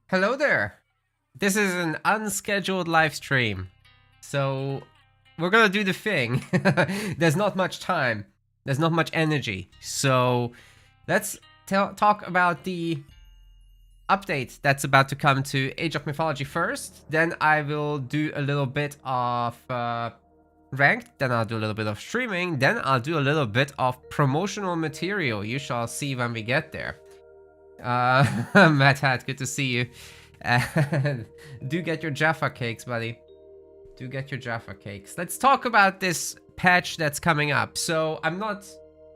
Hello there! This is an unscheduled live stream, so we're gonna do the thing. There's not much time, there's not much energy, so let's talk about the update that's about to come to Age of Mythology first. Then I will do a little bit of ranked, then I'll do a little bit of streaming, then I'll do a little bit of promotional material. You shall see when we get there. Matt Hat, good to see you. And do get your Jaffa cakes, buddy. Do get your Jaffa cakes. Let's talk about this patch that's coming up. So I'm not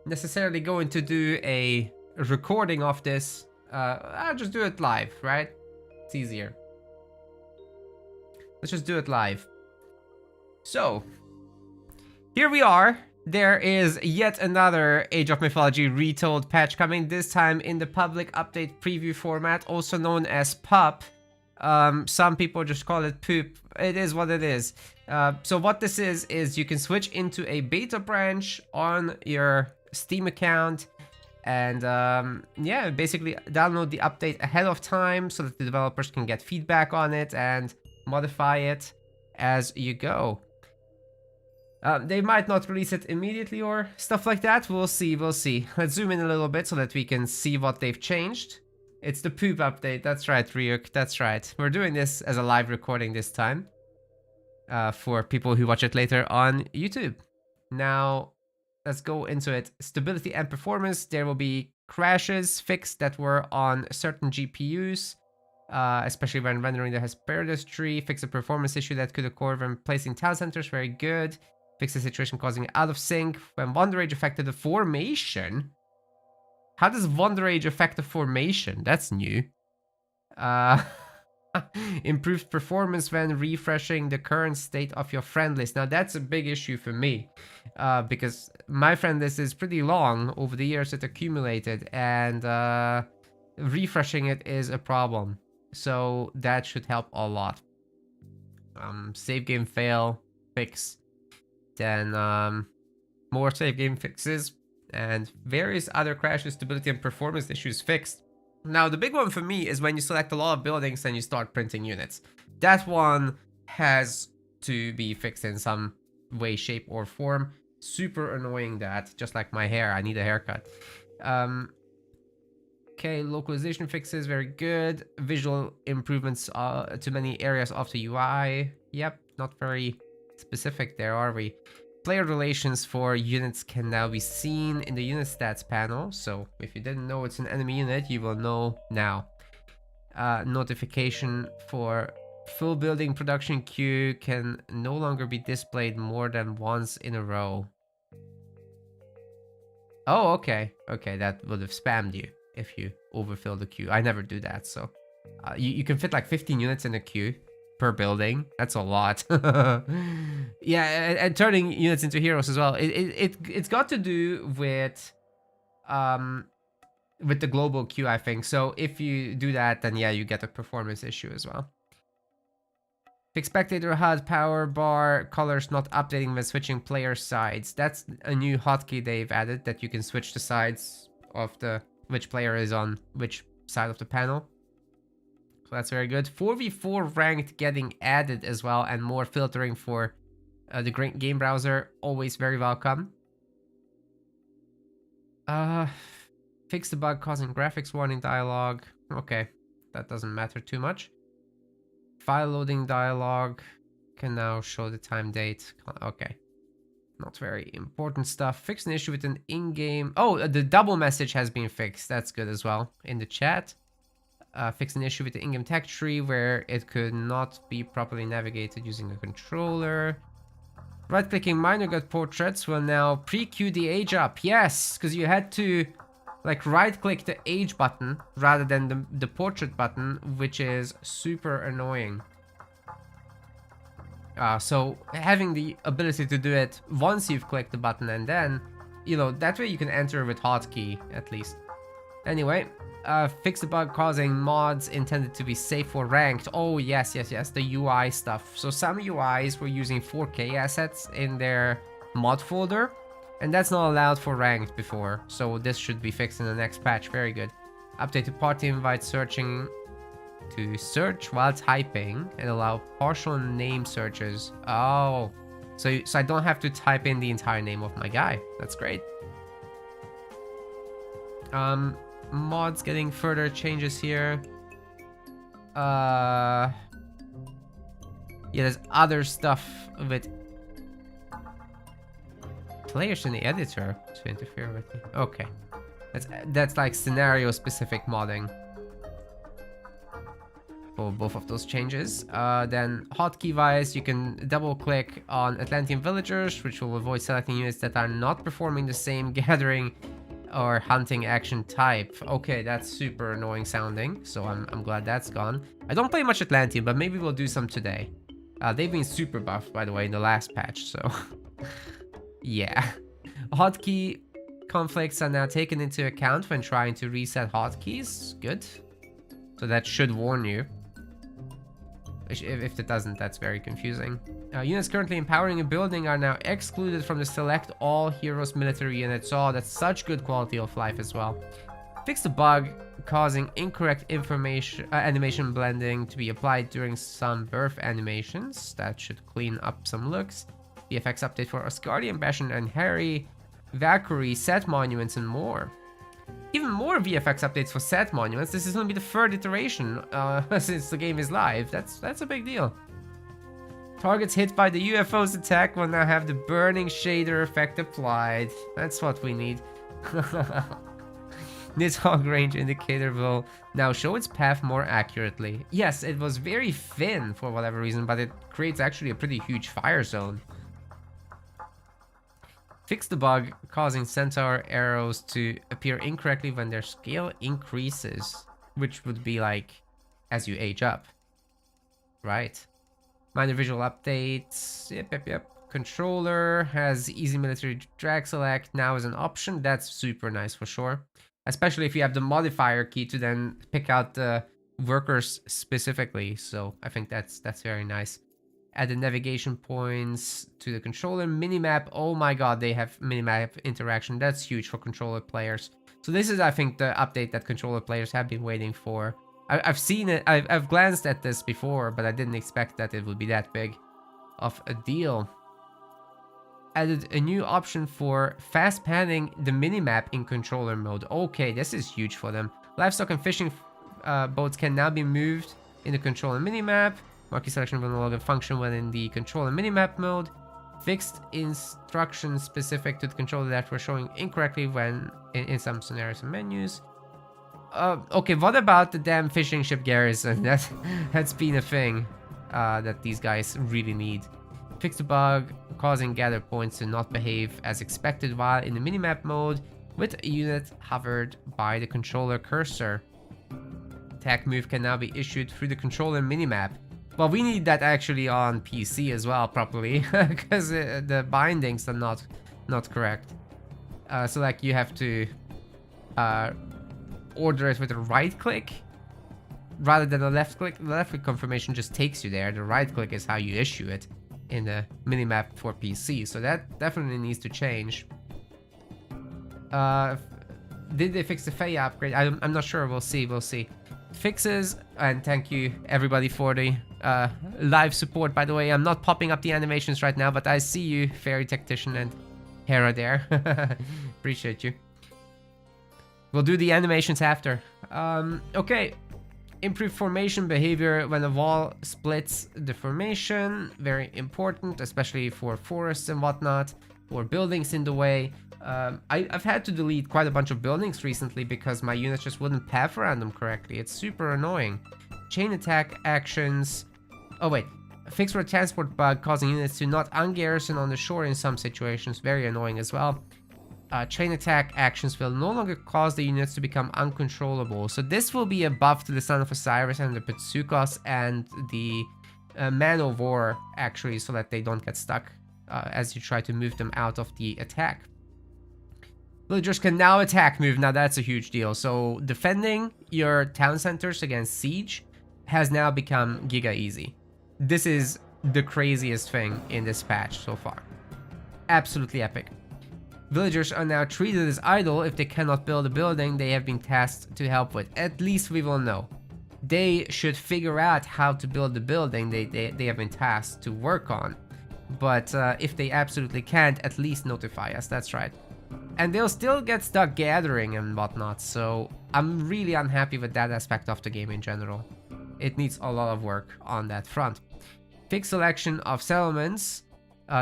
necessarily going to do a recording of this. I'll just do it live, right? It's easier. Let's just do it live. So, here we are. There is yet another Age of Mythology Retold patch coming, this time in the public update preview format, also known as PUP. Some people just call it poop. It is what it is. So what this is you can switch into a beta branch on your Steam account and yeah, basically download the update ahead of time so that the developers can get feedback on it and modify it as you go. They might not release it immediately or stuff like that. We'll see, we'll see. Let's zoom in a little bit so that we can see what they've changed. It's the poop update. That's right, Ryuk. That's right. We're doing this as a live recording this time. For people who watch it later on YouTube. Now, let's go into it. Stability and performance. There will be crashes fixed that were on certain GPUs. Especially when rendering the Hesperides tree. Fix a performance issue that could occur when placing town centers. Very good. Fix the situation causing out of sync when Wonder Age affected the formation. How does Wonder Age affect the formation? That's new. Improved performance when refreshing the current state of your friend list. Now that's a big issue for me, because my friend list is pretty long. Over the years it accumulated, and refreshing it is a problem. So that should help a lot. Save game fail fix. Then more save game fixes and various other crashes, stability and performance issues fixed. Now the big one for me is when you select a lot of buildings and you start printing units. That one has to be fixed in some way, shape or form. Super annoying that, just like my hair, I need a haircut. Okay, localization fixes, very good. Visual improvements to many areas of the UI. Yep, not very specific there, are we? Player relations for units can now be seen in the unit stats panel. So if you didn't know it's an enemy unit, you will know now. Notification for full building production queue can no longer be displayed more than once in a row. Oh, okay. Okay, that would have spammed you if you overfill the queue. I never do that, so you can fit like 15 units in a queue per building. That's a lot. Yeah, and turning units into heroes as well. It's got to do with the global queue, I think. So if you do that, then yeah, you get a performance issue as well. Fix spectator HUD power bar colors not updating when switching player sides. That's a new hotkey they've added, that you can switch the sides of which player is on which side of the panel. So that's very good. 4v4 ranked getting added as well, and more filtering for the game browser. Always very welcome. Fix the bug causing graphics warning dialog. Okay, that doesn't matter too much. File loading dialog can now show the time date. Okay, not very important stuff. Fix an issue with an in-game. Oh, the double message has been fixed. That's good as well in the chat. Fix an issue with the in-game tech tree where it could not be properly navigated using a controller. Right-clicking minor god portraits will now pre-queue the age up. Yes, because you had to like right-click the age button rather than the portrait button, which is super annoying. So having the ability to do it once you've clicked the button, and then, you know, that way you can enter with hotkey at least. Anyway, fix the bug causing mods intended to be safe for ranked. Oh yes, yes, yes, the UI stuff. So some UIs were using 4K assets in their mod folder, and that's not allowed for ranked before. So this should be fixed in the next patch. Very good. Updated party invite searching to search while typing and allow partial name searches. Oh, so I don't have to type in the entire name of my guy. That's great. Mods getting further changes here. Yeah, there's other stuff with players in the editor to interfere with it. Okay, that's like scenario specific modding for both of those changes. Then hotkey wise, you can double click on Atlantean villagers, which will avoid selecting units that are not performing the same gathering or hunting action type. Okay, that's super annoying sounding, so I'm glad that's gone. I don't play much Atlantean, but maybe we'll do some today. They've been super buffed, by the way, in the last patch, so yeah. Hotkey conflicts are now taken into account when trying to reset hotkeys. Good. So that should warn you. If it doesn't, that's very confusing. Units currently empowering a building are now excluded from the select all heroes military units. Oh, that's such good quality of life as well. Fix the bug causing incorrect animation blending to be applied during some birth animations. That should clean up some looks. VFX update for Asgardian, Bastion and Harry, Valkyrie, set monuments and more. Even more VFX updates for set monuments. This is going to be the third iteration since the game is live. That's a big deal. Targets hit by the UFO's attack will now have the burning shader effect applied. That's what we need. Nidhogg range indicator will now show its path more accurately. Yes, it was very thin for whatever reason, but it creates actually a pretty huge fire zone. Fix the bug causing centaur arrows to appear incorrectly when their scale increases, which would be like as you age up. Right. Minor visual updates. Yep. Controller has easy military drag select now as an option. That's super nice for sure. Especially if you have the modifier key to then pick out the workers specifically. So I think that's very nice. Add the navigation points to the controller. Minimap, oh my god, they have minimap interaction. That's huge for controller players. So this is, I think, the update that controller players have been waiting for. I've seen it, I've glanced at this before, but I didn't expect that it would be that big of a deal. Added a new option for fast panning the minimap in controller mode. Okay, this is huge for them. Livestock and fishing boats can now be moved in the controller minimap. Marquee selection will no longer function when in the controller minimap mode. Fixed instructions specific to the controller that were showing incorrectly when in some scenarios and menus. Okay, what about the damn fishing ship garrison? That's been a thing that these guys really need. Fix the bug causing gather points to not behave as expected while in the minimap mode with a unit hovered by the controller cursor. Attack move can now be issued through the controller minimap. Well, we need that actually on PC as well properly because the bindings are not correct. So like you have to order it with a right click rather than a left click. The left click confirmation just takes you there. The right click is how you issue it in the minimap for PC. So that definitely needs to change. Did they fix the Fae upgrade? I'm not sure. We'll see. Fixes, and thank you everybody for the live support, by the way. I'm not popping up the animations right now, but I see you, Fairy Tactician and Hera there. Appreciate you. We'll do the animations after. Okay. Improve formation behavior when a wall splits the formation. Very important, especially for forests and whatnot, or buildings in the way. I've had to delete quite a bunch of buildings recently because my units just wouldn't path around them correctly. It's super annoying. Chain attack actions. Oh wait, fix for a transport bug causing units to not ungarrison on the shore in some situations. Very annoying as well. Chain attack actions will no longer cause the units to become uncontrollable. So this will be a buff to the Son of Osiris and the Pitsukos and the Man of War actually, so that they don't get stuck as you try to move them out of the attack. Villagers can now attack move. Now that's a huge deal. So defending your town centers against siege has now become giga easy. This is the craziest thing in this patch so far. Absolutely epic. Villagers are now treated as idle if they cannot build a building they have been tasked to help with. At least we will know. they should figure out how to build the building they have been tasked to work on. But if they absolutely can't, at least notify us, that's right. And they'll still get stuck gathering and whatnot, so I'm really unhappy with that aspect of the game in general. It needs a lot of work on that front. Fixed selection of settlements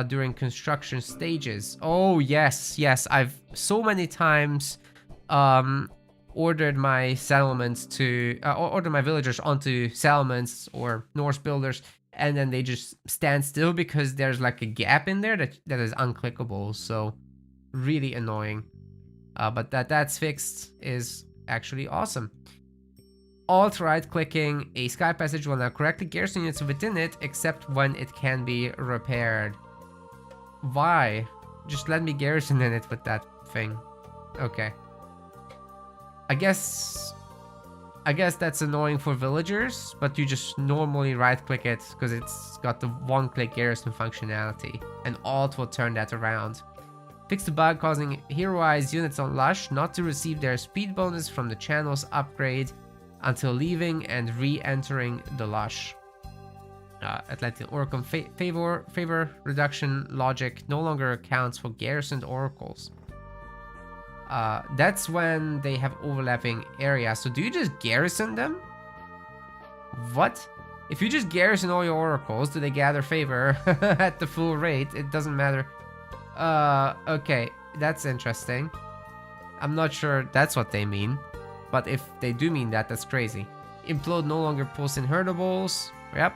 during construction stages. Oh yes, yes, I've so many times ordered my settlements to order my villagers onto settlements or Norse builders, and then they just stand still because there's like a gap in there that is unclickable. So really annoying. But that's fixed is actually awesome. Alt right clicking a sky passage will now correctly garrison units within it, except when it can be repaired. Why? Just let me garrison in it with that thing. Okay. I guess that's annoying for villagers, but you just normally right click it because it's got the one-click garrison functionality, and Alt will turn that around. Fix the bug causing heroized units on Lush not to receive their speed bonus from the channel's upgrade until leaving and re-entering the Lush. Atlantean Oracle favor reduction logic no longer accounts for garrisoned oracles. That's when they have overlapping areas. So do you just garrison them? What? If you just garrison all your oracles, do they gather favor at the full rate? It doesn't matter. Okay, that's interesting. I'm not sure that's what they mean, but if they do mean that, that's crazy. Implode no longer pulls inheritables. Yep.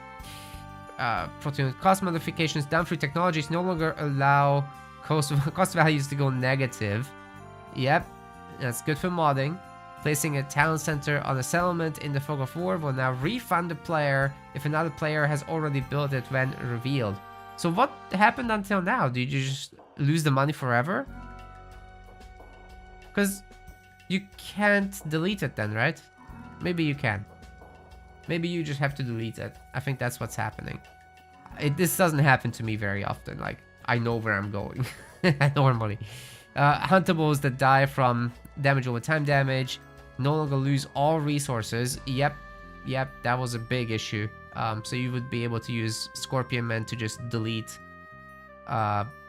Protein cost modifications. Downfree technologies no longer allow cost values to go negative. Yep, that's good for modding. Placing a talent center on a settlement in the Fog of War will now refund the player if another player has already built it when revealed. So what happened until now? Did you just lose the money forever? Because you can't delete it then, right? Maybe you can. Maybe you just have to delete it. I think that's what's happening. This doesn't happen to me very often. Like, I know where I'm going normally. Huntables that die from damage over time damage no longer lose all resources. Yep, that was a big issue. So you would be able to use Scorpion Men to just delete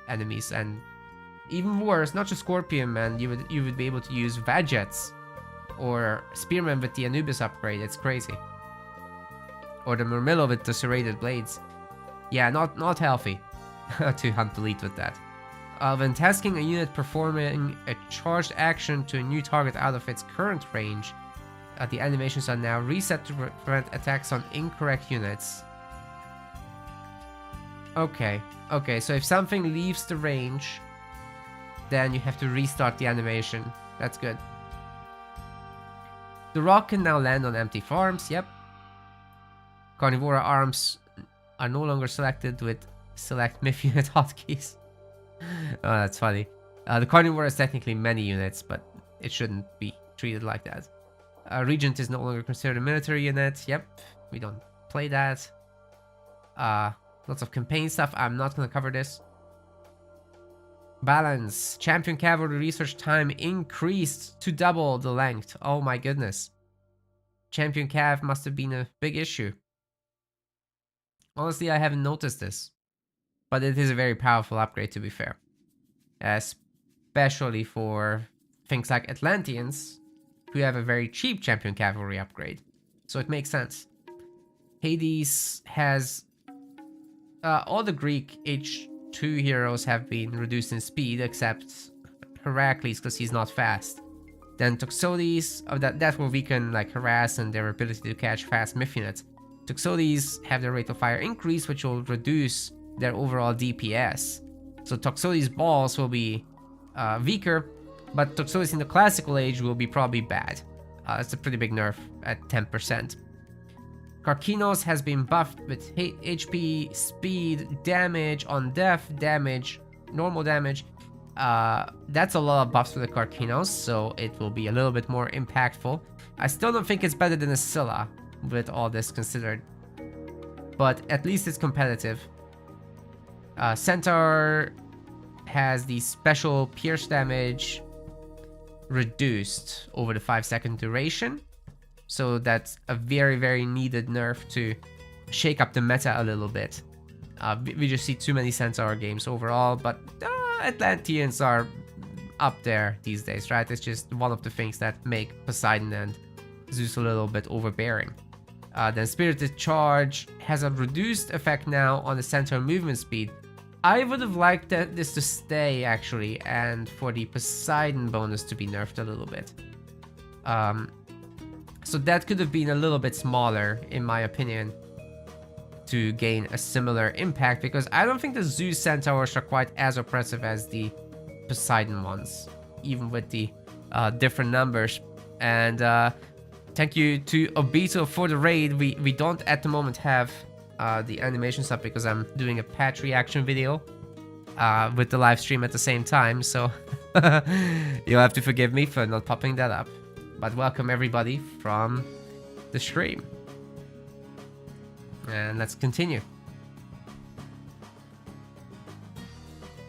enemies, and even worse, not just Scorpion Men, you would be able to use Vagets or Spearmen with the Anubis upgrade. It's crazy. Or the Murmillo with the serrated blades. Yeah, not healthy to hunt delete with that. When tasking a unit performing a charged action to a new target out of its current range, the animations are now reset to prevent attacks on incorrect units. Okay, so if something leaves the range, then you have to restart the animation. That's good. The rock can now land on empty farms, yep. Carnivora arms are no longer selected with select myth unit hotkeys. Oh, that's funny. The Carnivora is technically many units, but it shouldn't be treated like that. Regent is no longer considered a military unit. Yep, we don't play that. Lots of campaign stuff. I'm not going to cover this. Balance. Champion Cavalry research time increased to double the length. Oh my goodness. Champion Cav must have been a big issue. Honestly, I haven't noticed this. But it is a very powerful upgrade, to be fair. Especially for things like Atlanteans, who have a very cheap Champion Cavalry upgrade. So it makes sense. Hades has... all the Greek H2 heroes have been reduced in speed, except Heracles, because he's not fast. Then Toxotes, that will weaken like Harass and their ability to catch fast myth units. Toxotes have their rate of fire increase, which will reduce their overall DPS. So Toxotes balls will be weaker, but Toxotes in the classical age will be probably bad. That's a pretty big nerf at 10%. Karkinos has been buffed with HP, speed, damage, on death, damage, normal damage. That's a lot of buffs for the Karkinos, so it will be a little bit more impactful. I still don't think it's better than a Scylla, with all this considered. But at least it's competitive. Centaur has the special pierce damage reduced over the 5-second duration. So that's a very, very needed nerf to shake up the meta a little bit. We just see too many Centaur games overall, but Atlanteans are up there these days, right? It's just one of the things that make Poseidon and Zeus a little bit overbearing. Then Spirited Charge has a reduced effect now on the Centaur movement speed. I would have liked this to stay, actually, and for the Poseidon bonus to be nerfed a little bit. So that could have been a little bit smaller, in my opinion, to gain a similar impact, because I don't think the Zeus Centaurs are quite as oppressive as the Poseidon ones, even with the different numbers. And thank you to Obito for the raid. We don't at the moment have the animation stuff because I'm doing a patch reaction video with the live stream at the same time, so you'll have to forgive me for not popping that up. But welcome everybody from the stream. And let's continue.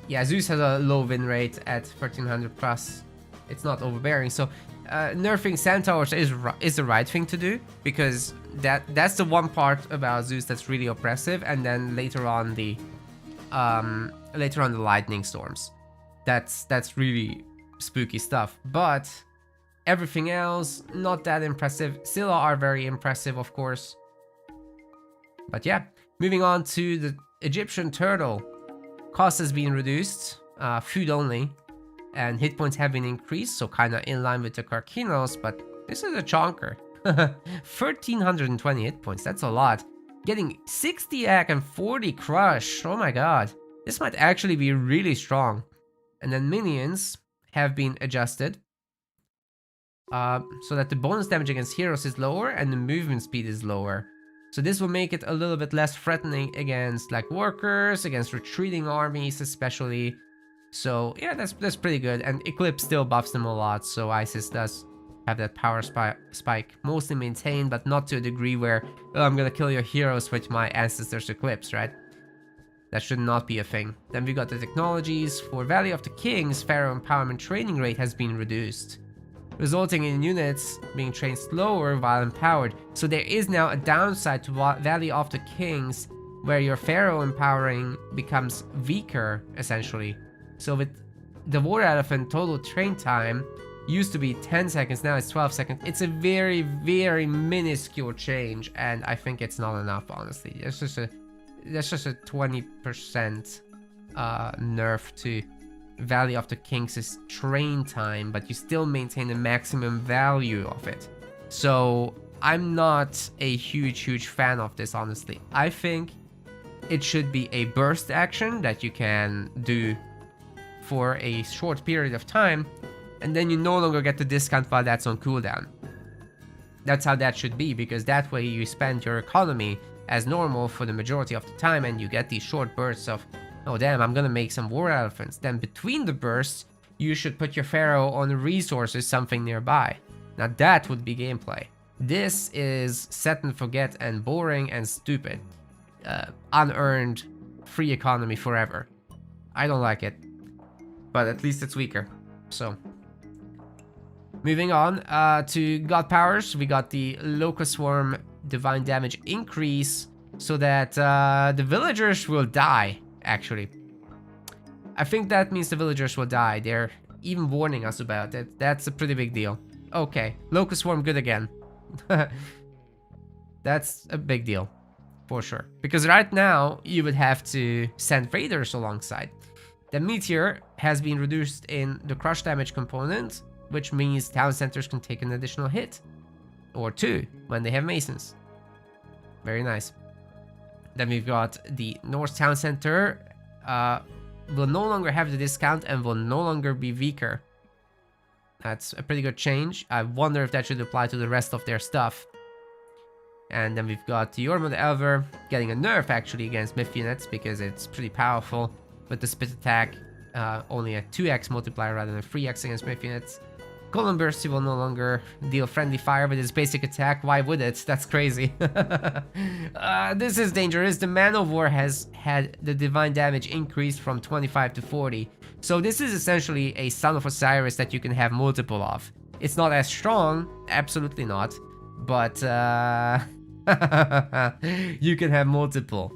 Yeah, Zeus has a low win rate at 1300 plus. It's not overbearing, so nerfing Centaurs is the right thing to do, because that's the one part about Zeus that's really oppressive, and then later on the lightning storms. That's really spooky stuff. But everything else, not that impressive. Scylla are very impressive, of course. But yeah, moving on to the Egyptian turtle. Cost has been reduced, food only, and hit points have been increased, so kinda in line with the Karkinos, but this is a chonker. 1320 hit points, that's a lot. Getting 60 AC and 40 crush, oh my god. This might actually be really strong. And then minions have been adjusted, so that the bonus damage against heroes is lower and the movement speed is lower. So this will make it a little bit less threatening against like workers, against retreating armies especially. So yeah, that's pretty good. And Eclipse still buffs them a lot, so Isis does have that power spike mostly maintained, but not to a degree where, oh, I'm gonna kill your heroes with my Ancestor's Eclipse, right? That should not be a thing. Then we got the technologies. For Valley of the Kings, Pharaoh Empowerment training rate has been reduced, resulting in units being trained slower while empowered. So there is now a downside to Valley of the Kings, where your Pharaoh empowering becomes weaker, essentially. So with the War Elephant, total train time used to be 10 seconds, now it's 12 seconds. It's a very, very minuscule change, and I think it's not enough, honestly. That's just a 20% nerf to Valley of the Kings' train time, but you still maintain the maximum value of it. So I'm not a huge fan of this, honestly. I think it should be a burst action that you can do for a short period of time, and then you no longer get the discount while that's on cooldown. That's how that should be, because that way you spend your economy as normal for the majority of the time, and you get these short bursts of, oh damn, I'm gonna make some war elephants. Then between the bursts, you should put your Pharaoh on resources, something nearby. Now that would be gameplay. This is set and forget and boring and stupid. Unearned free economy forever. I don't like it, but at least it's weaker. So moving on to God powers, we got the Locust Swarm divine damage increase, so that the villagers will die. Actually, I think that means the villagers will die. They're even warning us about it. That's a pretty big deal. Okay, Locust Swarm good again. That's a big deal for sure, because right now you would have to send raiders alongside. The Meteor has been reduced in the crush damage component, which means town centers can take an additional hit or two when they have masons. Very nice. Then we've got the North Town Center will no longer have the discount and will no longer be weaker. That's a pretty good change. I wonder if that should apply to the rest of their stuff. And then we've got the Yormund Elver getting a nerf actually against myth units, because it's pretty powerful with the spit attack. Only a 2x multiplier rather than a 3x against myth units. Golden Bursty will no longer deal friendly fire with its basic attack. Why would it? That's crazy. This is dangerous. The Man of War has had the divine damage increased from 25 to 40. So this is essentially a Son of Osiris that you can have multiple of. It's not as strong, absolutely not, but you can have multiple.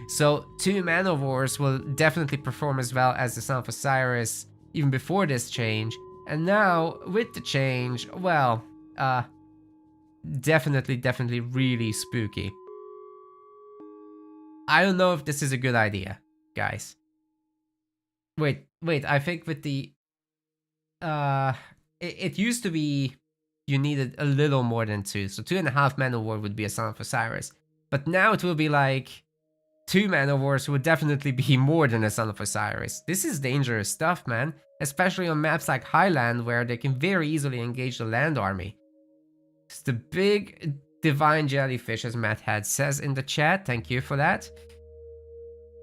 So 2 Man-O-Wars will definitely perform as well as the Son of Osiris even before this change. And now, with the change, well, definitely really spooky. I don't know if this is a good idea, guys. Wait, I think with the... it used to be you needed a little more than 2, so 2.5 Man-O-War would be a Son of Osiris. But now it will be like 2 Man-O-Wars would definitely be more than a Son of Osiris. This is dangerous stuff, man. Especially on maps like Highland, where they can very easily engage the land army. It's the big divine jellyfish, as Matt had says in the chat. Thank you for that.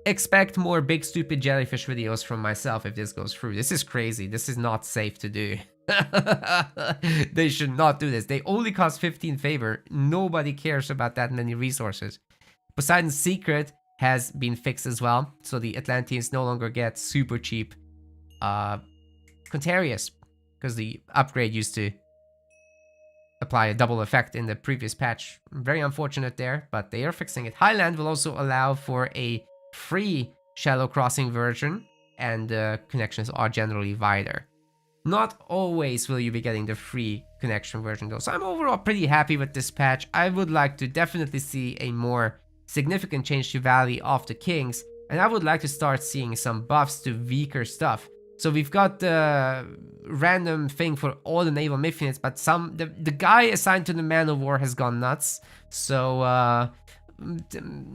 Expect more big stupid jellyfish videos from myself if this goes through. This is crazy. This is not safe to do. They should not do this. They only cost 15 favor. Nobody cares about that many resources. Poseidon's Secret has been fixed as well, so the Atlanteans no longer get super cheap Contarius, because the upgrade used to apply a double effect in the previous patch. Very unfortunate there, but they are fixing it. Highland will also allow for a free shallow crossing version, and the connections are generally wider. Not always will you be getting the free connection version though, so I'm overall pretty happy with this patch. I would like to definitely see a more significant change to Valley of the Kings, and I would like to start seeing some buffs to weaker stuff. So we've got the random thing for all the naval myth units, but the guy assigned to the Man-O-War has gone nuts. So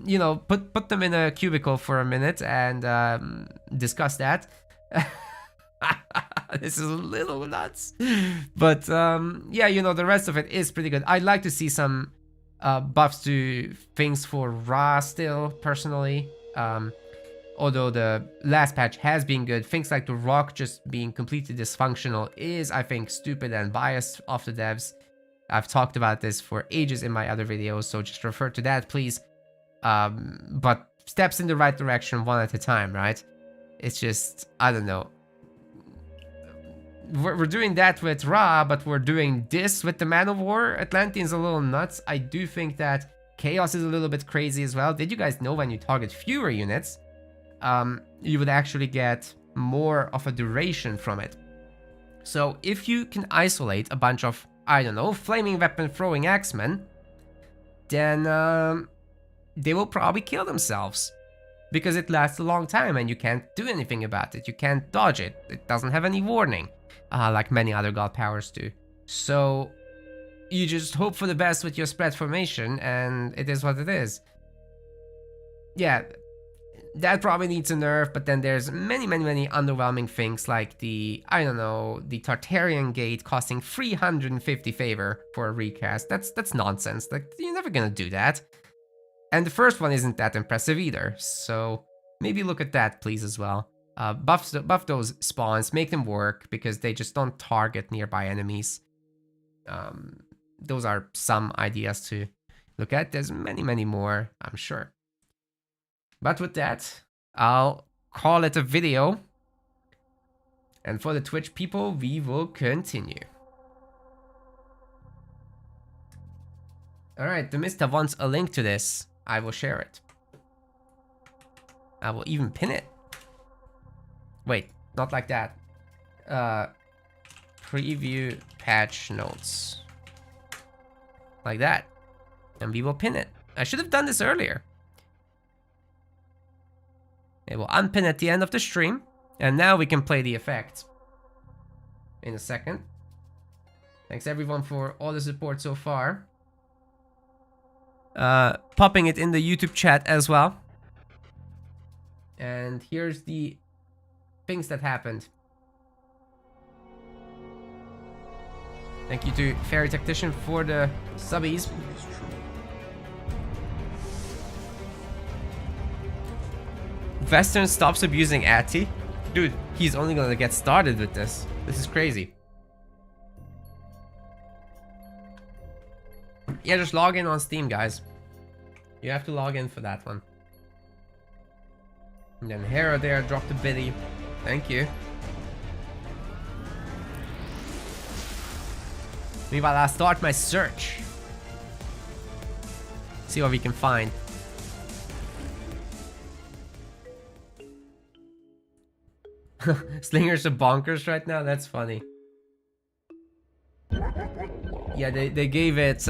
you know, put them in a cubicle for a minute and discuss that. This is a little nuts, but yeah, you know, the rest of it is pretty good. I'd like to see some buffs to things for Ra still, personally. Although the last patch has been good, things like the rock just being completely dysfunctional is, I think, stupid and biased of the devs. I've talked about this for ages in my other videos, so just refer to that, please. But steps in the right direction one at a time, right? It's just, I don't know. We're doing that with Ra, but we're doing this with the Man-O-War. Atlantean's a little nuts. I do think that Chaos is a little bit crazy as well. Did you guys know when you target fewer units, you would actually get more of a duration from it? So if you can isolate a bunch of, I don't know, flaming weapon throwing axemen, then they will probably kill themselves. Because it lasts a long time and you can't do anything about it. You can't dodge it. It doesn't have any warning, like many other god powers do. So you just hope for the best with your spread formation, and it is what it is. Yeah, that probably needs a nerf, but then there's many underwhelming things like the, I don't know, the Tartarian Gate costing 350 favor for a recast. That's nonsense. Like, you're never gonna do that. And the first one isn't that impressive either, so maybe look at that, please, as well. Buff those spawns, make them work, because they just don't target nearby enemies. Those are some ideas to look at. There's many more, I'm sure. But with that, I'll call it a video. And for the Twitch people, we will continue. Alright, the Mista wants a link to this. I will share it. I will even pin it. Wait, not like that. Preview patch notes. Like that. And we will pin it. I should have done this earlier. It will unpin at the end of the stream. And now we can play the effect. In a second. Thanks everyone for all the support so far. Popping it in the YouTube chat as well. And here's the things that happened. Thank you to Fairy Tactician for the subbies. Western stops abusing Atty. Dude, he's only gonna get started with this. This is crazy. Yeah, just log in on Steam, guys. You have to log in for that one. And then Hera there dropped a biddy. Thank you. Meanwhile, I'll start my search. See what we can find. Slingers are bonkers right now. That's funny. Yeah, they gave it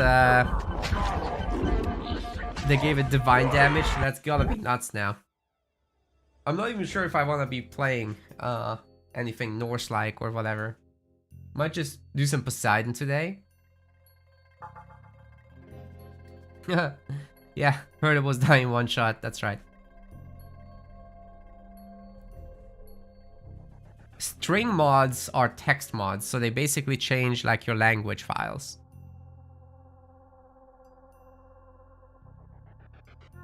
divine damage. So that's gotta be nuts now. I'm not even sure if I want to be playing anything Norse-like or whatever. Might just do some Poseidon today. Yeah, heard it was dying one shot. That's right. String mods are text mods, so they basically change like your language files.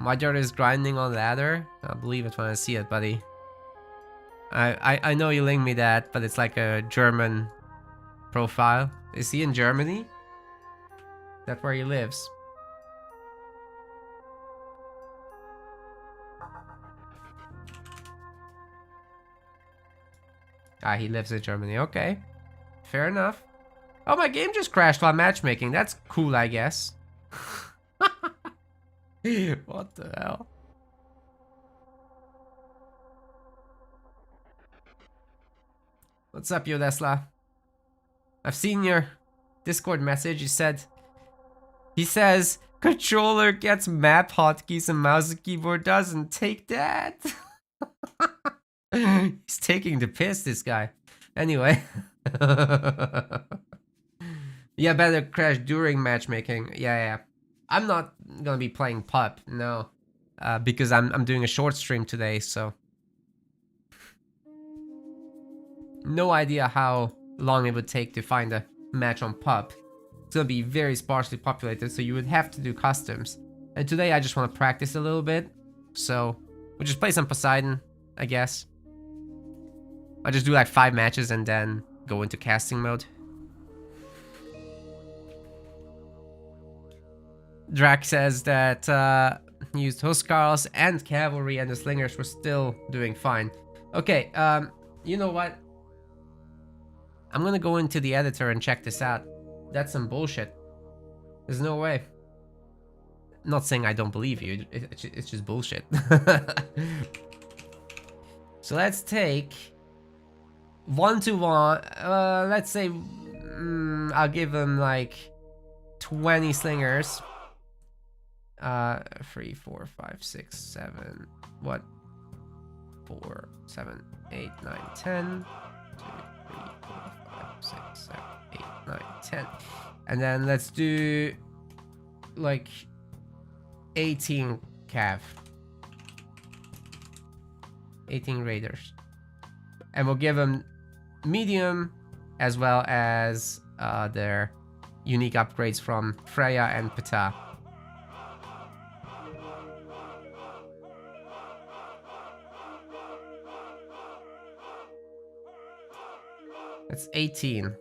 My daughter is grinding on ladder. I'll believe it when I see it, buddy. I know you linked me that, but it's like a German profile. Is he in Germany? Is that where he lives? Ah, he lives in Germany. Okay. Fair enough. Oh, my game just crashed while matchmaking. That's cool, I guess. What the hell? What's up, Yodesla? I've seen your Discord message. He says, controller gets map hotkeys and mouse and keyboard doesn't. Take that. He's taking the piss, this guy. Anyway. Yeah, better crash during matchmaking. Yeah. I'm not gonna be playing pup, no. Because I'm doing a short stream today, so. No idea how long it would take to find a match on pup. It's gonna be very sparsely populated, so you would have to do customs. And today I just want to practice a little bit. So, we'll just play some Poseidon, I guess. I'll just do like 5 matches and then go into casting mode. Drac says that he used Huskarls and Cavalry and the Slingers were still doing fine. Okay, you know what? I'm gonna go into the editor and check this out. That's some bullshit. There's no way. Not saying I don't believe you, it's just bullshit. So let's take 1-to-1. Let's say I'll give him like 20 slingers. 3, 4, 5, 6, 7. What? 4, 7, 8, 9, 10. 2, 3, 4, 5, 6, 7, 8, 9, 10. And then let's do like 18 cav. 18 raiders. And we'll give them medium as well as their unique upgrades from Freya and Ptah. It's 18.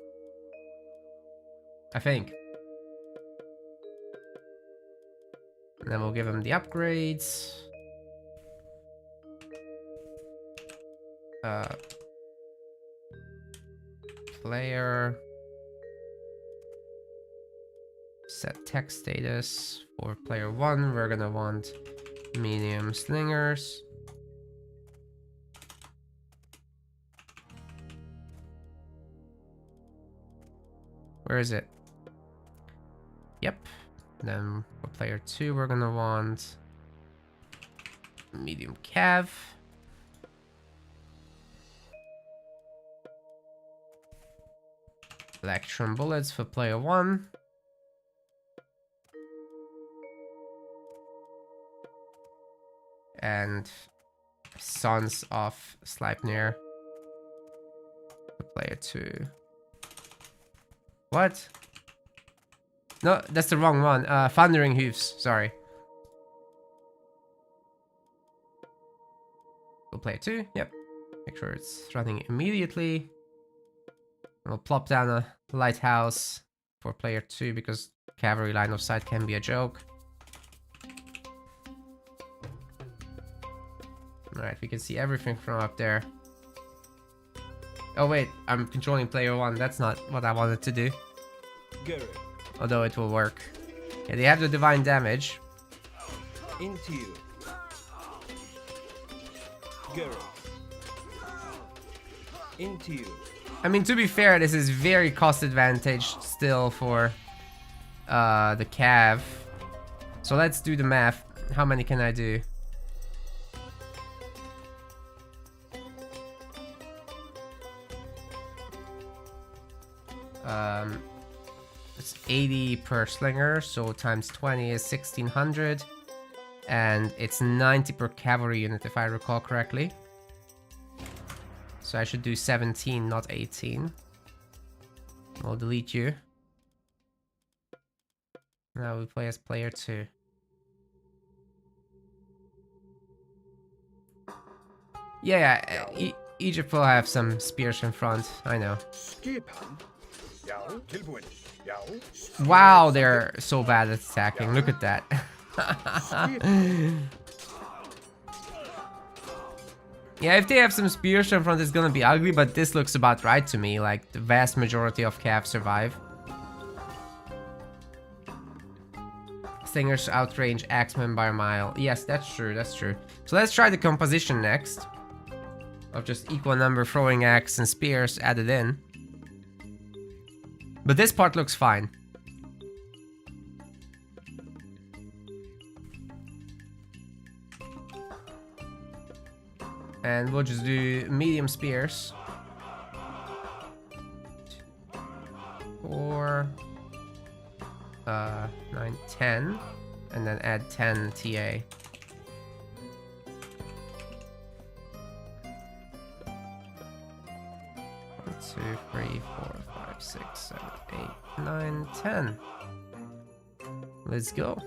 I think. And then we'll give them the upgrades. Player. Set text status. For player 1, we're gonna want medium slingers. Where is it? Yep. Then for player 2, we're gonna want medium cav. Electron bullets for player 1. And Sons of Sleipnir for player 2. What? No, that's the wrong one. Thundering Hooves, sorry. We'll play 2, yep. Make sure it's running immediately. We'll plop down a lighthouse for player 2 because cavalry line of sight can be a joke. Alright, we can see everything from up there. Oh wait, I'm controlling player 1. That's not what I wanted to do. Although it will work. Okay, they have the divine damage. Into you. Girl. Into you. I mean, to be fair, this is very cost advantage still for the Cav. So let's do the math. How many can I do? It's 80 per slinger, so times 20 is 1600. And it's 90 per cavalry unit, if I recall correctly. So I should do 17, not 18. I'll delete you. Now we play as player 2. Yeah, Egypt will have some spears in front, I know. Wow, they're so bad at attacking, look at that. Yeah, if they have some spears in front, it's gonna be ugly, but this looks about right to me. Like, the vast majority of Cav survive. Slingers outrange Axemen by a mile. Yes, that's true, that's true. So let's try the composition next. Of just equal number throwing axe and spears added in. But this part looks fine. And we'll just do medium spears. 4, 9, 10. And then add 10 TA. Two, 3, 4, 5, 6, 7, 8, 9, 10. Let's go.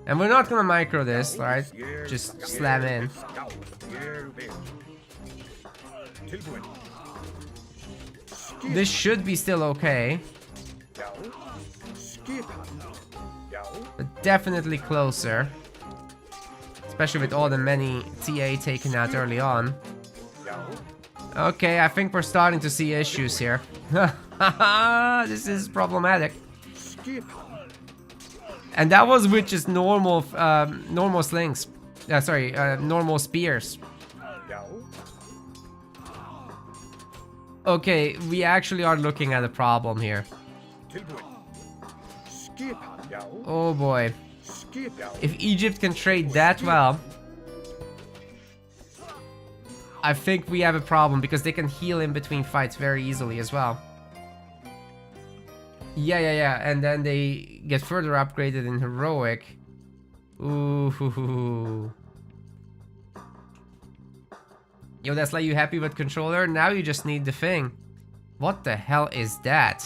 And we're not gonna micro this, right? Just slam in. This should be still okay. But definitely closer. Especially with all the many TA taken out early on. Okay, I think we're starting to see issues here. This is problematic. And that was with just normal, normal slings. Sorry, normal spears. Okay, we actually are looking at a problem here. Oh boy. If Egypt can trade that well, I think we have a problem because they can heal in between fights very easily as well. Yeah, and then they get further upgraded in heroic. Ooh. Yo, that's like you happy with controller? Now you just need the thing. What the hell is that?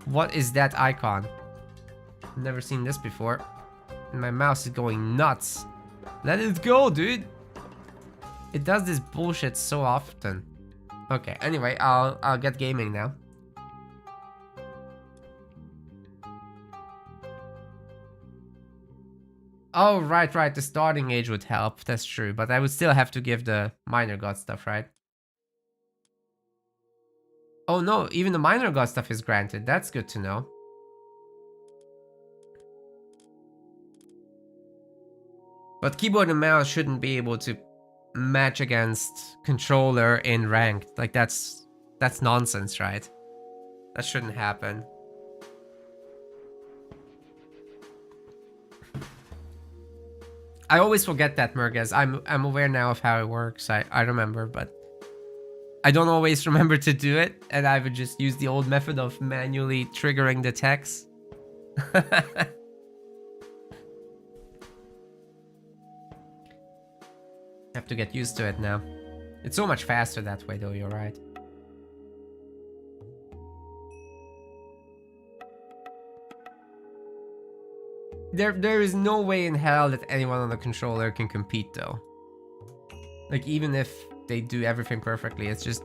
What is that icon? I've never seen this before. And my mouse is going nuts. Let it go, dude. It does this bullshit so often. Okay, anyway, I'll get gaming now. Oh, right, the starting age would help, that's true. But I would still have to give the minor god stuff, right? Oh no, even the minor god stuff is granted, that's good to know. But keyboard and mouse shouldn't be able to match against controller in ranked. Like that's nonsense, right? That shouldn't happen. I always forget that, Merguez. I'm aware now of how it works. I remember, but I don't always remember to do it, and I would just use the old method of manually triggering the text. Have to get used to it now. It's so much faster that way though, you're right. There is no way in hell that anyone on the controller can compete though. Like even if they do everything perfectly, it's just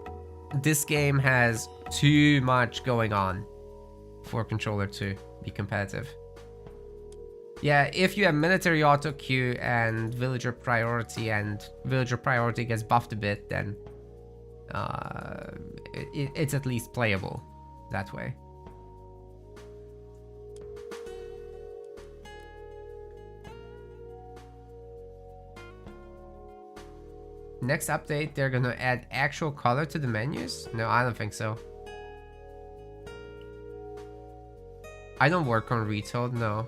this game has too much going on for controller to be competitive. Yeah, if you have military auto queue and villager priority gets buffed a bit, then it's at least playable that way. Next update, they're gonna add actual color to the menus? No, I don't think so. I don't work on Retold, no.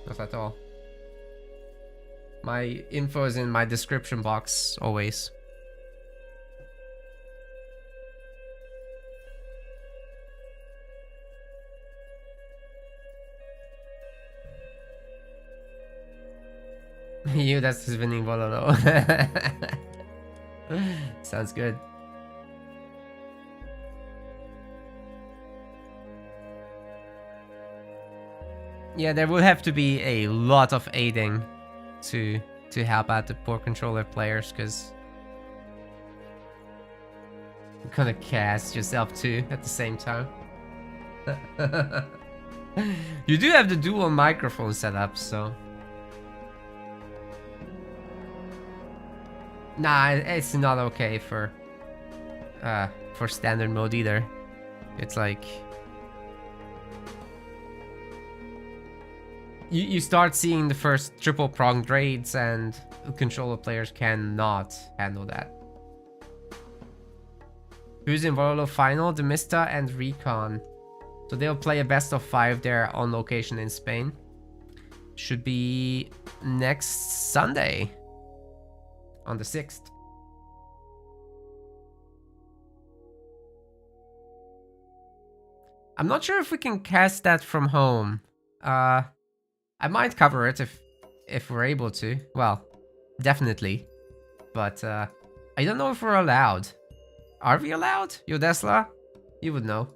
Not at all. My info is in my description box, always. You, that's his winning Vololo. Sounds good. Yeah, there will have to be a lot of aiding to help out the poor controller players, because you're gonna cast yourself too at the same time. You do have the dual microphone setup, so nah, it's not okay for standard mode either. It's like you start seeing the first triple pronged raids, and controller players cannot handle that. Who's in Vololo final? Demista and Recon. So they'll play a best of 5 there on location in Spain. Should be next Sunday on the 6th. I'm not sure if we can cast that from home. I might cover it if we're able to. Well, definitely. But I don't know if we're allowed. Are we allowed? Yodesla? You would know.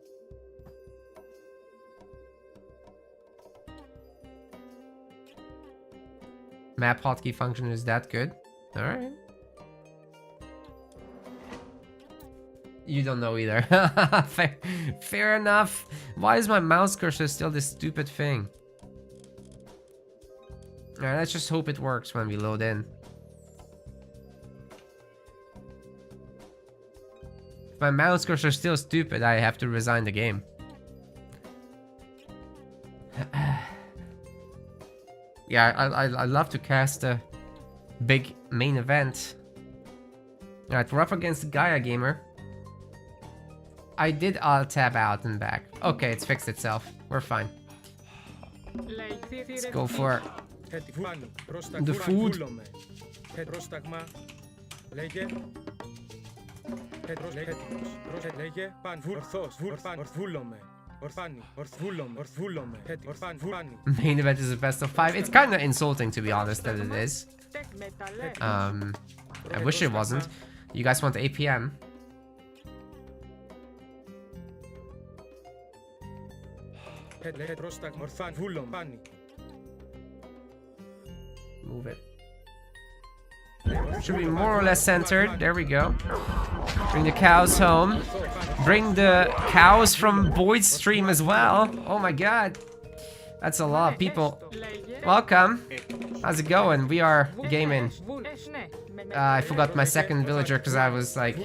Map hotkey function is that good? Alright. You don't know either. Fair enough. Why is my mouse cursor still this stupid thing? Alright, let's just hope it works when we load in. If my mouse cursor is still stupid, I have to resign the game. Yeah, I love to cast a big main event. Alright, we're up against Gaia Gamer. I did alt tab out and back. Okay, it's fixed itself. We're fine. Let's go for the food. Main event is the best of 5. It's kind of insulting, to be honest, that it is. I wish it wasn't. You guys want APM? Move it. Should be more or less centered. There we go. Bring the cows home. Bring the cows from Boyd's stream as well. Oh my god. That's a lot of people. Welcome. How's it going? We are gaming. I forgot my second villager because I was like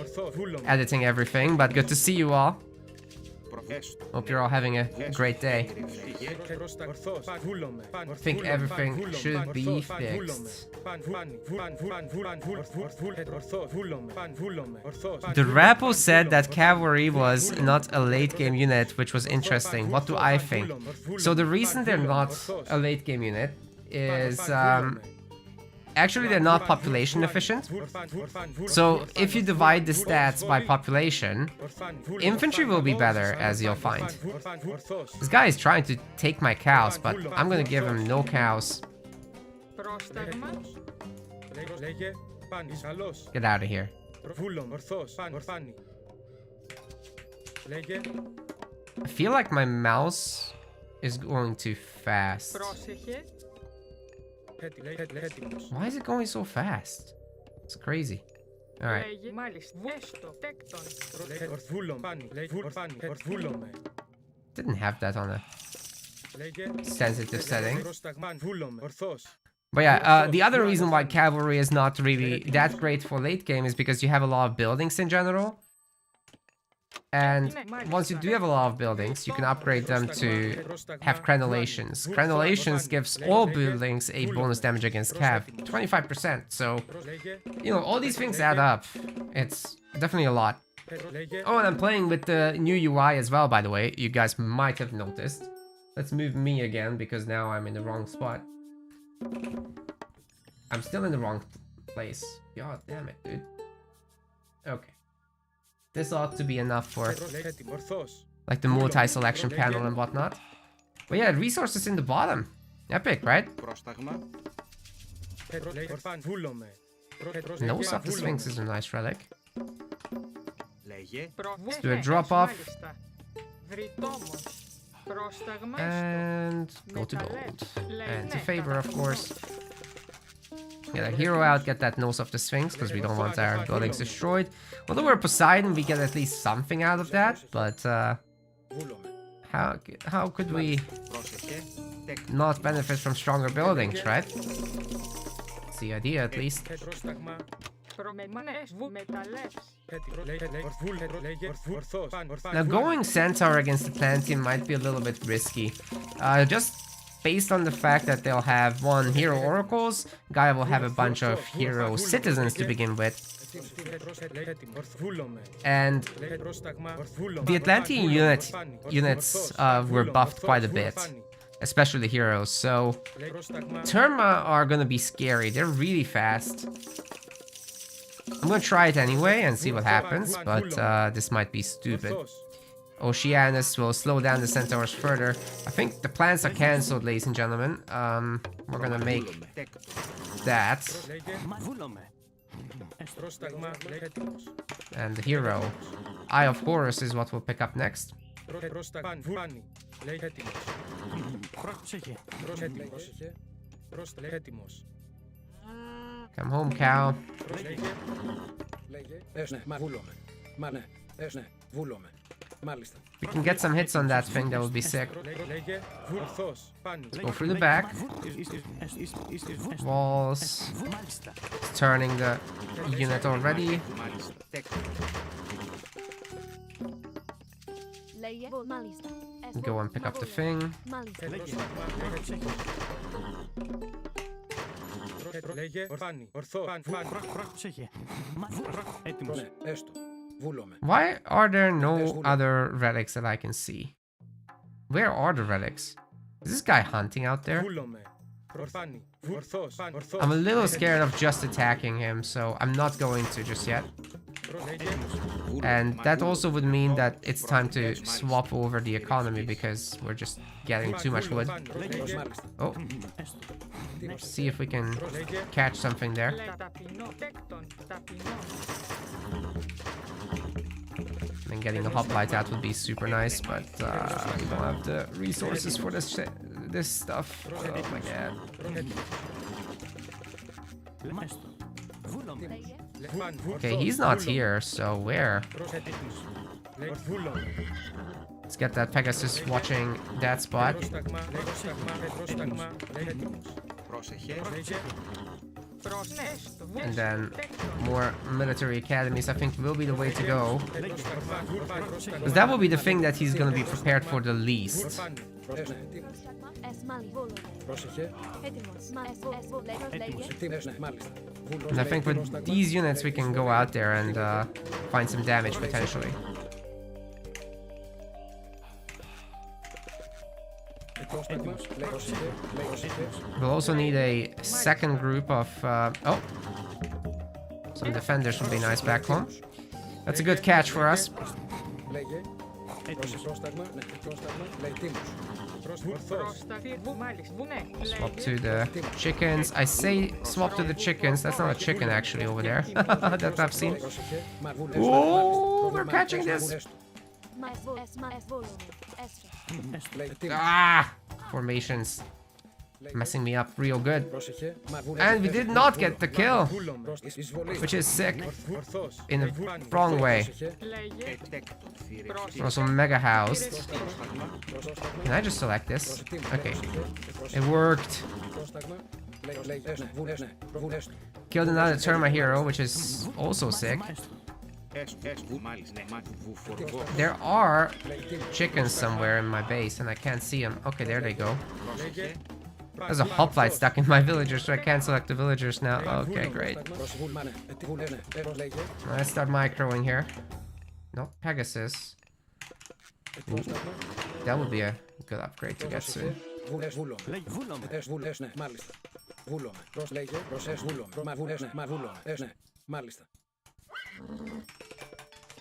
editing everything, but good to see you all. Hope you're all having a great day. I think everything should be fixed. The Rapo said that cavalry was not a late game unit, which was interesting. What do I think? So the reason they're not a late game unit is actually they're not population efficient. So if you divide the stats by population, infantry will be better, as you'll find. This guy is trying to take my cows, but I'm gonna give him no cows. Get out of here. I feel like my mouse is going too fast. Why is it going so fast? It's crazy. Alright. Didn't have that on a sensitive setting. But yeah, the other reason why cavalry is not really that great for late game is because you have a lot of buildings in general. And once you do have a lot of buildings, you can upgrade them to have crenulations. Crenulations gives all buildings a bonus damage against cav, 25%. So, you know, all these things add up. It's definitely a lot. Oh, and I'm playing with the new UI as well, by the way. You guys might have noticed. Let's move me again, because now I'm in the wrong spot. I'm still in the wrong place. God damn it, dude. Okay. This ought to be enough for like the multi-selection panel and whatnot. But yeah, resources in the bottom. Epic, right? Nose of the Sphinx is a nice relic. Let's do a drop off. And go to gold. And to favor, of course. Get a hero out, get that nose of the Sphinx, because we don't want our buildings destroyed. Although we're Poseidon, we get at least something out of that, but how could we not benefit from stronger buildings, right? That's the idea, at least. Now going Centaur against the Atlantean might be a little bit risky. Just based on the fact that they'll have one hero oracles, Gaia will have a bunch of hero citizens to begin with. And the Atlantean units were buffed quite a bit, especially the heroes, so Terma are gonna be scary. They're really fast. I'm gonna try it anyway and see what happens, but this might be stupid. Oceanus will slow down the Centaurs further. I think the plans are cancelled, ladies and gentlemen. We're gonna make that. And the hero, Eye of Horus, is what we'll pick up next. Come home, cow. We can get some hits on that thing, that would be sick. Let's go through the back. Walls. It's turning the unit already. Go and pick up the thing. Why are there no other relics that I can see? Where are the relics? Is this guy hunting out there? I'm a little scared of just attacking him, so I'm not going to just yet. And that also would mean that it's time to swap over the economy, because we're just getting too much wood. Oh. See if we can catch something there. And getting the hoplite out would be super nice, but we don't have the resources for this stuff. Oh my god. Okay, he's not here, so where? Let's get that Pegasus watching that spot. And then more military academies, I think, will be the way to go. Because that will be the thing that he's gonna be prepared for the least. And I think with these units we can go out there and find some damage potentially. We'll also need a second group of... oh! Some defenders would be nice back home. That's a good catch for us. Swap to the chickens. I say swap to the chickens. That's not a chicken actually over there that I've seen. Oh, we're catching this. Ah! Formations messing me up real good. And we did not get the kill, which is sick in the wrong way. We're also mega housed. Can I just select this? Okay, it worked. Killed another Terma hero, which is also sick. There are chickens somewhere in my base and I can't see them. Okay, there they go. There's a hoplite stuck in my villagers, so I can't select the villagers now. Okay, great. Let's start microing here. No, Pegasus. Ooh, that would be a good upgrade to get soon.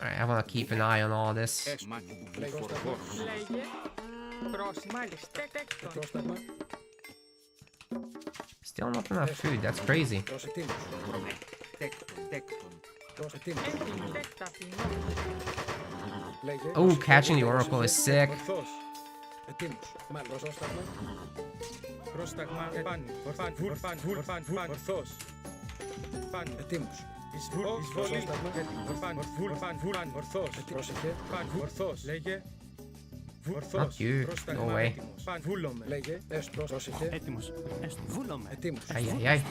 Alright, I want to keep an eye on all this. Still not enough food, that's crazy. Oh, catching the Oracle is sick. Not you, no way. Ay, ay, ay.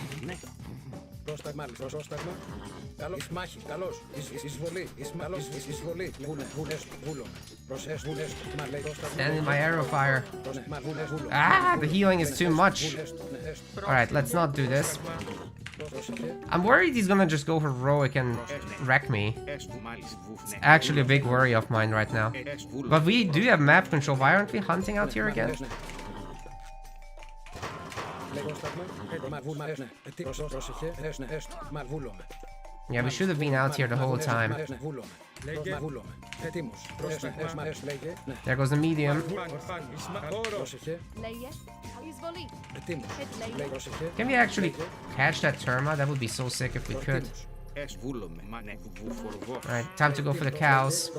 Stand in my arrow fire. Ah, the healing is too much. Alright, let's not do this. I'm worried he's gonna just go heroic and wreck me. It's actually a big worry of mine right now. But we do have map control. Why aren't we hunting out here again? Yeah, we should have been out here the whole time. There goes the medium. Can we actually catch that Terma? That would be so sick if we could. Alright, time to go for the cows.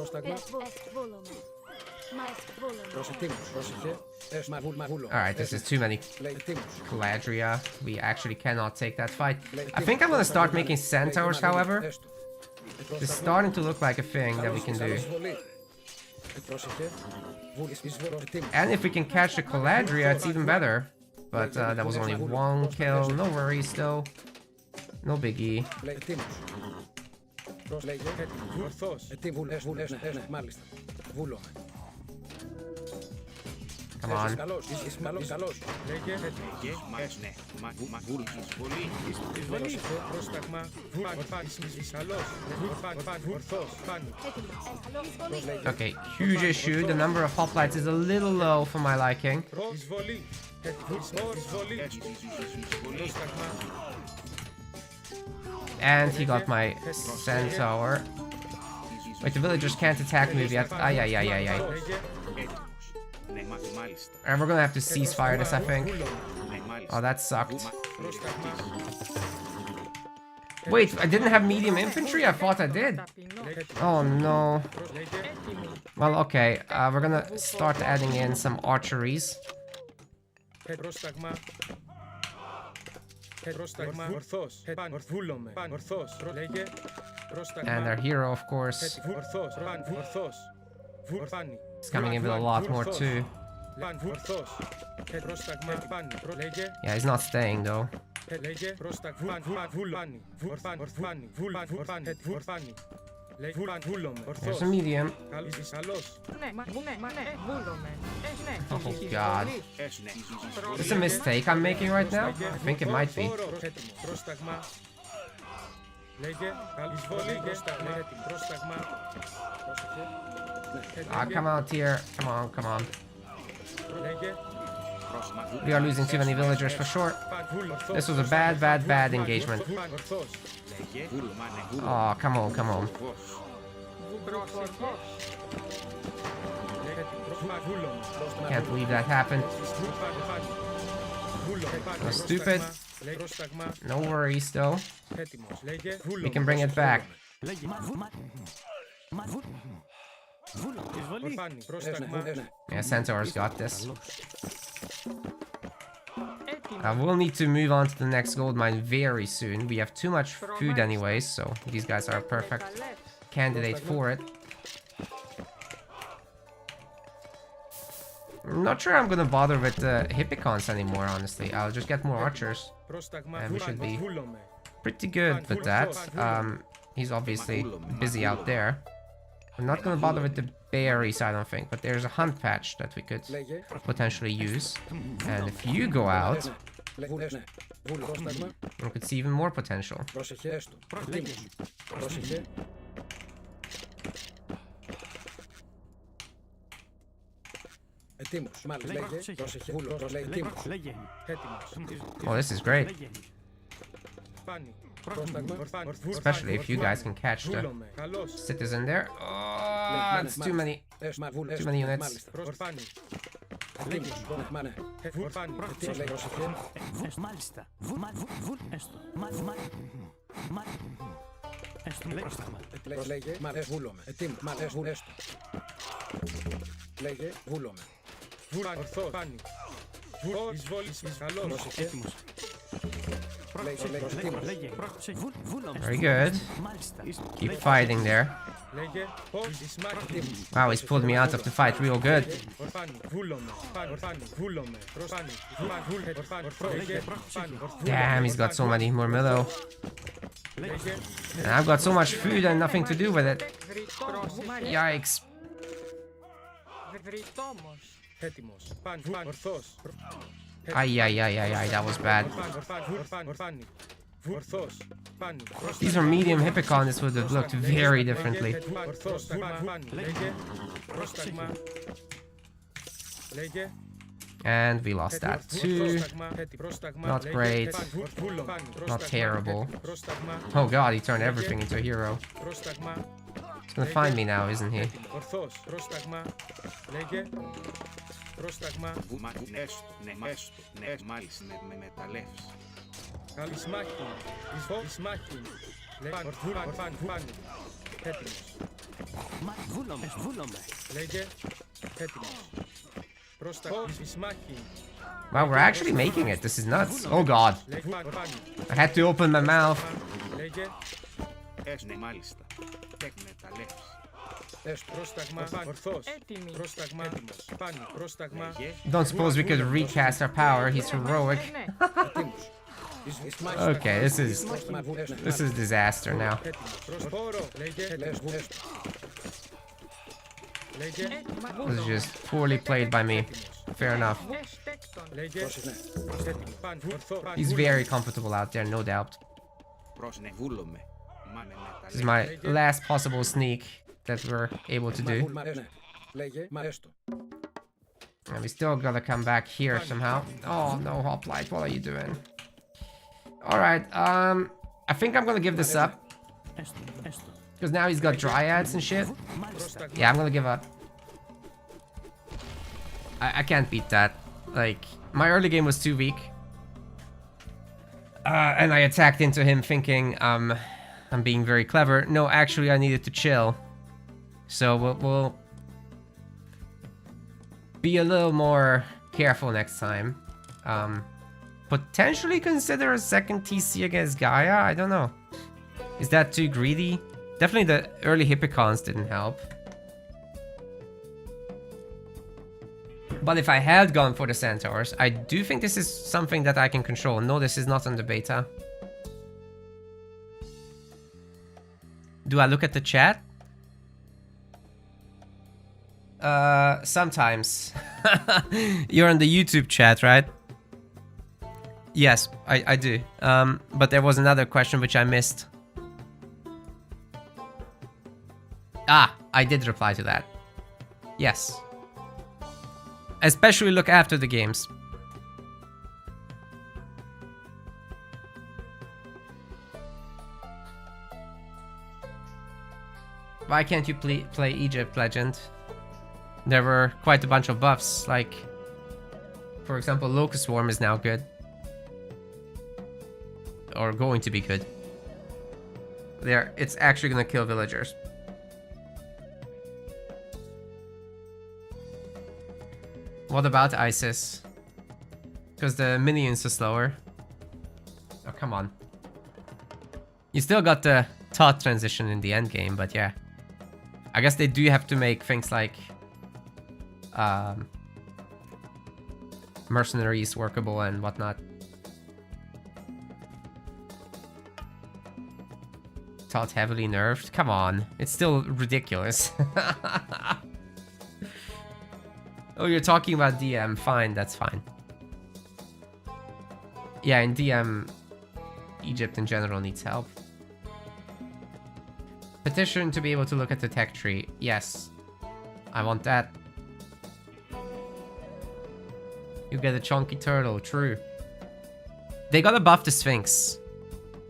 Alright, this is too many Caladria. We actually cannot take that fight. I think I'm gonna start making centaurs, however. It's starting to look like a thing that we can do. And if we can catch the Caladria, it's even better. But that was only one kill. No worries, though. No biggie. Come on. Okay, huge issue. The number of hoplites is a little low for my liking. And he got my centaur. Wait, the villagers can't attack me yet. Ay, ay, ay, ay, ay. And we're gonna have to ceasefire this, I think. Oh, that sucked. Wait, I didn't have medium infantry? I thought I did. Oh no. Well, okay. We're gonna start adding in some archeries. And our hero, of course, is coming in with a lot more too. Yeah, he's not staying though. There's a medium. Oh god. Is this a mistake I'm making right now? I think it might be. Ah, come out here. Come on, come on. We are losing too many villagers for sure. This was a bad, bad, bad engagement. Oh, come on, come on. Can't believe that happened. So stupid. No worries though. We can bring it back. Yeah, Centaur's got this. We'll need to move on to the next gold mine very soon. We have too much food anyways, so these guys are a perfect candidate for it. I'm not sure I'm gonna bother with the Hippicons anymore, honestly. I'll just get more archers. And we should be pretty good with that. He's obviously busy out there. I'm not gonna bother with the berries, I don't think, but there's a hunt patch that we could potentially use. And if you go out, we could see even more potential. Oh, this is great. Especially if you guys can catch the citizen there. Oh, it's too many units. Very good. Keep fighting there. Wow, he's pulled me out of the fight real good. Damn, he's got so many more Milo. And I've got so much food and nothing to do with it. Yikes. Ay, that was bad. These are medium Hippicon, this would have looked very differently. And we lost that too. Not great. Not terrible. Oh god, he turned everything into a hero. He's gonna find me now, isn't he? Wow, we're actually making it. This is nuts. Oh god. I had to open my mouth. Don't suppose we could recast our power. He's heroic. Okay, this is disaster now. This is just poorly played by me. Fair enough. He's very comfortable out there, no doubt. This is my last possible sneak that we're able to do. And we still gotta come back here somehow. Oh no, Hoplite, what are you doing? Alright, I think I'm gonna give this up. Because now he's got dryads and shit. Yeah, I'm gonna give up. I can't beat that. Like, my early game was too weak. And I attacked into him thinking I'm being very clever. No, actually I needed to chill. So we'll be a little more careful next time. Potentially consider a second TC against Gaia? I don't know. Is that too greedy? Definitely the early Hippicons didn't help. But if I had gone for the Centaurs, I do think this is something that I can control. No, this is not on the beta. Do I look at the chat? Sometimes. You're on the YouTube chat, right? Yes, I do. But there was another question which I missed. Ah, I did reply to that. Yes. Especially look after the games. Why can't you play Egypt Legend? There were quite a bunch of buffs, like... For example, Locust Swarm is now good. Or going to be good. There, it's actually gonna kill villagers. What about Isis? Because the minions are slower. Oh, come on. You still got the thought transition in the end game, but yeah. I guess they do have to make things like mercenaries workable and whatnot. Thought heavily nerfed. Come on, it's still ridiculous. Oh, you're talking about DM. Fine, that's fine. Yeah, in DM, Egypt in general needs help. Petition to be able to look at the tech tree. Yes, I want that. You get a chunky turtle. True. They gotta buff the Sphinx.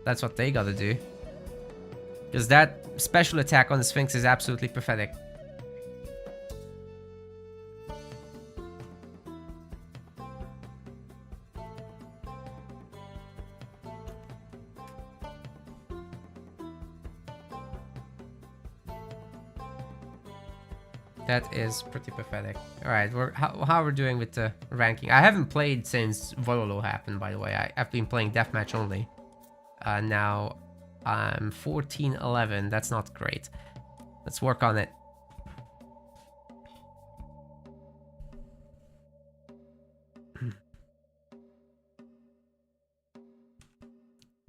That's what they gotta do. Because that special attack on the Sphinx is absolutely pathetic. That is pretty pathetic. Alright, how we're doing with the ranking. I haven't played since Vololo happened, by the way. I've been playing deathmatch only. Now I'm 14-11. That's not great. Let's work on it.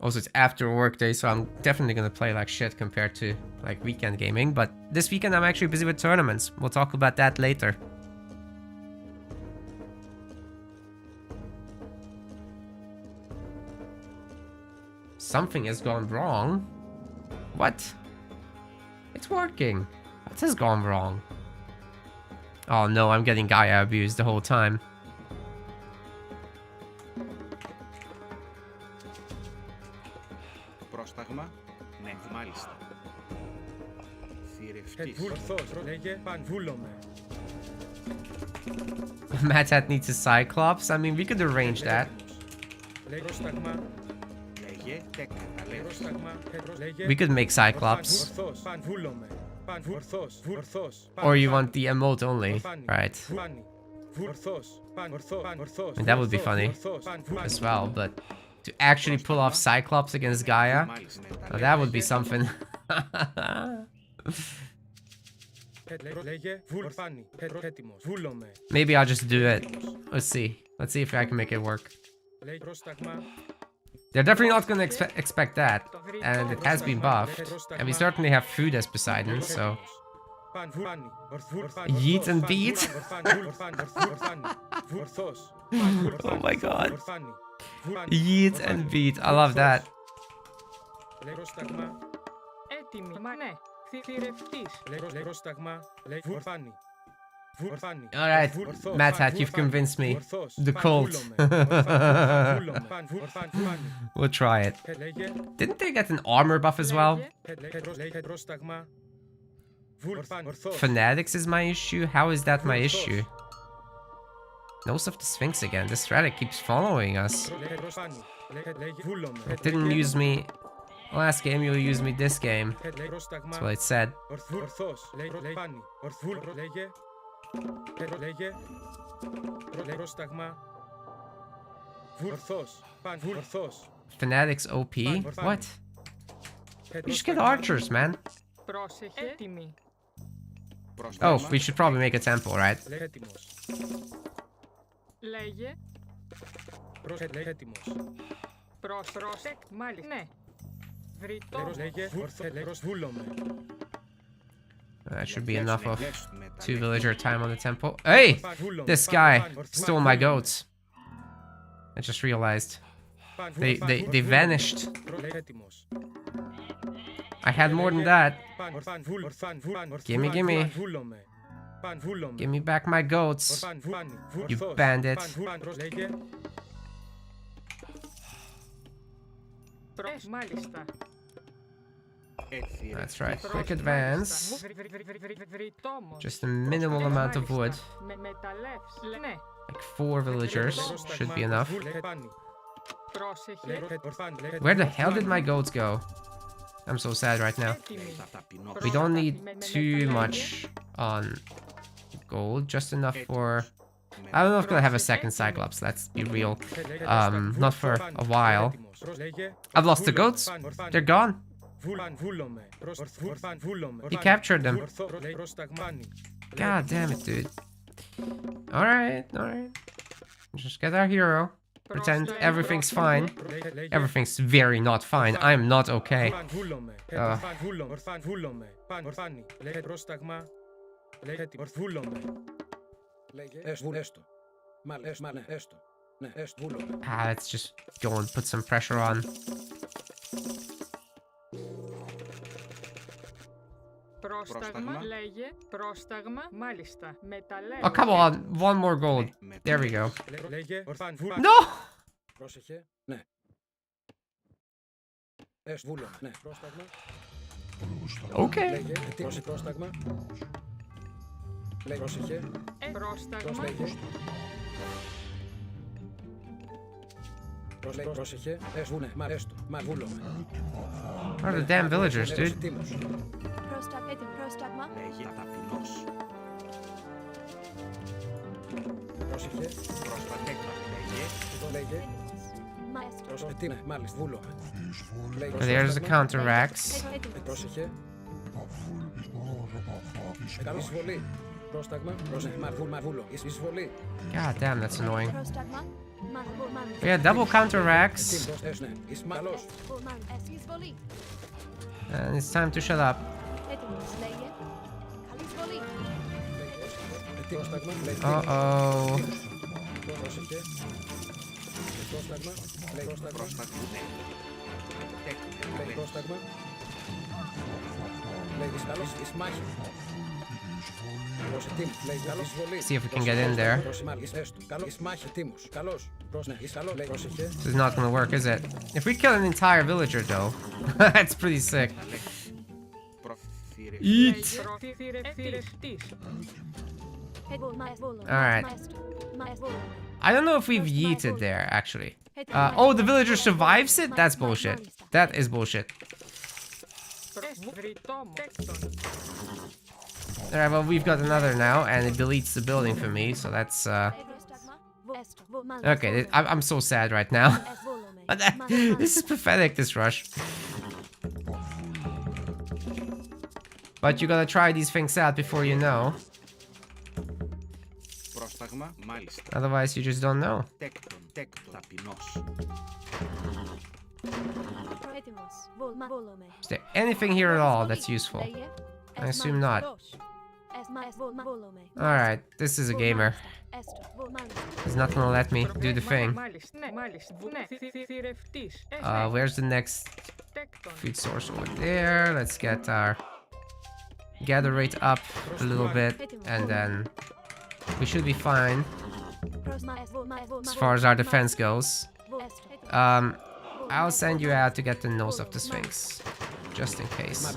Also, it's after a work day, so I'm definitely gonna play like shit compared to like weekend gaming. But this weekend I'm actually busy with tournaments. We'll talk about that later. Something has gone wrong. What? It's working. What has gone wrong? Oh no, I'm getting Gaia abused the whole time. Πρόσταγμα, ναι, μάλιστα. Θηρευτής. Matat needs a Cyclops. I mean, we could arrange that. We could make Cyclops. Or you want the emote only, right? I mean, that would be funny as well, but to actually pull off Cyclops against Gaia, well, that would be something. Maybe I'll just do it. Let's see. Let's see if I can make it work. They're definitely not going to expect that, and it has been buffed, and we certainly have food as Poseidon, so... Yeet and beat? Oh my god. Yeet and beat, I love that. Alright, Matat, you've convinced me. The cult. We'll try it. Didn't they get an armor buff as well? Fanatics is my issue? How is that my issue? Nose of the Sphinx again. This Stratic keeps following us. It didn't use me last game, you'll use me this game. That's what it said. Fanatics OP? What? We should get archers, man. Oh, we should probably make a temple, right? That should be enough of 2 villager time on the temple. Hey! This guy stole my goats. I just realized. They vanished. I had more than that. Gimme, gimme. Give me back my goats, you bandit. That's right, quick advance. Just a minimal amount of wood. Like 4 villagers should be enough. Where the hell did my goats go? I'm so sad right now. We don't need too much on gold, just enough for... I'm not gonna have a second Cyclops, let's be real. Not for a while. I've lost the goats. They're gone. He captured them. God damn it, dude. Alright, alright. Just get our hero. pretend everything's fine. Everything's very not fine. I'm not okay. Let's just go and put some pressure on. Oh, come on. One more gold. There we go. No! Okay. What are the damn villagers, dude? There's the counteracts. God damn, that's annoying. Yeah, double counteracts. And it's time to shut up. Uh-oh. See if we can get in there. This is not gonna work, is it? If we kill an entire villager, though, that's pretty sick. Eat! Alright. I don't know if we've yeeted there, actually. Oh, the villager survives it? That's bullshit. That is bullshit. Alright, well, we've got another now, and it deletes the building for me, so that's, okay, I'm so sad right now. This is pathetic, this rush. But you gotta try these things out before you know. Otherwise, you just don't know. Is there anything here at all that's useful? I assume not. Alright, this is a gamer. He's not gonna let me do the thing. Where's the next food source? Over there. Let's get our gather rate up a little bit, and then we should be fine as far as our defense goes. I'll send you out to get the nose of the Sphinx, just in case.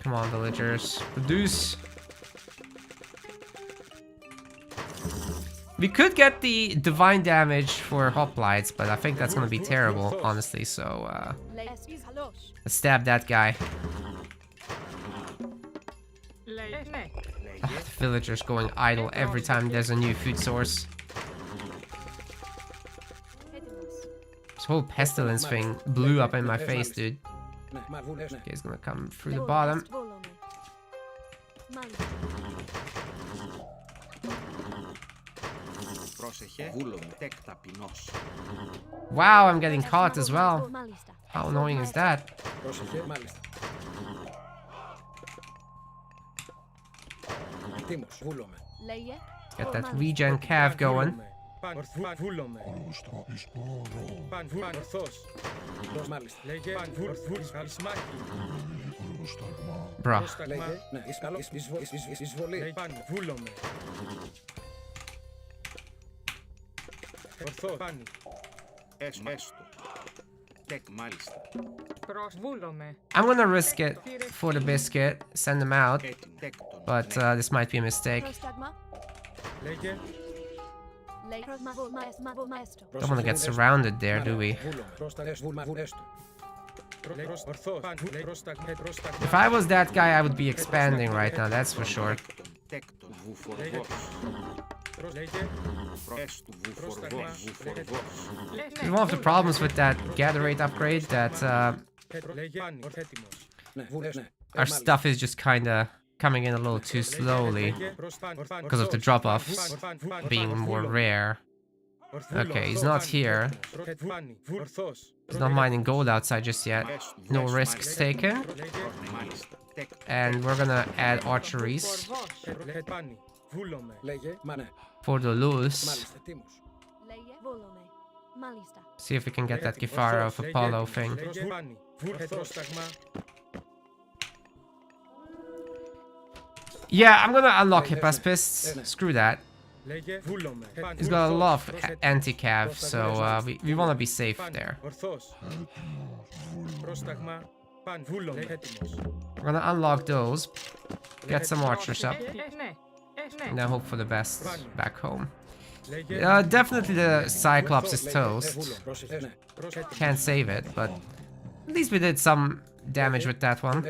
Come on, villagers, produce. We could get the divine damage for hoplites, but I think that's gonna be terrible, honestly, so let's stab that guy. The villagers going idle every time there's a new food source. This whole pestilence thing blew up in my face, dude. Okay, he's gonna come through the bottom. Wow, I'm getting caught as well. How annoying is that? Get that regen cav going. Bruh. I'm gonna risk it for the biscuit, send them out, but this might be a mistake. Don't want to get surrounded there, do we? If I was that guy, I would be expanding right now, that's for sure. One of the problems with that gather rate upgrade that our stuff is just kinda coming in a little too slowly because of the drop-offs being more rare. Okay, he's not here. He's not mining gold outside just yet. No risks taken. And we're gonna add archeries for the loose. See if we can get that Gifara of Apollo thing. Yeah, I'm gonna unlock Hippospis. Screw that. He's got a lot of anti-cav, so we want to be safe there. We're gonna unlock those, get some archers up, and then hope for the best back home. Definitely the Cyclops is toast. Can't save it, but at least we did some damage with that one.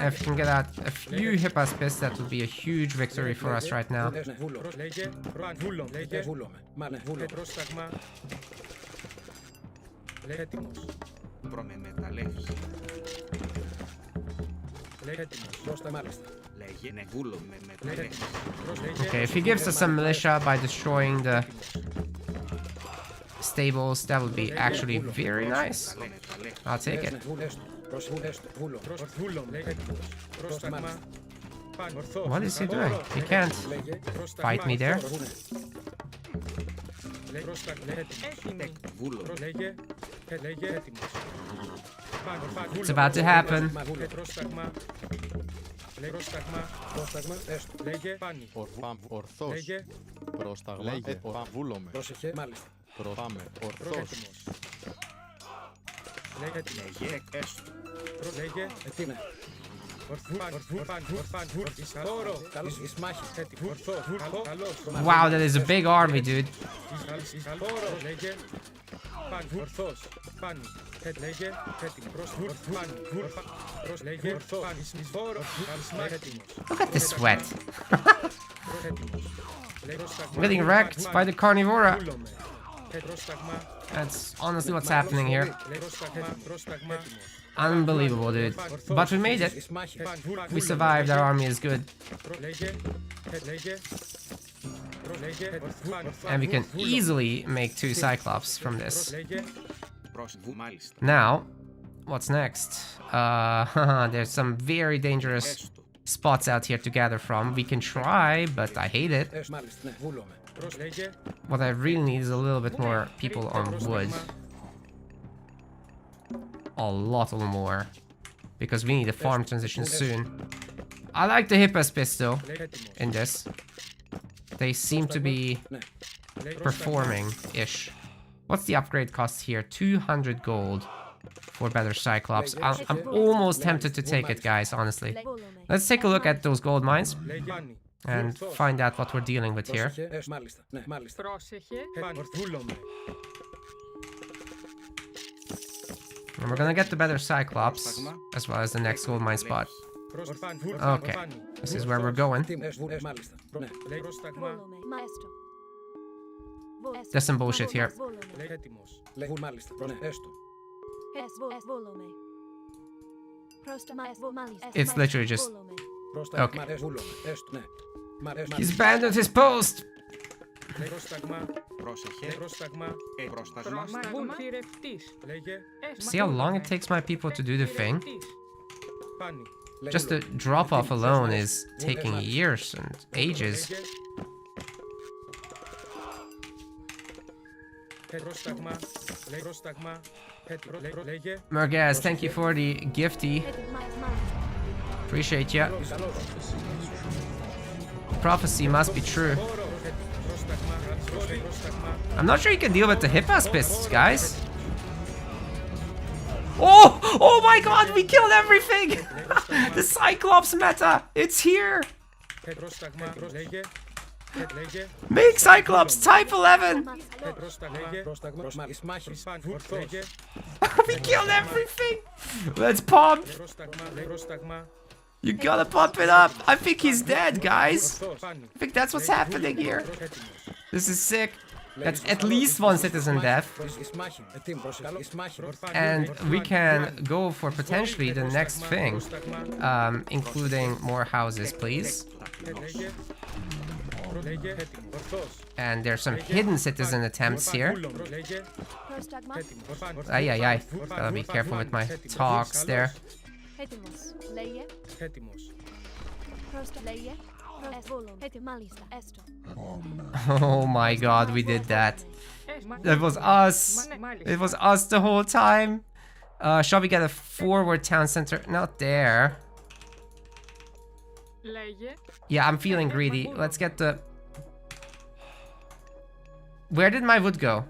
If we can get out a few Hippospis, that would be a huge victory for us right now. Okay, if he gives us some militia by destroying the stables, that would be actually very nice. I'll take it. What is he doing? He can't fight me there. It's about to happen. Wow, that is a big army, dude. Look at this sweat. I'm getting wrecked by the Carnivora. That's honestly what's happening here. Unbelievable, dude. But we made it. We survived. Our army is good. And we can easily make 2 Cyclops from this. Now, what's next? There's some very dangerous spots out here to gather from. We can try, but I hate it. What I really need is a little bit more people on wood. A lot more. Because we need a farm transition soon. I like the Hippospis though, in this. They seem to be performing-ish. What's the upgrade cost here? 200 gold for better Cyclops. I'm almost tempted to take it, guys, honestly. Let's take a look at those gold mines and find out what we're dealing with here. And we're gonna get the better Cyclops, as well as the next gold mine spot. Okay, this is where we're going. There's some bullshit here. It's literally just... Okay. He's abandoned his post! See how long it takes my people to do the thing? Just the drop-off alone is taking years and ages. Mergaz, thank you for the gifty. Appreciate ya. Prophecy must be true. I'm not sure you can deal with the Hippospis, guys. Oh! Oh my god, we killed everything! The Cyclops meta! It's here! Make Cyclops type 11! We killed everything! Let's pump! You gotta pump it up! I think he's dead, guys! I think that's what's happening here. This is sick. That's at least one citizen death. And we can go for potentially the next thing, including more houses, please. And there's some hidden citizen attempts here. Ay, ay, ay. Gotta be careful with my talks there. Oh my god, we did that. That was us. It was us the whole time. Shall we get a forward town center? Not there. Yeah, I'm feeling greedy. Let's get the... Where did my wood go?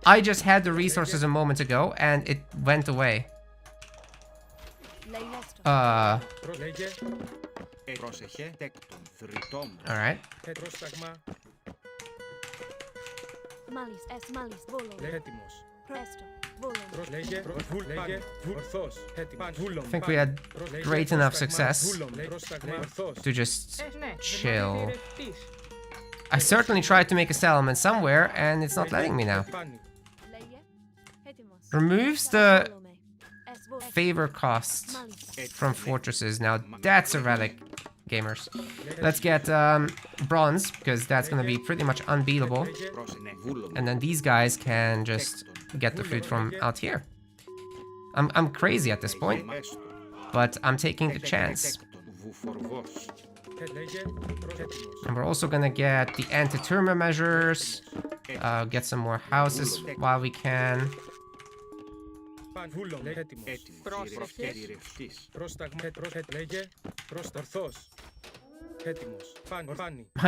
I just had the resources a moment ago and it went away. Alright. I think we had great enough success to just chill. I certainly tried to make a settlement somewhere and it's not letting me now. Removes the favor cost from fortresses. Now that's a relic, gamers. Let's get bronze, because that's gonna be pretty much unbeatable. And then these guys can just get the food from out here. I'm crazy at this point, but I'm taking the chance. And we're also gonna get the anti-tumor measures, get some more houses while we can. I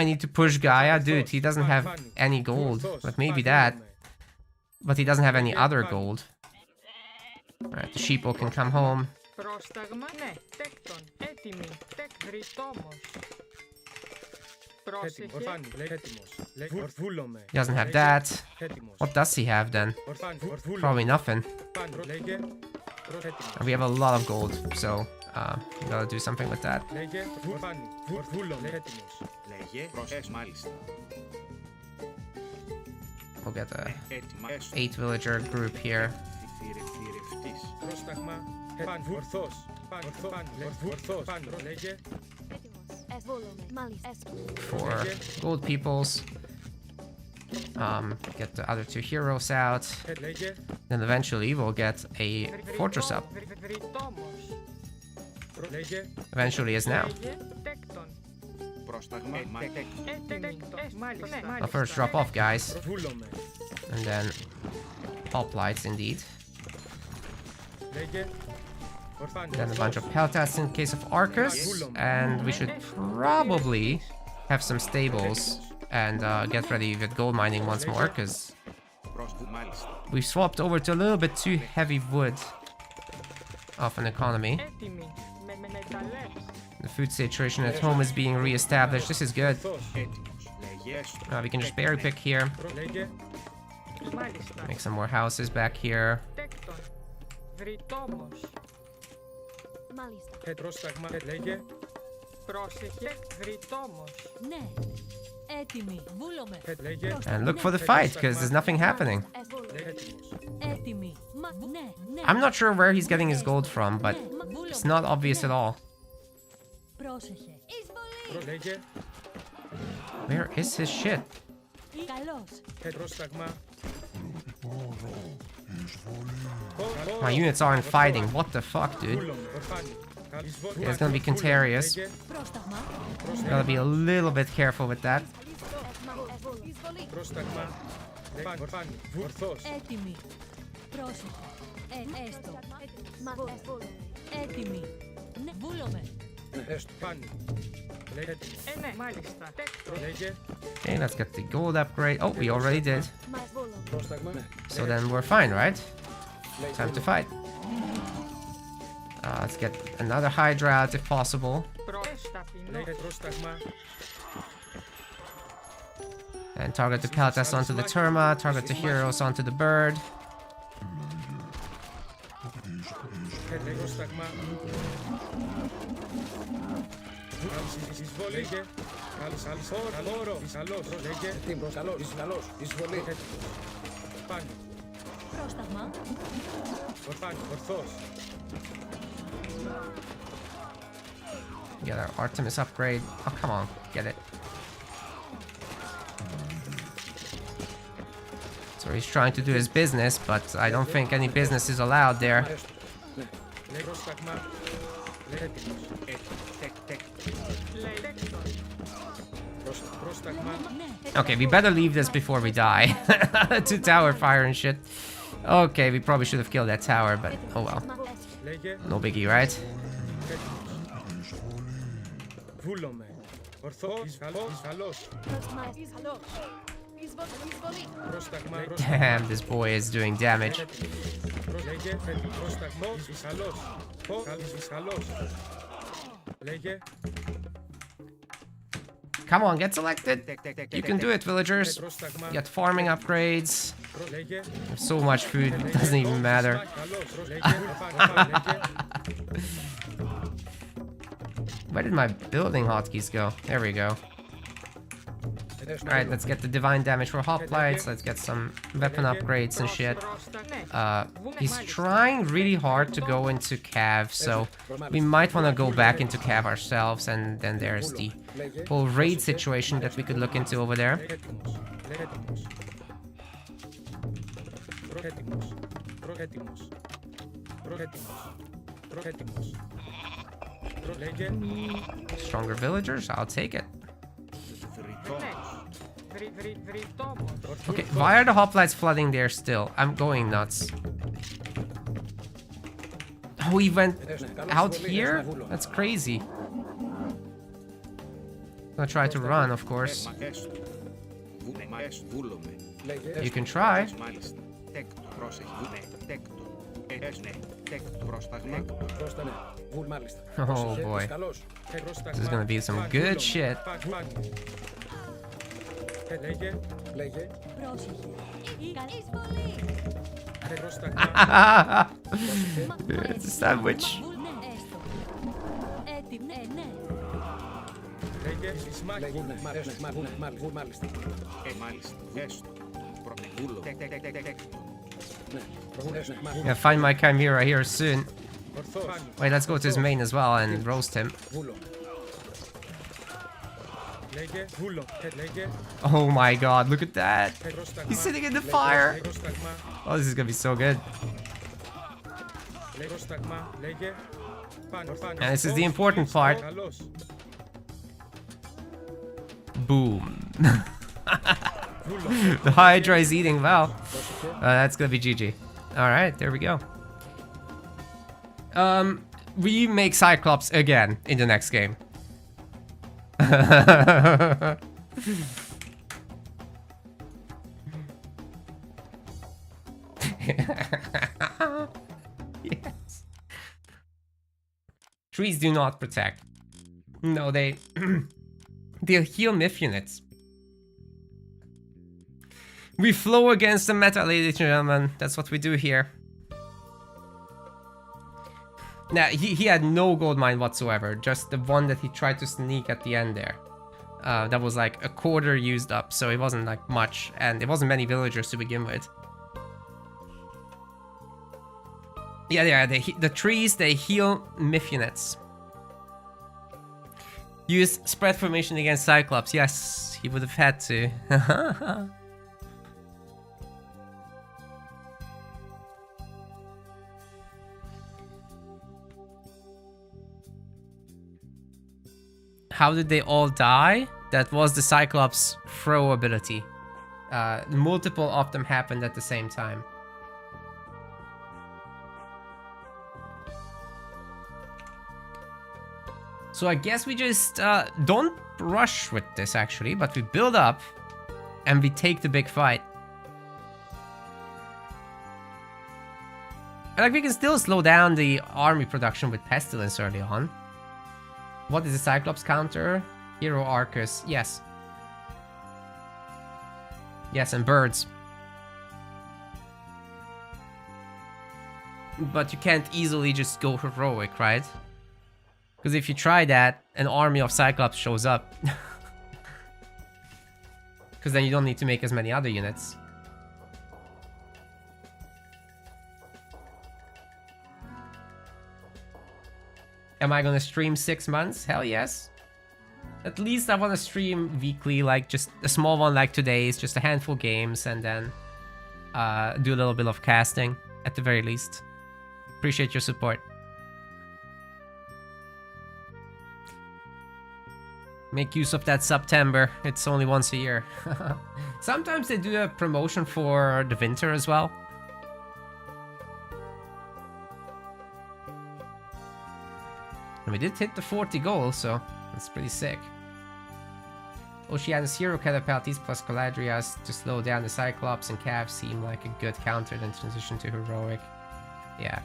need to push Gaia. Dude, he doesn't have any gold. But maybe that. But he doesn't have any other gold. Alright, the sheeple can come home. He doesn't have that. What does he have then? Probably nothing. And we have a lot of gold, so we gotta do something with that. We'll get a 8 villager group here. For gold peoples. Get the other 2 heroes out. Then eventually we'll get a fortress up. Eventually is now. I'll first drop off, guys. And then pop lights indeed. Then a bunch of peltas in case of Arcus. And we should probably have some stables and get ready with gold mining once more, because we swapped over to a little bit too heavy wood of an economy. The food situation at home is being re-established. This is good. We can just berry pick here. Make some more houses back here. And look for the fight, because there's nothing happening. I'm not sure where he's getting his gold from, but it's not obvious at all. Where is his shit? My units aren't fighting. What the fuck, dude? Yeah, it's gonna be Contarius. Gotta be a little bit careful with that. Okay, let's get the gold upgrade. Oh, we already did. So then we're fine, right? Time to fight. Let's get another Hydra out if possible. And target the Peltas onto the Terma, target the heroes onto the bird. Πρόσταγμα. Get our Artemis upgrade. Oh, come on, get it. So he's trying to do his business, but I don't think any business is allowed there. Okay, we better leave this before we die. To tower fire and shit. Okay, we probably should have killed that tower, but oh well. No biggie, right? Damn, this boy is doing damage. Come on, get selected. You can do it, villagers. Get farming upgrades. So much food, it doesn't even matter. Where did my building hotkeys go? There we go. Alright, let's get the divine damage for hoplites. Let's get some weapon upgrades and shit. He's trying really hard to go into Cav, so we might want to go back into Cav ourselves, and then there's the whole raid situation that we could look into over there. Stronger villagers? I'll take it. Okay, why are the hoplites flooding there still? I'm going nuts. Oh, he went out here? That's crazy. I'm gonna try to run, of course. You can try. Oh boy. This is gonna be some good shit. It's a sandwich. Yeah, find my chimera here soon. Wait, let's go to his main as well and roast him. Oh my god, look at that. He's sitting in the fire. Oh, this is gonna be so good. And this is the important part. Boom. The Hydra is eating well. That's gonna be GG. Alright, there we go. We make Cyclops again in the next game. Yes. Trees do not protect. No, they they'll heal myth units. We flow against the meta, ladies and gentlemen. That's what we do here. Now, he had no gold mine whatsoever, just the one that he tried to sneak at the end there. That was like a quarter used up, so it wasn't like much, and it wasn't many villagers to begin with. Yeah, the trees, they heal myth units. Use spread formation against Cyclops. Yes, he would have had to. How did they all die? That was the Cyclops throw ability. Multiple of them happened at the same time. So I guess we just don't rush with this actually, but we build up and we take the big fight. Like, we can still slow down the army production with Pestilence early on. What is the Cyclops counter? Hero Arcus. Yes. Yes, and birds. But you can't easily just go heroic, right? Because if you try that, an army of Cyclops shows up. Because then you don't need to make as many other units. Am I gonna stream 6 months? Hell yes. At least I want to stream weekly, like just a small one like today's, just a handful games, and then do a little bit of casting at the very least. Appreciate your support. Make use of that September. It's only once a year. Sometimes they do a promotion for the winter as well. And we did hit the 40 goals, so that's pretty sick. Oceanus Hero Catapultis plus Caladrias to slow down the Cyclops and Cav seem like a good counter, then transition to Heroic. Yeah.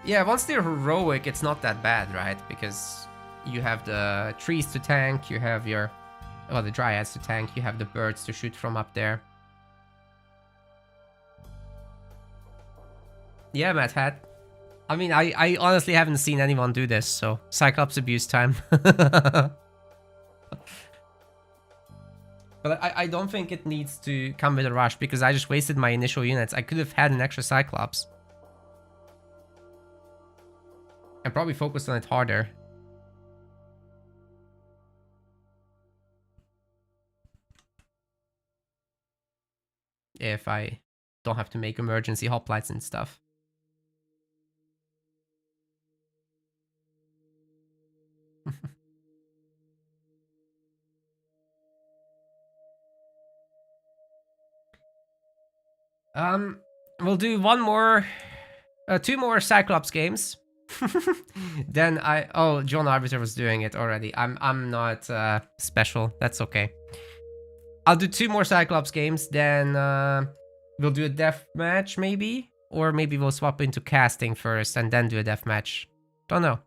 Yeah, once they're Heroic, it's not that bad, right? Because you have the trees to tank, you have your... well, the Dryads to tank, you have the birds to shoot from up there. Yeah, Mad Hat. I mean, I honestly haven't seen anyone do this, so Cyclops abuse time. But I don't think it needs to come with a rush, because I just wasted my initial units. I could have had an extra Cyclops. And probably focused on it harder. If I don't have to make emergency hoplites and stuff. We'll do one more, 2 more Cyclops games. Then oh, John Arbiter was doing it already. I'm not special. That's okay. I'll do 2 more Cyclops games. Then we'll do a death match maybe, or maybe we'll swap into casting first and then do a death match. Don't know.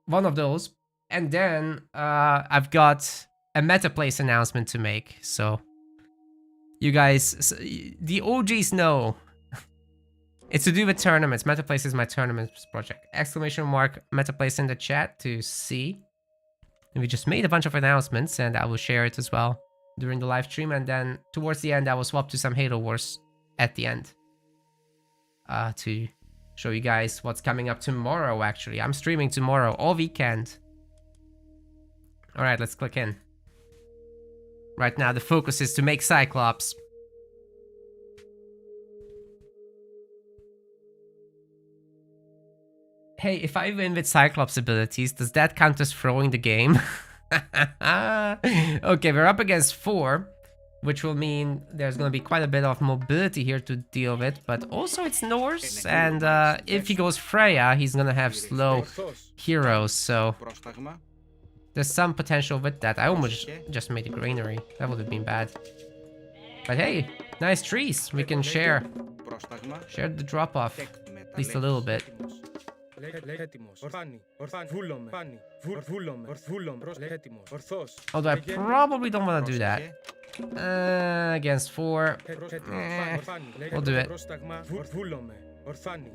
One of those, and then I've got a meta place announcement to make. So you guys, the OGs know. It's to do with tournaments. Metaplace is my tournaments project. Exclamation mark Metaplace in the chat to see. And we just made a bunch of announcements, and I will share it as well during the live stream. And then towards the end, I will swap to some Halo Wars at the end. To show you guys what's coming up tomorrow, actually. I'm streaming tomorrow, all weekend. Alright, let's click in. Right now, the focus is to make Cyclops. Hey, if I win with Cyclops abilities, does that count as throwing the game? Okay, we're up against 4, which will mean there's going to be quite a bit of mobility here to deal with, but also it's Norse, and if he goes Freya, he's going to have slow heroes, so there's some potential with that. I almost just made a granary. That would have been bad. But hey, nice trees. We can share the drop-off, at least a little bit. Although I probably don't want to do that. Against 4. We'll do it.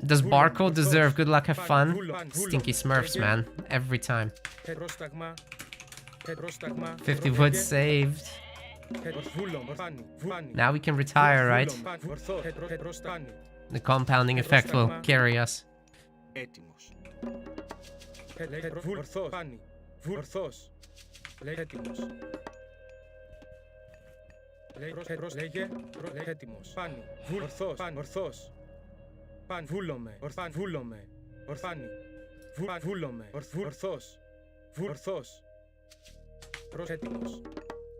Does Barcode deserve good luck, have fun? Stinky Smurfs, man. Every time. 50 wood saved. Now we can retire, right? The compounding effect will carry us.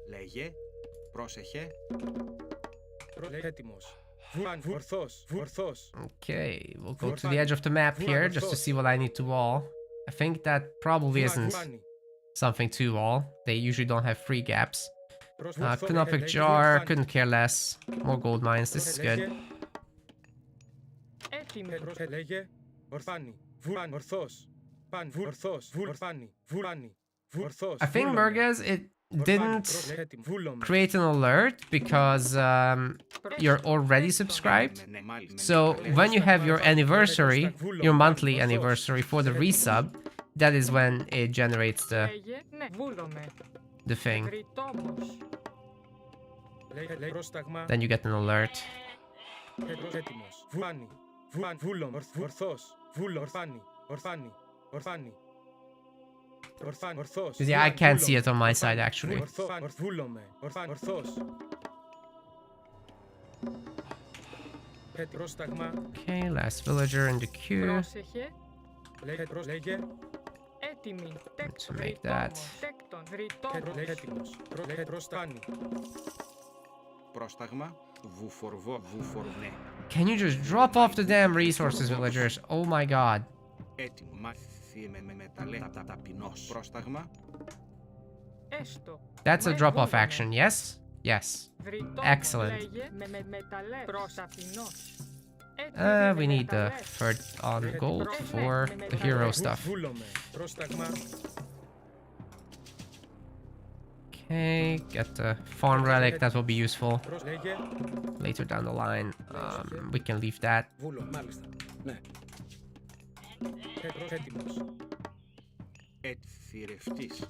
Λέγε, πρόσεχε. Okay, we'll go to the edge of the map here just to see what I need to wall. I think that probably isn't something to wall. They usually don't have free gaps. Knopic Jar, couldn't care less. More gold mines, this is good. I think Murgaz, it didn't create an alert because you're already subscribed. So when you have your anniversary, your monthly anniversary for the resub, that is when it generates the Λέγε, ναι, βούλομαι. thing. Βρυτόμος. Λέγε πρόσταγμα. Then you get an alert. Έτοιμος. Βουάνι. Βούλομ. Ορθός. Βούλο. Ορφάνι. Ορφάνι. Ορφάνι. Ορφάνι. Ορθός. Yeah, I can't see it on my side actually. Βούλομε. Ορθός. Πρόσταγμα. Okay, last villager in the queue. Πρόσεχε. Λέγε. Έτοιμη. To make that. Τέκτον. Βρυτόμος. Λέγε έτοιμος. Λέγε πρόσταγμα. Πρόσταγμα. Βουφορνέ. Can you just drop off the damn resources, villagers? Oh my god. Έτοιμο. Μάθη με μεταλλέ. Ταπεινός. Πρόσταγμα. Έστω. That's a Ναι, drop off βούλομαι. action, yes? Yes. Βρυτόμος. Excellent. Λέγε, με μεταλλέ. Προσταφινός. We need the third on gold for the hero stuff. Βούλομε. Πρόσταγμα. Okay, get the farm relic, that will be useful Λέγε. later down the line. We can leave that. Βούλο. Μάλιστα. Ναι. Έτοιμος. Θηρευτής.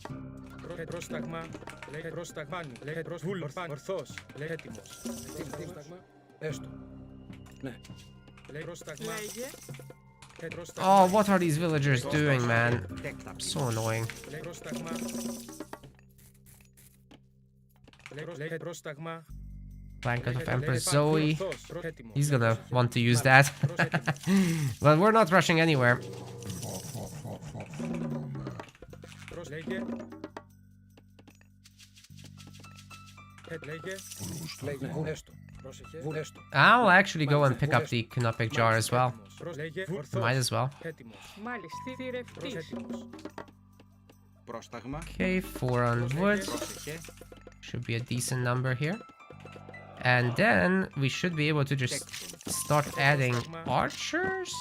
Πρόσταγμα. Λέγε πρόσταγμάνι. Λέγε βούλο. Ορθός. Λέγε έτοιμος. Πρόσταγμα. Έστω. Ναι. Λέγε πρόσταγμα. Λέγε, Oh, what are these villagers doing, man? So annoying. Λέγε πρόσταγμα. Λέγε πρόσταγμα. Blanket of Empress Zoe. He's gonna want to use that. Well, we're not rushing anywhere. Λέγε. Λέγε. Έστω. Έστω. I'll actually go and pick up the Canopic jar as well. Might as well. μάλιστα, θηρευτής. Πρόσταγμα. Okay, 4 on wood. Should be a decent number here. And then we should be able to just start adding archers?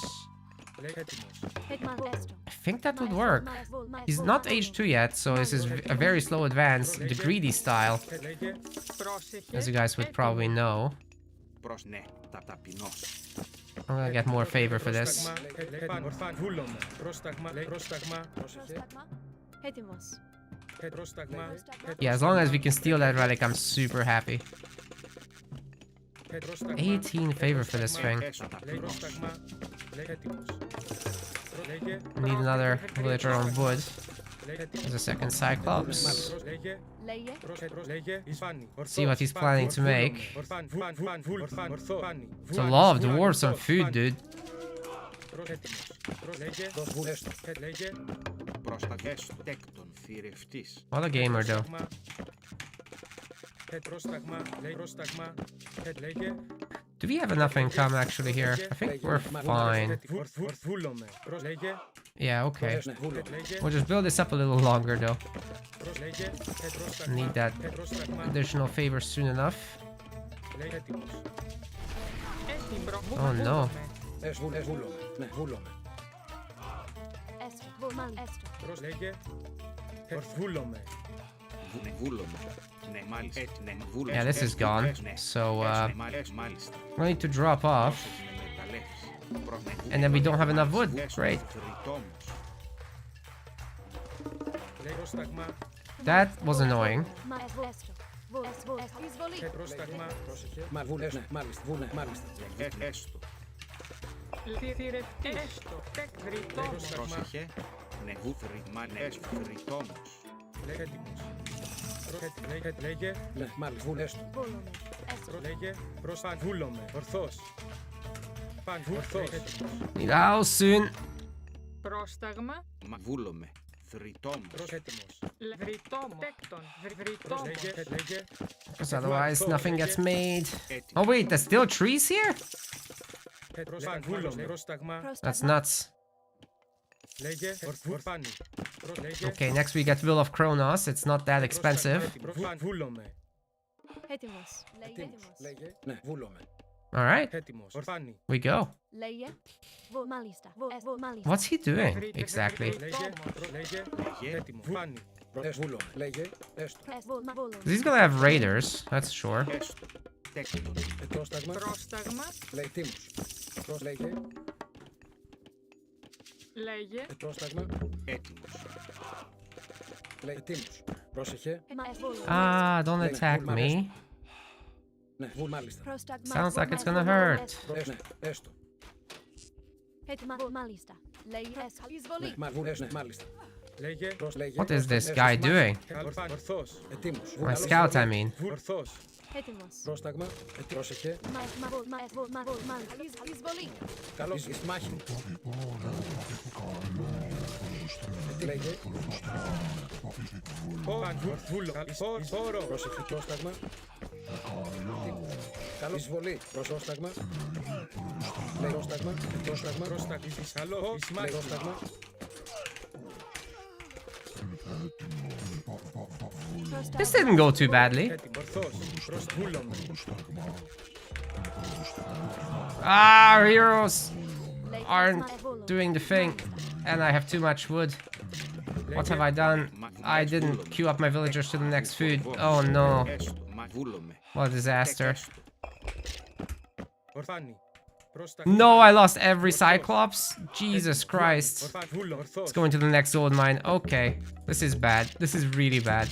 I think that would work. He's not age 2 yet, so this is a very slow advance, the greedy style, Πρόσεχε, as you guys would probably know. Ναι. Ταπεινός. I'm gonna get more favor for this. Βούλομε. Πρόσταγμα. Πρόσταγμα. Έτοιμος. Πρόσταγμα. Yeah, as long as we can steal that relic, I'm super happy. 18 favor for this thing. Πρόσταγμα. Λέγε έτοιμος. Λέγε. Need another villager on wood. There's a second Cyclops. Λέγε. Λέγε. Λέγε. Ισφάνι. See what he's planning to make. Ορφάνι. Ορθάνι. It's a lot of dwarves on food, dude. Λέγε. Λέγε. Πρόσταγες. Τέκτον. Θηρευτής. What a gamer, though. Πρόσταγμα. Λέγε. Πρόσταγμα. Λέγε. Do we have enough income actually here? I think we're fine. Βούλομε. Λέγε. Yeah, okay. We'll just build this up a little longer, though. Λέγε. Need that additional favor soon enough. Λέγε έτοιμος. Oh no. Βούλομε. Ναι, βούλομε. Έστω. Λέγε. Βούλομε. Βούλομε. Ναι, μάλιστα. Ναι, βούλομε. Yeah, this is gone. So, Μάλιστα. we need to drop off. And then we don't have enough wood. Great. Πρόσταγμα. That was annoying. Έστω. Εισβολή. Πρόσταγμα. Μάλιστα. Έστω. θηρευτής. Έστω, βρυτόμος. Πρόσεχε. Ναι, βρυτόμος. Λέγε έτοιμος. Λέγε. Ναι, μάλιστα. Έστω. Βούλομαι. Έστω. Λέγε. Βούλομε. Ορθός. Ορθός. Need how soon? Πρόσταγμα, Βούλομε. Θρητόμος. Έτοιμος. βρυτόμος. Τέκτον, βρυτόμος. Λέγε. Because otherwise nothing gets made. Oh wait, there's still trees here? Βούλομε. Πρόσταγμα. That's nuts. Λέγε. Ορφάνι. Okay, next we get Will of Kronos. It's not that expensive. Βούλομε. Έτοιμος. Λέγε. Ναι, βούλομε. Alright, Έτοιμος. Ορφάνι. we go. Λέγε. Μάλιστα. Μάλιστα. What's he doing exactly? Λέγε. Έτοιμος. Φάνι. Βούλομε. Λέγε. Έστω. He's gonna have raiders, that's sure. Έστω. Τέκτον. Πρόσταγμα. Πρόσταγμα, Λέγε. Λέγε. λέγε, Πρόσταγμα. Έτοιμος. Λέει έτοιμος. Πρόσεχε. Ah, don't attack me. Ναι, μάλιστα. Sounds like it's gonna hurt. Ναι, έστω. Έτοιμα. Μάλιστα. Λέει εισβολή. Ναι, μάλιστα. Λέγε. What is this guy doing? Ορθός. Έτοιμος. My scout, I mean. Ορθός. Έτοιμος. Πρόσταγμα. Πρόσεχε. Εισβολή. Καλώς. Εις μάχη. Λέγε. Πρόσεχε. Πρόσταγμα. Καλώς. Εισβολή. Πρόσταγμα. Λέει πρόσταγμα. Πρόσταγμα. Λέει πρόσταγμα. This didn't go too badly. Ah, our heroes aren't doing the thing. And I have too much wood. What have I done? I didn't queue up my villagers to the next food. Oh no. Έστω. Βούλομαι. What a disaster. Ορθάνη. No, I lost every Cyclops. Jesus Christ. Let's go into the next gold mine. Okay. This is bad. This is really bad.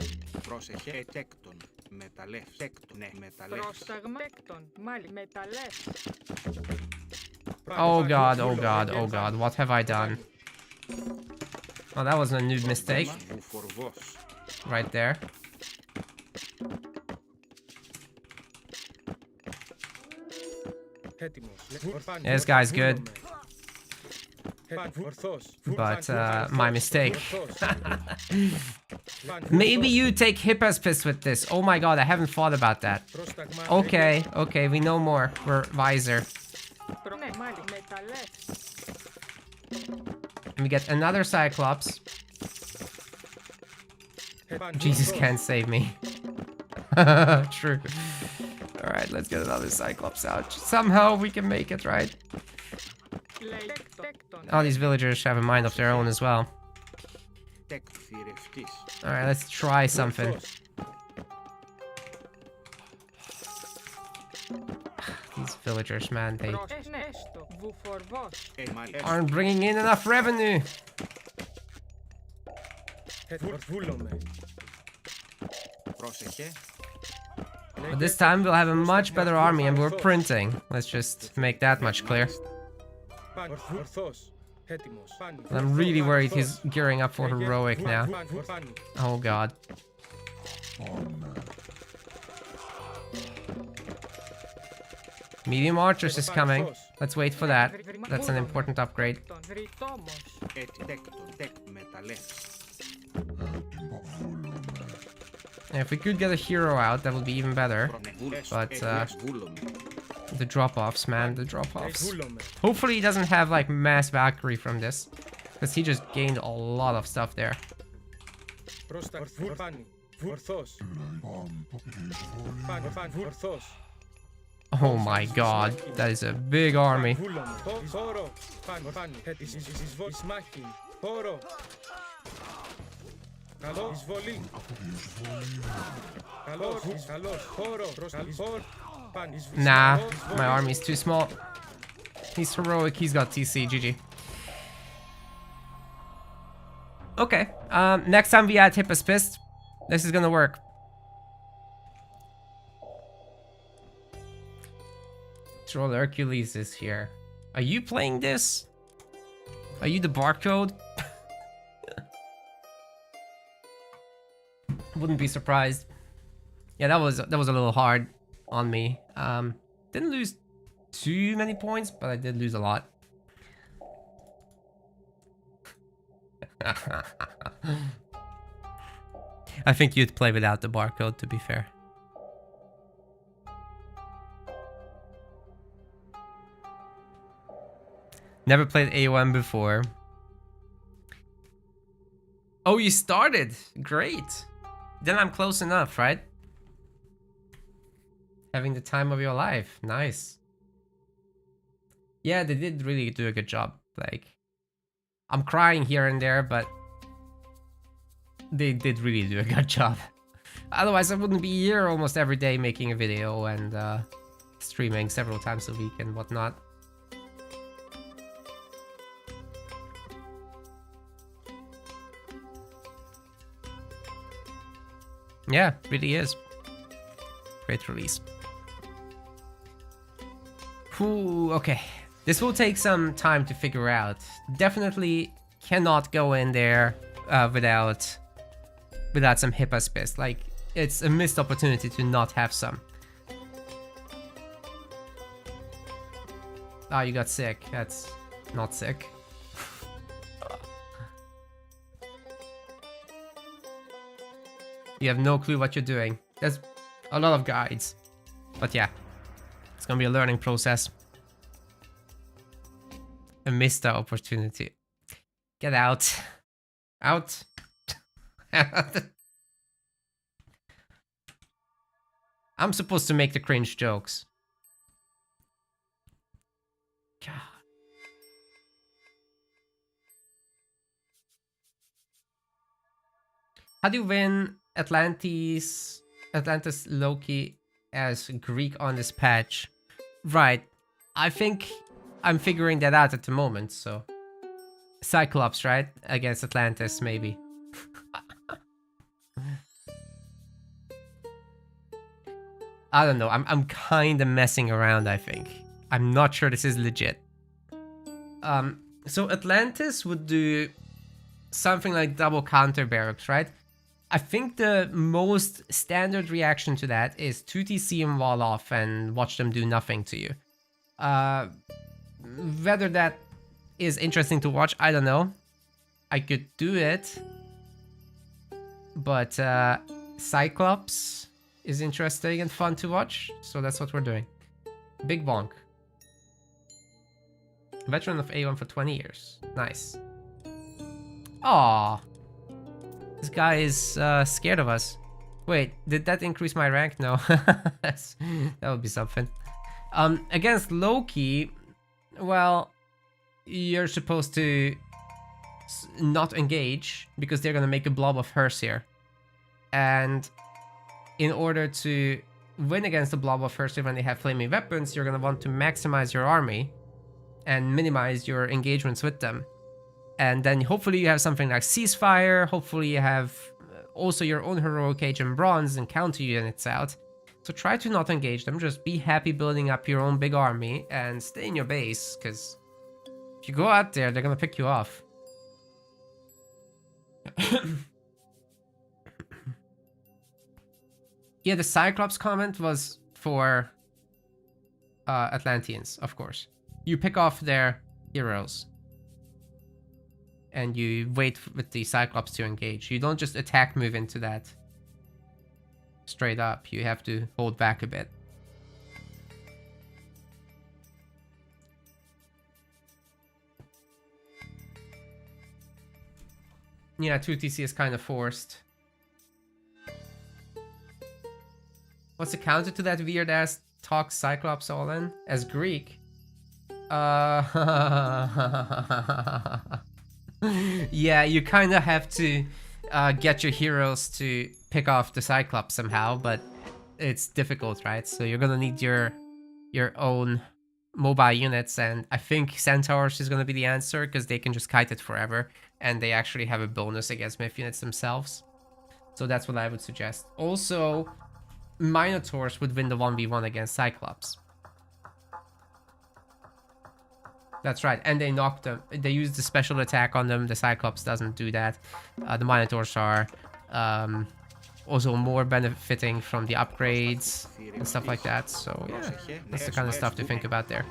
Πρόσεχε. Ετέκτον. Μεταλλεύς. Τέκτον. Ναι, μεταλλεύς. Πρόσταγμα. Τέκτον. Μάλι. Μεταλλεύς. Oh god, oh god, oh god. What have I done? Oh, that was a new mistake. Βουφορβός. Right there. Έτοιμος. Yeah, this guy's good. But, my mistake. Maybe you take Hippospis with this. Oh my god, I haven't thought about that. Okay, okay, we know more. We're wiser. Ναι, μάλι. Μεταλλεύς. And we get another Cyclops. Jesus can't save me. True. Alright, let's get another Cyclops out. Somehow we can make it, right? Λέει τέκτον. All these villagers have a mind of their own as well. Τέκτον. Θηρευτής. Alright, let's try something. These villagers, man, they Έστω. Βουφορβός. Μάλιστα. aren't bringing in enough revenue. Βούλομαι. Πρόσεχε. But this time we'll have a much better army and we're printing. Let's just make that much clear. Ορθός. Έτοιμος. But I'm really worried he's gearing up for heroic now. Oh god. Medium archers is coming. Let's wait for that. That's an important upgrade. Βρυτόμος. Τέκτον. Τέκτον. Μεταλλεύς. And if we could get a hero out, that would be even better. But, Βούλομαι. the drop-offs, man, the drop-offs. Βούλομαι. Hopefully he doesn't have, like, mass Valkyrie from this. Because he just gained a lot of stuff there. Ορθάνη. Ορθός. Ορθός. Oh my god, that is a big army. Βούλομαι. Χώρο. Ορθάνη. Εις μάχη. Χώρο. Καλό. Εισβολή. Καλός. Χώρο. Χώρο. Nah, my army's too small. He's heroic, he's got TC, GG. Okay, next time we add Hippospis, this is gonna work. Troll Hercules is here. Are you playing this? Are you the barcode? Wouldn't be surprised. Yeah, that was a little hard on me. Didn't lose too many points, but I did lose a lot. I think you'd play without the barcode, to be fair. Never played AOM before. Oh, you started? Great. Then I'm close enough, right? Having the time of your life. Nice. Yeah, they did really do a good job. Like, I'm crying here and there, but they did really do a good job. Otherwise, I wouldn't be here almost every day making a video and streaming several times a week and whatnot. Yeah, really is. Great release. Ooh, okay. This will take some time to figure out. Definitely cannot go in there without some Hippospis. Like, it's a missed opportunity to not have some. Oh, you got sick. That's not sick. You have no clue what you're doing. There's a lot of guides. But yeah, it's gonna be a learning process. A missed opportunity. Get out. Out. I'm supposed to make the cringe jokes. God. How do you win Atlantis Loki as Greek on this patch? Right. I think I'm figuring that out at the moment, so. Cyclops, right? Against Atlantis, maybe. I don't know. I'm kind of messing around, I think. I'm not sure this is legit. So Atlantis would do something like double counter barracks, right? I think the most standard reaction to that is 2TC and wall off and watch them do nothing to you. Whether that is interesting to watch, I don't know. I could do it. But Cyclops is interesting and fun to watch, so that's what we're doing. Big bonk. Veteran of A1 for 20 years. Nice. Aww. This guy is scared of us. Wait, did that increase my rank? No. That would be something. Against Loki, well, you're supposed to not engage because they're gonna make a blob of hers here. And in order to win against the blob of hers when they have flaming weapons, you're gonna want to maximize your army and minimize your engagements with them. And then hopefully you have something like Ceasefire, hopefully you have also your own Heroic Age and Bronze and counter units out. So try to not engage them, just be happy building up your own big army and stay in your base, because if you go out there, they're gonna pick you off. Yeah, the Cyclops comment was for Atlanteans, of course. You pick off their heroes. And you wait with the Cyclops to engage. You don't just attack move into that straight up. You have to hold back a bit. Yeah, 2TC is kind of forced. What's the counter to that weird ass talk Cyclops all in? As Greek? Yeah, you kind of have to get your heroes to pick off the Cyclops somehow, but it's difficult, right? So you're gonna need your own mobile units, and I think Centaurs is gonna be the answer because they can just kite it forever, and they actually have a bonus against Myth units themselves. So that's what I would suggest. Also, Minotaurs would win the 1v1 against Cyclops. That's right, and they knocked them. They used the special attack on them. The Cyclops doesn't do that. The Minotaurs are also more benefiting from the upgrades and stuff like that. So yeah, that's the kind of stuff to think about there.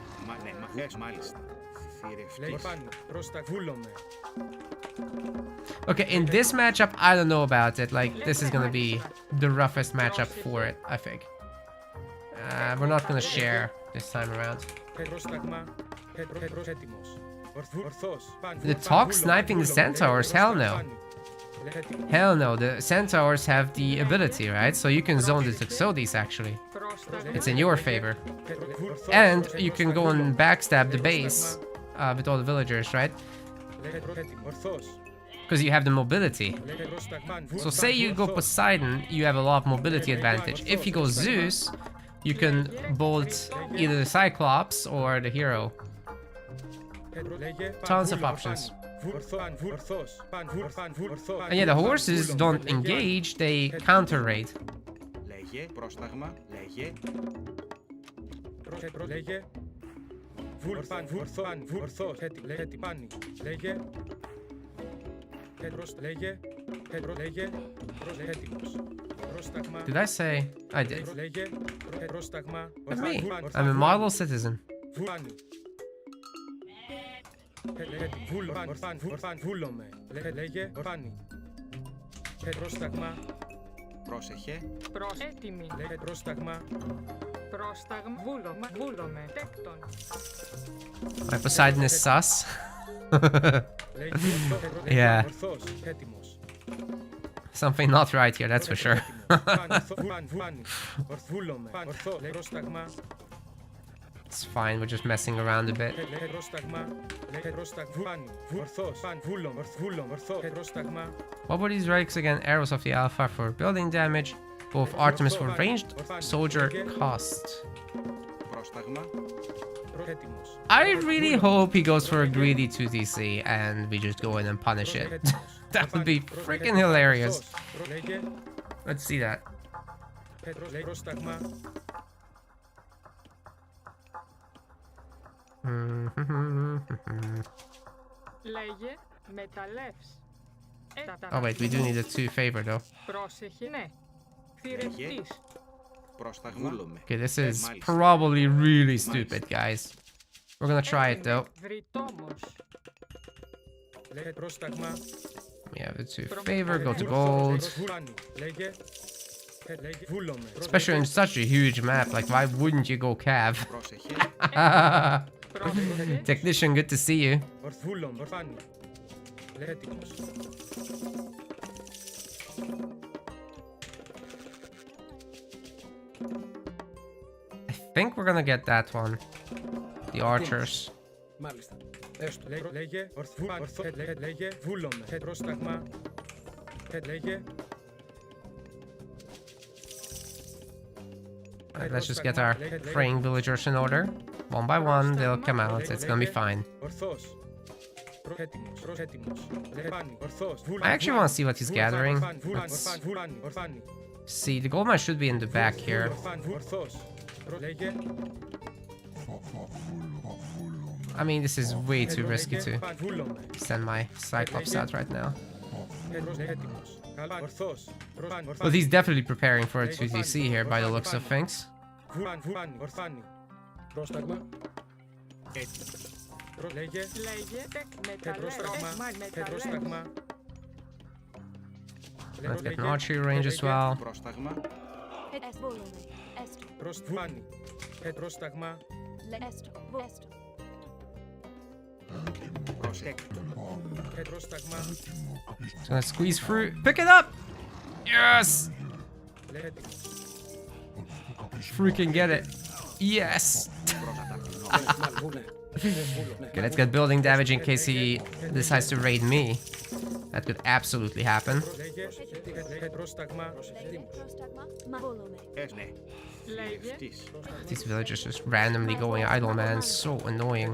Okay, in this matchup, I don't know about it. Like, this is gonna be the roughest matchup for it, I think. We're not gonna share this time around. The talk sniping the Centaurs? Hell no. Hell no, the Centaurs have the ability, right? So you can zone the Toxotes actually. It's in your favor. And you can go and backstab the base with all the villagers, right? Because you have the mobility. So say you go Poseidon, you have a lot of mobility advantage. If you go Zeus, you can bolt either the Cyclops or the hero. Tons of options. And yeah, the horses don't engage, they counter raid. Λέγε, πρόσταγμα, λέγε. Λέγε. Ορθός. Πάνι. Λέγε. Λέγε. Λέγε. Έτοιμος. Πρόσταγμα. Did I say? I did. Λέγε. Πρόσταγμα. That's me. I'm a model citizen. Πάνι. Βούλομαι. Λέγε. Πάνι. Πρόσταγμα. Πρόσεχε. Έτοιμη. Λέγε. Πρόσταγμα. Πρόσταγμα. Βούλομαι. Τέκτον. My Poseidon is sus. Yeah. Ορθός. Έτοιμος. Something not right here, that's for sure. Βούλομαι. Ορθό. Πρόσταγμα. It's fine, we're just messing around a bit. What were these relics again? Arrows of the Alpha for building damage. Both Artemis for ranged soldier cost. Πρόσταγμα. I really hope he goes for a greedy 2DC and we just go in and punish it. That would be freaking hilarious. Let's see that. Λέγε μεταλλεύς. Oh wait, we do need a 2 favor though. Πρόσεχε, ναι. Θηρευτής. Πρόσταγμα. Βούλομαι. Okay, this is probably really stupid, guys. We're gonna try it though. Βρυτόμος. We have a 2 favor, go to gold. Especially in such a huge map, like why wouldn't you go Cav? Πρόσεχε. Technician, good to see you. I think we're gonna get that one. The archers. Μάλιστα. Έστω. Λέγε. Λέγε. Βούλομαι. Πρόσταγμα. Λέγε. Alright, let's just get our praying villagers in order. One by one, they'll come out. It's gonna be fine. I actually want to see what he's gathering. Let's see. The gold mine should be in the back here. I mean, this is way too risky to send my Cyclops out right now. Well, he's definitely preparing for a 2DC here by the looks of things. Πρόσταγμα. Λέγε μεταλλεύς. Let's get an archery range as well. Πρόσταγμα. Est volume. Est. Πρόσταγμα. Est. Est. Προσέκτο. Just gonna squeeze through. Pick it up! Yes! Freaking get it. Yes! Okay, let's get building damage in case he decides to raid me. That could absolutely happen. Πρόσταγμα. Μα volume. Ναι. Θηρευτής. These villagers just randomly going idle, man. So annoying.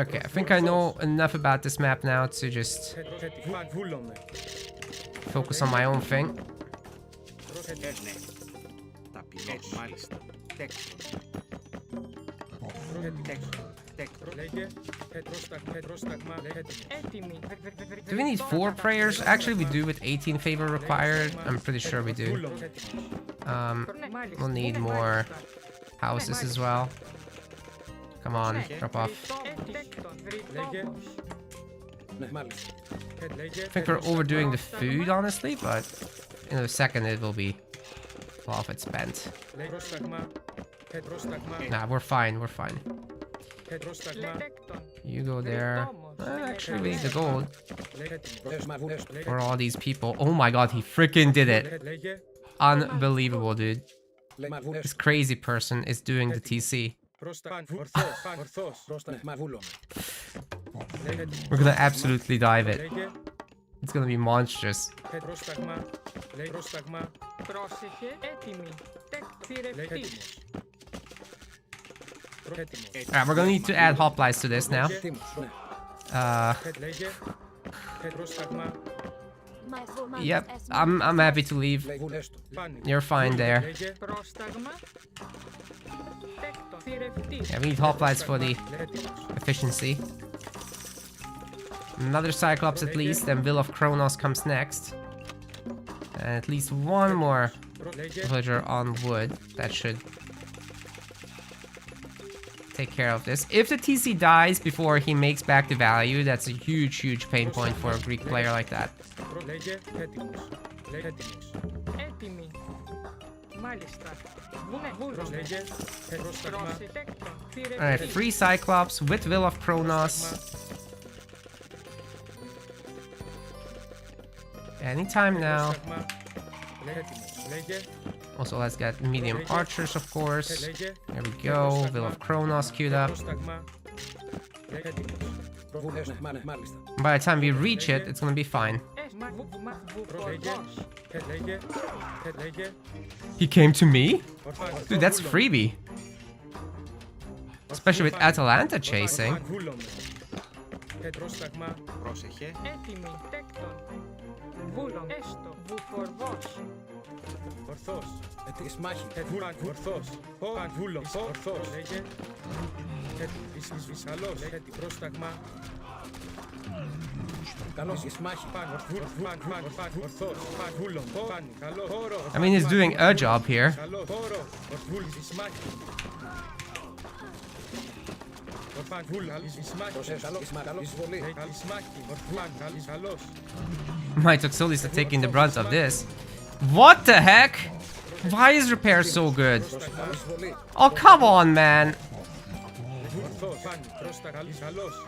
Okay, I think I know enough about this map now to just focus on my own thing. Ναι. Ταπεινός. Μάλιστα. Τέκτον. Έτοιμη. Do we need 4 prayers? Actually, we do with 18 favor required. I'm pretty sure we do. We'll need more houses as well. Come on, drop off. Τέκτον. Βρυτόμος. Ναι, μάλιστα. I think we're overdoing the food, honestly, but in a second it will be all of it spent. Nah, we're fine, we're fine. Τέκτον. You go there. Actually, we need the gold for all these people. Oh my god, he freaking did it. Unbelievable, dude. This crazy person is doing the TC. We're gonna absolutely dive it. It's gonna be monstrous. Πρόσεχε. Έτοιμη. Θηρευτής. Alright, we're gonna need to add hoplites to this now. Έτοιμος, ναι. Λέγε. Πρόσταγμα. Yep, I'm happy to leave. Λέγουν έστω. Πάνι. You're fine there. Λέγε. Πρόσταγμα. Τέκτον. Θηρευτής. Yeah, we need hoplites for the Έτοιμος. efficiency. Another Cyclops at least, then Will of Kronos comes next. And at least one more Λέγε. villager on wood. That should take care of this. If the TC dies before he makes back the value, that's a huge, huge pain point for a Greek player like that. Λέγε. Έτοιμος. Λέγε. Έτοιμος. Έτοιμη. Μάλιστα. Βούλομαι. Λέγε. Πρόσταγμα. Πρόσι. Τέκτον. Alright, Θηρευτής. free Cyclops with Will of Kronos. Anytime now. Πρόσταγμα. Λέγε. Έτοιμος. Λέγε. Also, let's get medium archers, of course. Λέγε. There we go. Will of Kronos queued up. Πρόσταγμα. Λέγε. Έτοιμος. Προβούν έστω. Μάλιστα. By the time we reach it, it's gonna be fine. Λέγε. Λέγε. Λέγε. He came to me? Ορφάν. Dude, that's freebie. Especially with Atalanta chasing. Βούλομαι. Πρόσταγμα. Πρόσεχε. Έτοιμη. Τέκτον. Βούλομαι. Έστω. Βουφορβός. Ορθός. Της μάχη. Ορθός. Βούλος. Ορθός. Λέγε. Βυσαλός. Λέγε. Πρόσταγμα. Καλώς εις μάχη. Ορθός. Βούλος. Πάνι. Καλό. Χώρο. I mean, he's doing a job here. Καλό. Χώρο. Ορθούλης εις μάχη. Ορφάν. Βούλος. Εις μάχη. Προσέξτε. Καλώς εισβολή. Εις μάχη. Ορφάν. Καλός. My Toxolis are taking the brunt of this. What the heck? Why is repair so good? Καλώς εισβολή. Oh, come on, man. Ορθός. Πάνι. Πρόσταγμα. Καλός.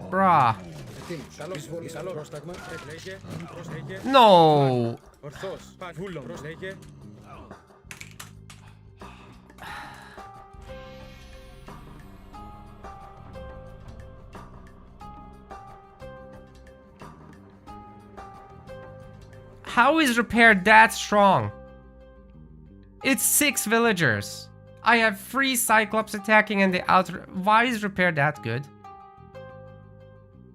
Bruh. Ετοίμους. Καλώς εισβολή. Καλό πρόσταγμα. Λέγε. Λέγε. No. Ορθός. Βούλος. Λέγε. How is repair that strong? It's 6 villagers. I have 3 Cyclops attacking and the outer... Why is repair that good?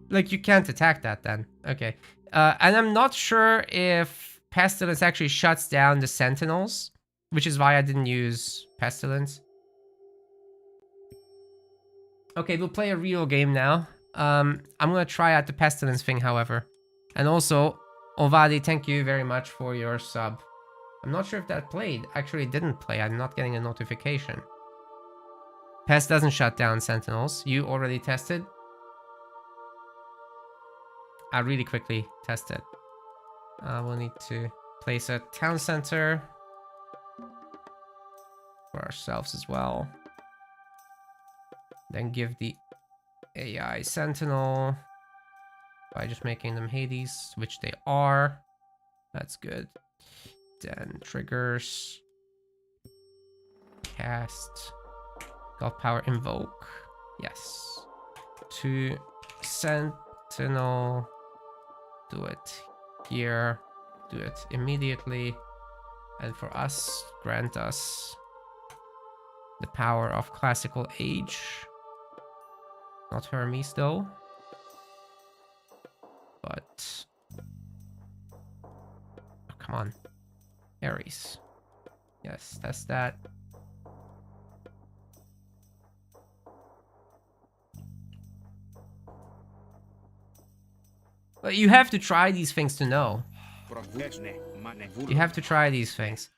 Like, you can't attack that then. Okay. And I'm not sure if Pestilence actually shuts down the Sentinels, which is why I didn't use Pestilence. Okay, we'll play a real game now. I'm gonna try out the Pestilence thing, however. And also, Ovadi, thank you very much for your sub. I'm not sure if that played. Actually, it didn't play. I'm not getting a notification. Pest doesn't shut down Sentinels. You already tested? I really quickly tested. We'll need to place a town center for ourselves as well. Then give the AI Sentinel by just making them Hades, which they are. That's good. Then triggers. Cast. God Power Invoke. Yes. 2 Sentinel. Do it here. Do it immediately. And for us, grant us the power of classical age. Not Hermes though. But oh, come on. Ares. Yes, that's that. But you have to try these things to know. You have to try these things.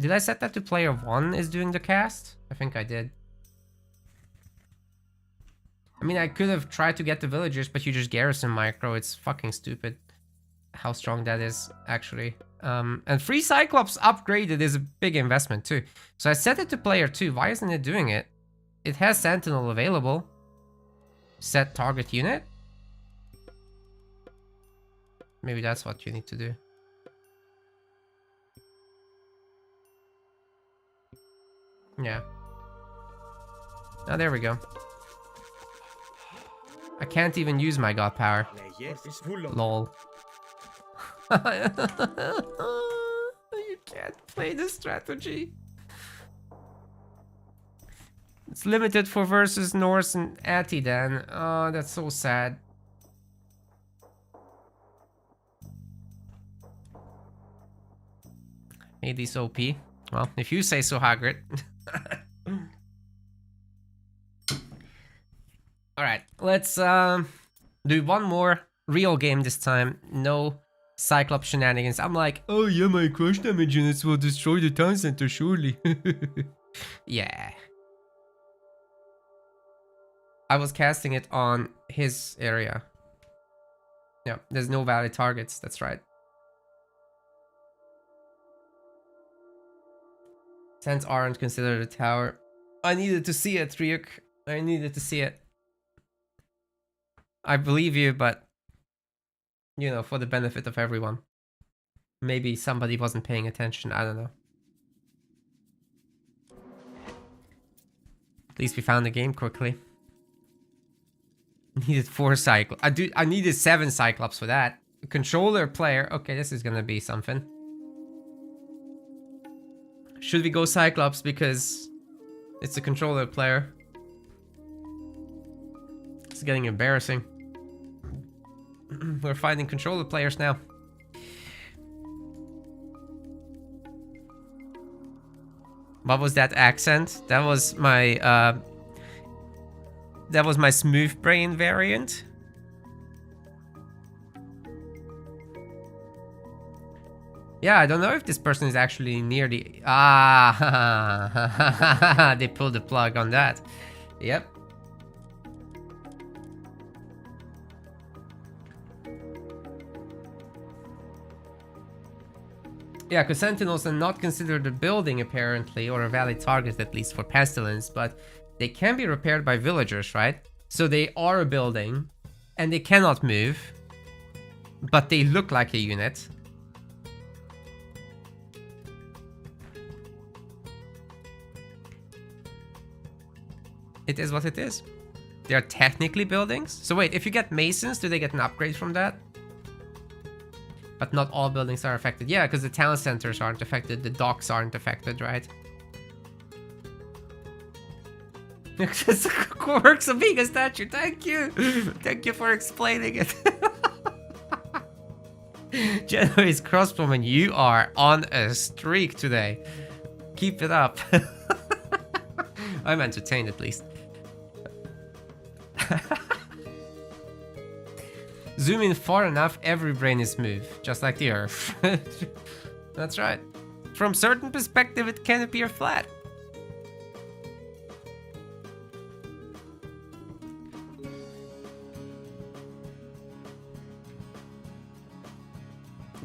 Did I set that to player 1 is doing the cast? I think I did. I mean, I could have tried to get the villagers, but you just garrison micro. It's fucking stupid how strong that is, actually. And free Cyclops upgraded is a big investment, too. So I set it to player 2. Why isn't it doing it? It has Sentinel available. Set target unit. Maybe that's what you need to do. Yeah. Oh, there we go. I can't even use my god power. Lol. You can't play this strategy. It's limited for versus Norse and Ati then. Oh, that's so sad. Hades OP. Well, if you say so, Hagrid. Alright, let's do one more real game this time. No Cyclops shenanigans. I'm like, oh yeah, my crush damage units will destroy the town center, surely. Yeah. I was casting it on his area. Yeah, there's no valid targets, that's right. Tents aren't considered a tower. I needed to see it, Ryuk. I needed to see it. I believe you, but you know, for the benefit of everyone. Maybe somebody wasn't paying attention, I don't know. At least we found the game quickly. Needed 4 Cyclops. I needed 7 Cyclops for that. Controller player. Okay, this is gonna be something. Should we go Cyclops because it's a controller player? It's getting embarrassing. We're fighting controller players now. What was that accent? That was my smooth brain variant. Yeah, I don't know if this person is actually near the... Ah, they pulled the plug on that. Yep. Yeah, because Sentinels are not considered a building apparently, or a valid target at least for Pestilence, but they can be repaired by villagers, right? So they are a building, and they cannot move, but they look like a unit. It is what it is. They are technically buildings. So wait, if you get Masons, do they get an upgrade from that? But not all buildings are affected. Yeah, because the town centers aren't affected, the docks aren't affected, right? It's quirks of being a statue. Thank you. Thank you for explaining it. Genoese crossbowman, you are on a streak today. Keep it up. I'm entertained at least. Zoom in far enough, every brain is smooth, just like the Earth. That's right. From certain perspective, it can appear flat.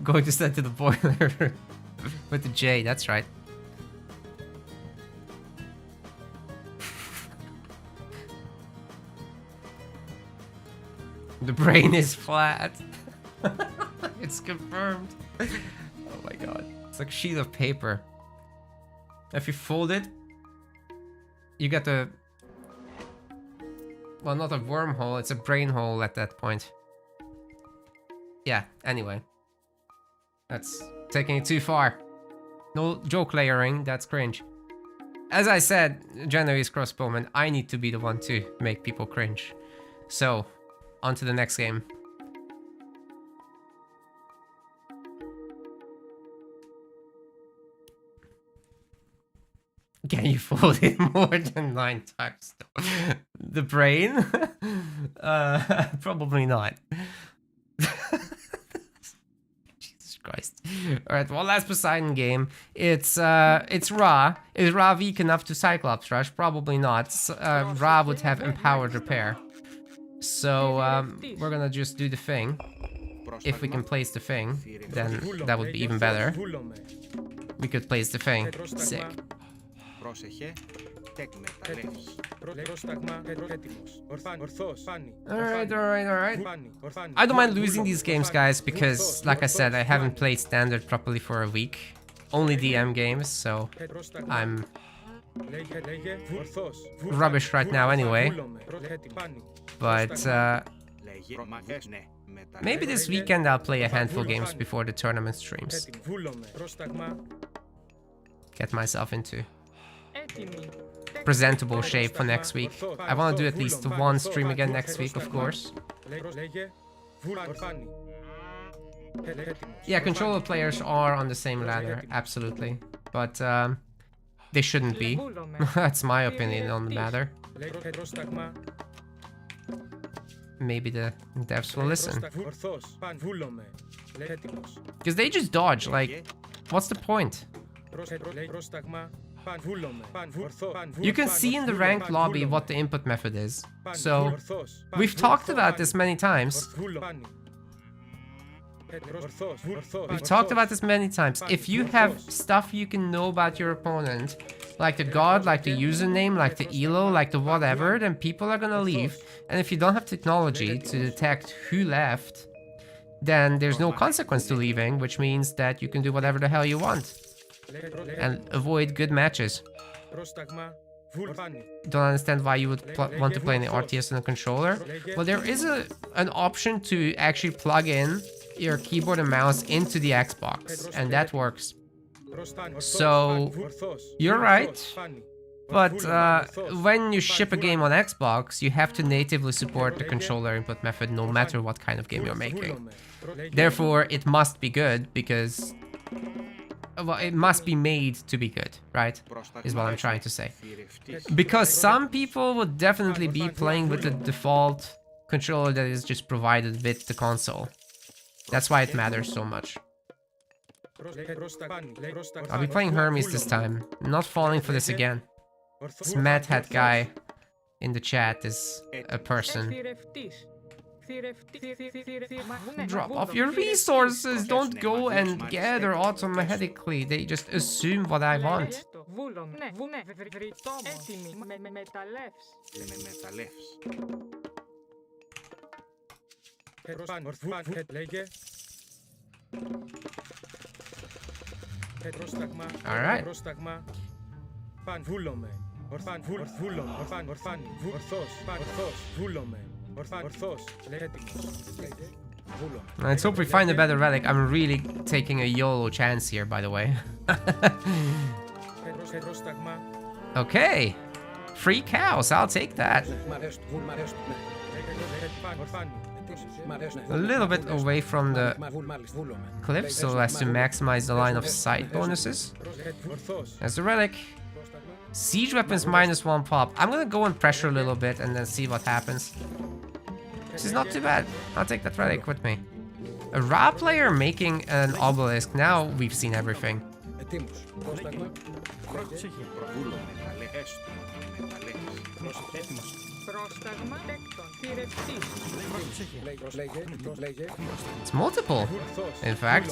Going to send to the boiler with the J, that's right. The brain is flat. It's confirmed. Oh my god. It's like a sheet of paper. If you fold it, you get a... Well, not a wormhole, it's a brain hole at that point. Yeah, anyway. That's taking it too far. No joke layering, that's cringe. As I said, Genoese crossbowman, I need to be the one to make people cringe. So... on to the next game. Can you fold it more than 9 times? The brain? Probably not. Jesus Christ. Alright, one last Poseidon game. It's Ra. Is Ra weak enough to Cyclops Rush? Probably not. Ra would have empowered repair. So, we're gonna just do the thing. If we can place the thing, then that would be even better. We could place the thing. Sick. Alright. I don't mind losing these games, guys, because, like I said, I haven't played Standard properly for a week. Only DM games, so I'm rubbish right now anyway. But maybe this weekend I'll play a handful of games before the tournament streams. Get myself into. presentable shape for next week. I want to do at least one stream again next week, of course. Λέγε. Ορφάνη. Yeah, controller players are on the same ladder, absolutely. But they shouldn't be. That's my opinion on the matter. Πρόσταγμα. Maybe the devs will listen. Ορθός. Παν. Βούλομαι. Έτοιμος. Because they just dodge, like, what's the point? Πρόσταγμα. Παν. Βούλομαι. Παν. Ορθό. You can see in the ranked lobby what the input method is. So, we've talked about this many times. We've talked about this many times. If you have stuff you can know about your opponent, like the god, like the username, like the elo, like the whatever, then people are gonna leave. And if you don't have technology to detect who left, then there's no consequence to leaving, which means that you can do whatever the hell you want. And avoid good matches. Don't understand why you would want to play an RTS on a controller. Well, there is an option to actually plug in your keyboard and mouse into the Xbox, and that works. So, you're right. But when you ship a game on Xbox, you have to natively support the controller input method no matter what kind of game you're making. Therefore, it must be good because... well, it must be made to be good, right? Is what I'm trying to say. Because some people would definitely be playing with the default controller that is just provided with the console. That's why it matters so much. I'll be playing Hermes this time. I'm not falling for this again. This Mad Hat guy in the chat is a person. Drop off your resources! Don't go and gather automatically. They just assume what I want. Alright. Παν. Βούλομαι. Ορφάν. Βούλομαι. Ορφάν. Ορφάνη. Ορθός. Παν. Ορθός. Βούλομαι. Ορφάν. Ορθός. Έτοιμος. Let's hope we find a better relic. I'm really taking a YOLO chance here, by the way. Okay. Free cows, I'll take that. A little bit away from the cliff so as to maximize the line of sight bonuses. There's the relic. Siege weapons -1 pop. I'm gonna go and pressure a little bit and then see what happens. This is not too bad. I'll take that relic with me. A Ra player making an obelisk. Now we've seen everything. It's multiple, in fact.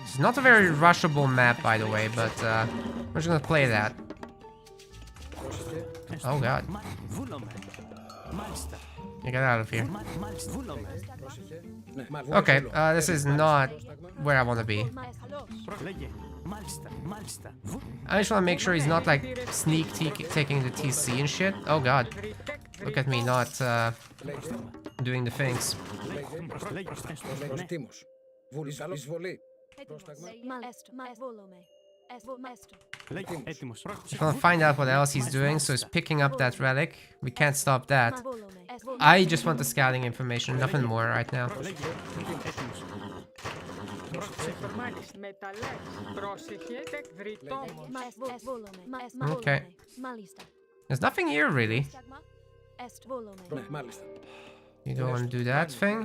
It's not a very rushable map, by the way, but we're just gonna play that. Oh god. You get out of here. Okay, this is not where I want to be. I just want to make sure he's not like sneak taking the TC and shit. Oh god. Look at me not doing the things. Just want to find out what else he's doing, so he's picking up that relic. We can't stop that. I just want the scouting information, nothing more right now. Okay. There's nothing here really. You go and do that thing.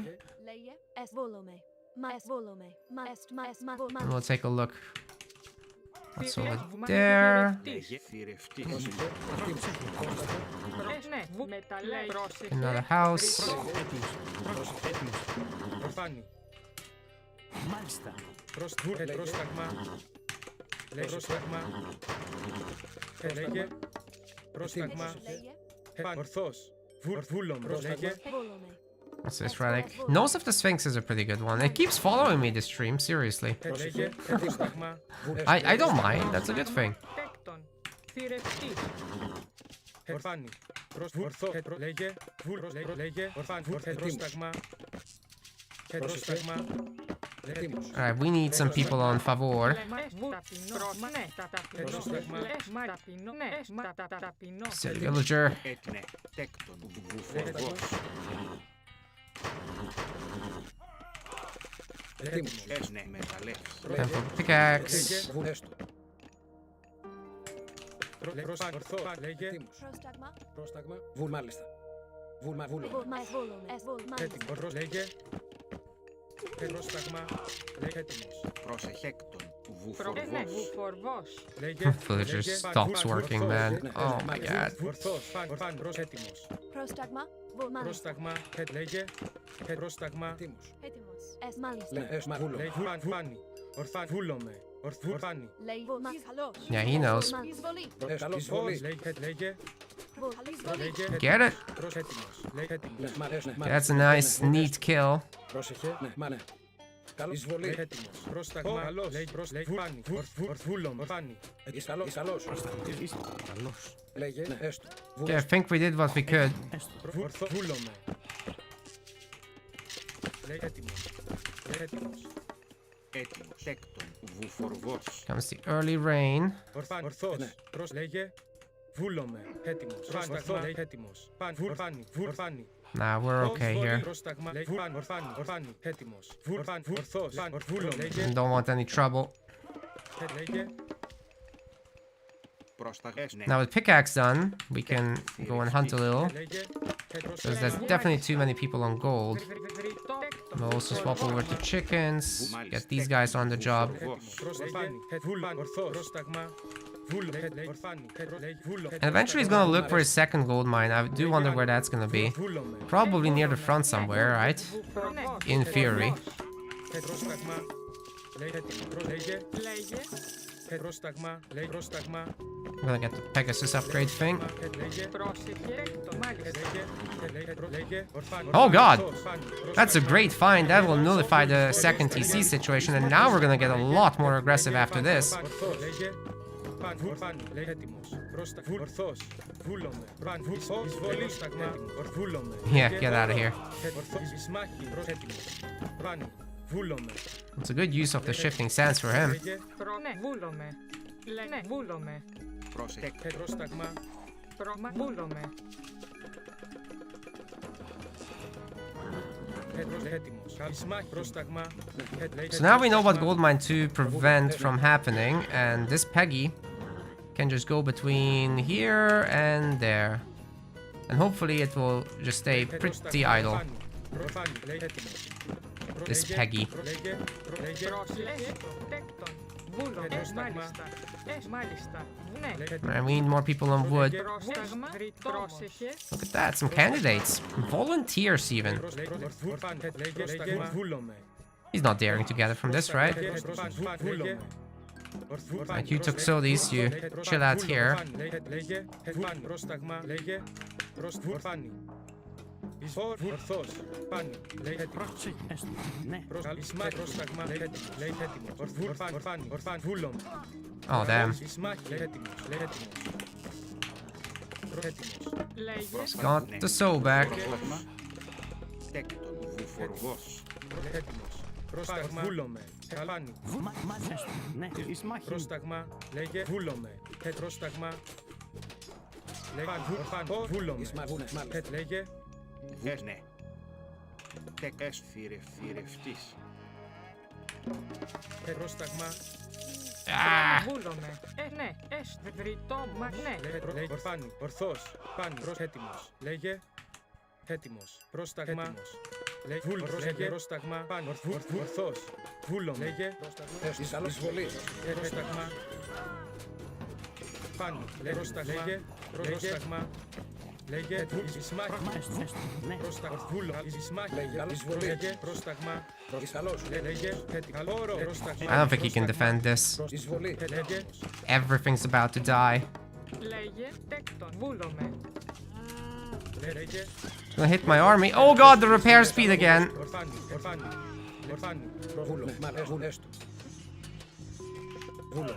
And we'll take a look. What's over there? Another house. What's this relic? Nose of the Sphinxes is a pretty good one. It keeps following me this stream, seriously. I don't mind, that's a good thing. Έτοιμος. Alright, we need some people on favor. Said villager. Έτνε, τέκτον, βουφορβός. Έτοιμος. Έσνε, μεταλλεύς. Time for pickaxe. Έστω. Λέγε. Έτοιμος. Πρόσταγμα. Πρόσταγμα. Βουλ μάλιστα. Βούλμα. Βόλωμε. Έτοιμος. Λέγε. Πρόσταγμα. Λέγε έτοιμος. Προσεχέκτον, Ναι, βουφορβός. βουφορβός. Λέγε. Villager stops working, man. Oh my god. Ορθός. Φαν. Έτοιμος. Πρόσταγμα. Πρόσταγμα. Λέγε. Πρόσταγμα. Έτοιμος. Έτοιμος. Μάλιστα. Ναι, έσμα. Βούλο. Λέγε. Φάνη. Ορθάν. Βούλομε. Ορθάνη. Λέει καλός. Yeah, he knows. Εισβολή. Καλώς. Εισβολή. Λέγε. Λέγε. Get it? Προς έτοιμος. Λέγε έτοιμος. Ναι, μ' αρέσει, ναι. That's a nice, neat kill. Πρόσεχε. Ναι, μα ναι. Καλώς. Εισβολή. Λέγε έτοιμος. Πρόσταγμα. Καλός. Λέγε. Φάνη. Ορθούλομ. Φάνη. Καλώς. Καλώς. Λέγε. Ναι, έστω. Yeah, I think we did what we could. Ορθούλομε. Λέγε έτοιμος. Λέγε έτοιμος. Έτοιμος, τέκτον, βουφορβός. Comes the early rain. Ορθός. Προς λέγε. Βούλομε. Έτοιμος. Πρόσταγμα. Λέγε έτοιμος. Φάνη. Nah, we're okay here. Πρόσταγμα. Λέγε. Ορφάνη. Έτοιμος. Ορθός. Ορθούλο. Λέγε. Don't want any trouble. Λέγε. Πρόσταγμα, έσνε. Now with pickaxe done, we can go and hunt a little. Λέγε. Because there's definitely too many people on gold. We'll also swap over to chickens. Get these guys on the job. And eventually he's gonna look for his second gold mine. I do wonder where that's gonna be. Probably near the front somewhere, right? In theory. I'm gonna get the Pegasus upgrade thing. Oh god! That's a great find. That will nullify the second TC situation, and now we're gonna get a lot more aggressive after this. Yeah, get out of here. It's a good use of the shifting sands for him. Ναι, βούλομαι. Ναι, βούλομαι. Πρόσεχε, Βούλομαι. So now we know what gold mine to prevent from happening, and this Peggy can just go between here and there. And hopefully it will just stay pretty idle. This Peggy. Πρόσεχε. Τέκτον. Βούλομαι. Μάλιστα. Ναι. And we need more people on wood. Πρόσταγμα. Πρόσεχε. Look at that, some candidates. Volunteers even. He's not daring to gather from this, right? Like, you took Sodis, you chill out here. Oh, damn. Λέγε. Got the soul back. τέκτον, βουφορβός. Πρόσταγμα. Βούλομε. Καλάνι. Πρόσταγμα. Λέγε. Βούλομε. Πρόσταγμα. Λέγε. Βούλομε. Λέγε. Έσνε. Τεκές φυρευτής. Πρόσταγμα. Βούλομαι. Ναι. Βρυτόμα. Ναι. Ορφάνι. Ορθός. Πάνι. Έτοιμος. Λέγε. Έτοιμος. Πρόσταγμα. Λέγε. Πρόσταγμα. Πάνι. Ορθός. Βούλομε. Λέγε. Εισβολή. Πρόσταγμα. Πάνι. Λέγε. Πρόσταγμα. Λέγε. Πρόσταγμα. Λέγε. Πρόσταγμα. Λέγε. I don't think he can defend this. Εισβολή. Everything's about to die. Λέγε. Τέκτον. Βούλομαι. Gonna hit my army. Oh god, the repair speed again. Βούλο. Έστω. Βούλο.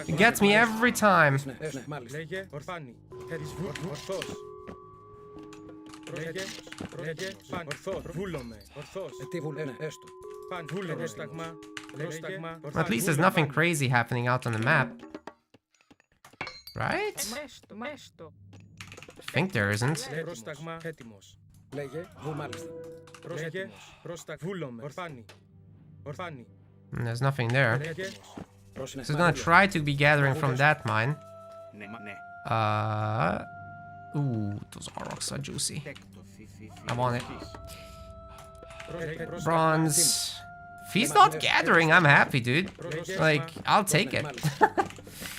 It gets me every time. Ναι, μάλιστα. Λέγε. Ορφάνι. Ορθός. Λέγε, λέγε, παν, ορθός, βούλομαι, ορθός. Τι βουλέ, ναι, έστω. Παν, βούλομαι, πρόσταγμα, πρόσταγμα, At least there's nothing crazy happening out on the map. Right? Έστω. I think there isn't. Πρόσταγμα, έτοιμος. Λέγε, μάλιστα. Λέγε, πρόσταγμα, βούλομαι, ορφάνη, ορφάνη. And there's nothing there. Λέγε, Πρόσινε. So he's gonna try to be gathering from that mine. Ναι, ναι. Ooh, those rocks are juicy. Τέκτο, φι. I want it. λέγε, Bronze. If he's not gathering, I'm happy, dude. Like, I'll take it.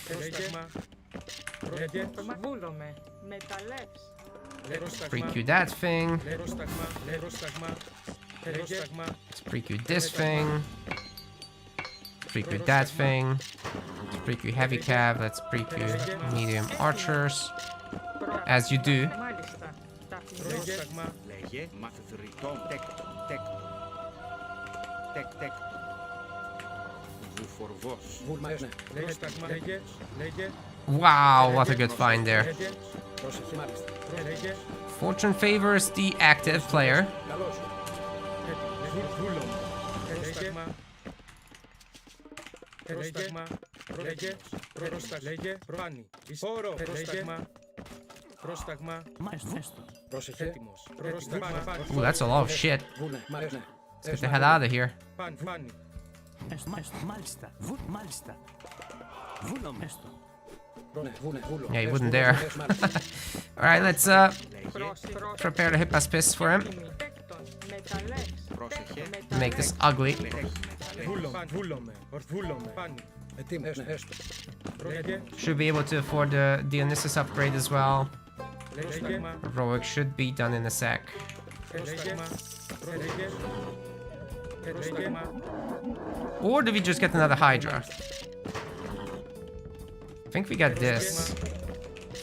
πρόσταγμα, λέγε, Βούλομαι. Μεταλλεύς. πρόσταγμα, Pre-Q that thing. πρόσταγμα, πρόσταγμα, πρόσταγμα, Let's pre-Q this thing. Pre-Q that thing. Let's pre-Q heavy cab. Let's pre-Q medium archers. As you do. Μάλιστα. Ταπεινό. πρόσταγμα, Λέγε, μαθητριτό, τέκτο. Τέκτο. Βουφορβός. Βούλμαες, ναι. πρόσταγμα, λέγε, λέγε, Wow, what a good find there. λέγε, Πρόσεχε, μάλιστα. λέγε, Fortune favors the active player. Καλώς. βούλομαι, πρόσταγμα, πρόσταγμα, λέγε, λέγε, προφάνη, εισόρο, πρόσταγμα, πρόσταγμα, Πρόσεχε. έτοιμος, πρόσταγμα, Ooh, that's a lot of shit. Βούλε, μάλιστα, ναι. Let's get the hell out of here. παν, φάνη, Yeah, he wouldn't dare. Alright, let's prepare the Hippospis for him. Τέκτον. Μεταλλεύς. Πρόσεχε. Make this ugly. βούλομαι, βούλομαι, φάνη, Ετοίμος, ναι, έστω. λέγε, Should be able to afford the Dionysus upgrade as well. λέγε, Heroic should be done in a sec. πρόσταγμα, λέγε, πρόσταγμα, Or do we just get another Hydra? I think we get this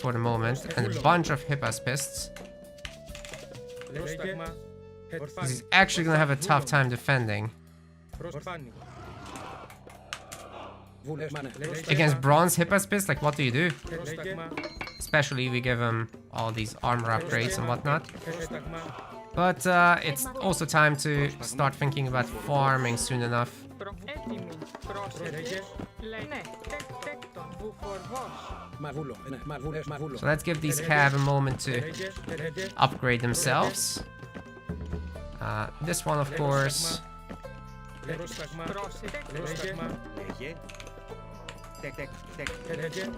for the moment, and a bunch of Hippospists. πρόσταγμα, Because he's actually gonna have a tough time defending. ορφάνη, Βούλες, μάνε. Against bronze Hippospis, like what do you do? πρόσταγμα, Especially we give him all these armor upgrades and whatnot. πρόσταγμα, But it's also time to start thinking about farming soon enough. Έτοιμη. Πρόσεχε. Ναι. Τέκτον. Βουφορβός. Μα βούλο, ναι, μα βούλες, μα βούλο. So let's give these cav a moment to λέγε, upgrade themselves. This one, of course. πρόσταγμα, Πρόσεχε. πρόσταγμα, Λέγε. Τέκτο. λέγε,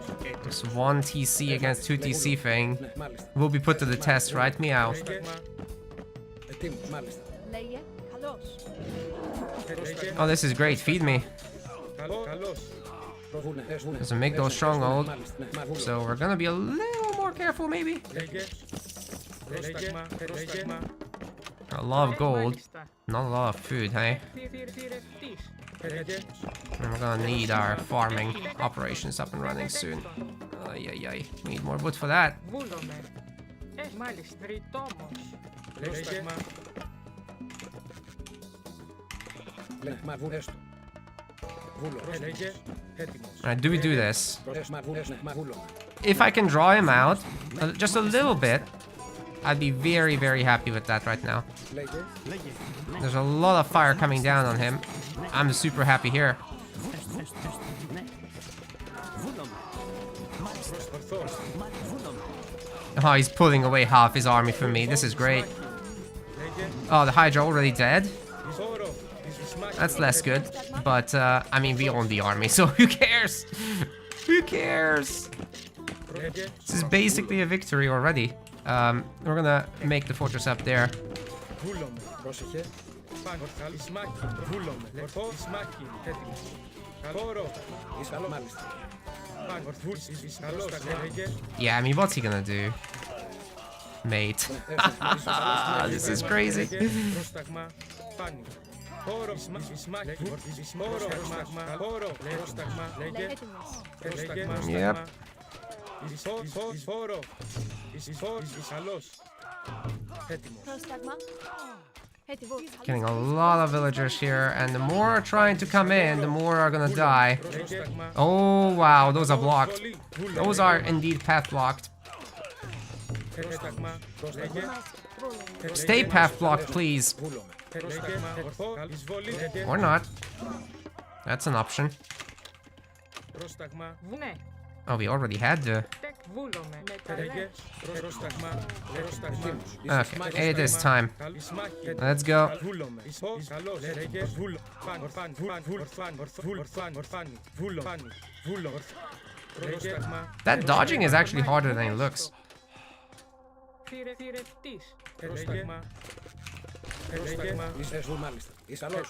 This one TC against 2 TC thing Ναι, μάλιστα. will be put to the test, right? Meow. λέγε, Ετοίμος, μάλιστα. Λέγε, καλώς. λέγε, Oh, this is great. Feed me. καλώς, Προβούλε, έστω. There's a Migdal stronghold. Μάλιστα, ναι, μα βούλο. So we're gonna be a little more careful, maybe. λέγε, πρόσταγμα, πρόσταγμα, A lot of gold, Μάλιστα. not a lot of food, hey? Θηρευτής. λέγε, And we're gonna need our farming operations up and running soon. Ay. We need more wood for that. Βούλομαι. Μάλιστα. Ρητόμος. πρόσταγμα, Ναι, μα βούλε, έστω. Βούλο. λέγε, έτοιμος, Alright, do we do this? Πρόσεχε, μα βούλες, ναι, μα βούλο. If I can draw him out just a little bit, I'd be very, very happy with that right now. Λέγε, There's a lot of fire coming down on him. I'm super happy here. ορθός, Oh, he's pulling away half his army from me. This is great. λέγε, Oh, the Hydra already dead? εισόρο, εισμάκι, That's less good. But, I mean, we own the army, so who cares? Who cares? λέγε, This is basically a victory already. We're gonna make the fortress up there. βούλομαι, πρόσεχε. παν, εισμάκι, βούλομαι, ορθό, εισμάκι, έτοιμος, καλόρο, Είσαι μάλιστα. παν, ορθούς, καλώς, λέγε, Yeah, I mean, what's he gonna do? Mate. This is crazy. πρόσταγμα, πάνι, χώρο, εισμάκι, χώρο, πρόσταγμα, χώρο, πρόσταγμα, λέγε, Λέγε, έτοιμος. πρόσταγμα, Yep. εισφόρο, καλώς, έτοιμος, Πρόσταγμα. Έτοιμος. Getting a lot of villagers here, and the more are trying to come in, the more are gonna die. πρόσταγμα, Oh, wow, those are blocked. Those are indeed path blocked. πρόσταγμα, λέγε, Stay path block, please. Βούλομαι. Πρόσταγμα, ορθό, εισβολή, Or not. That's an option. πρόσταγμα, Ναι. Oh, we already had the... Τεκ βούλομαι. ρέγε, Μεταλλεύς. πρόσταγμα, πρόσταγμα, Okay, it is time. Ισμάχη, Let's go. βούλομαι, καλώς, ρέγε, βούλο, φαν, ορφάν, ορφάνι, βούλο, βούλο, πρόσταγμα, That dodging is actually harder than it looks. Θηρευτής. πρόσταγμα, πρόσταγμα, Είσαι μάλιστα. Είσαι καλός.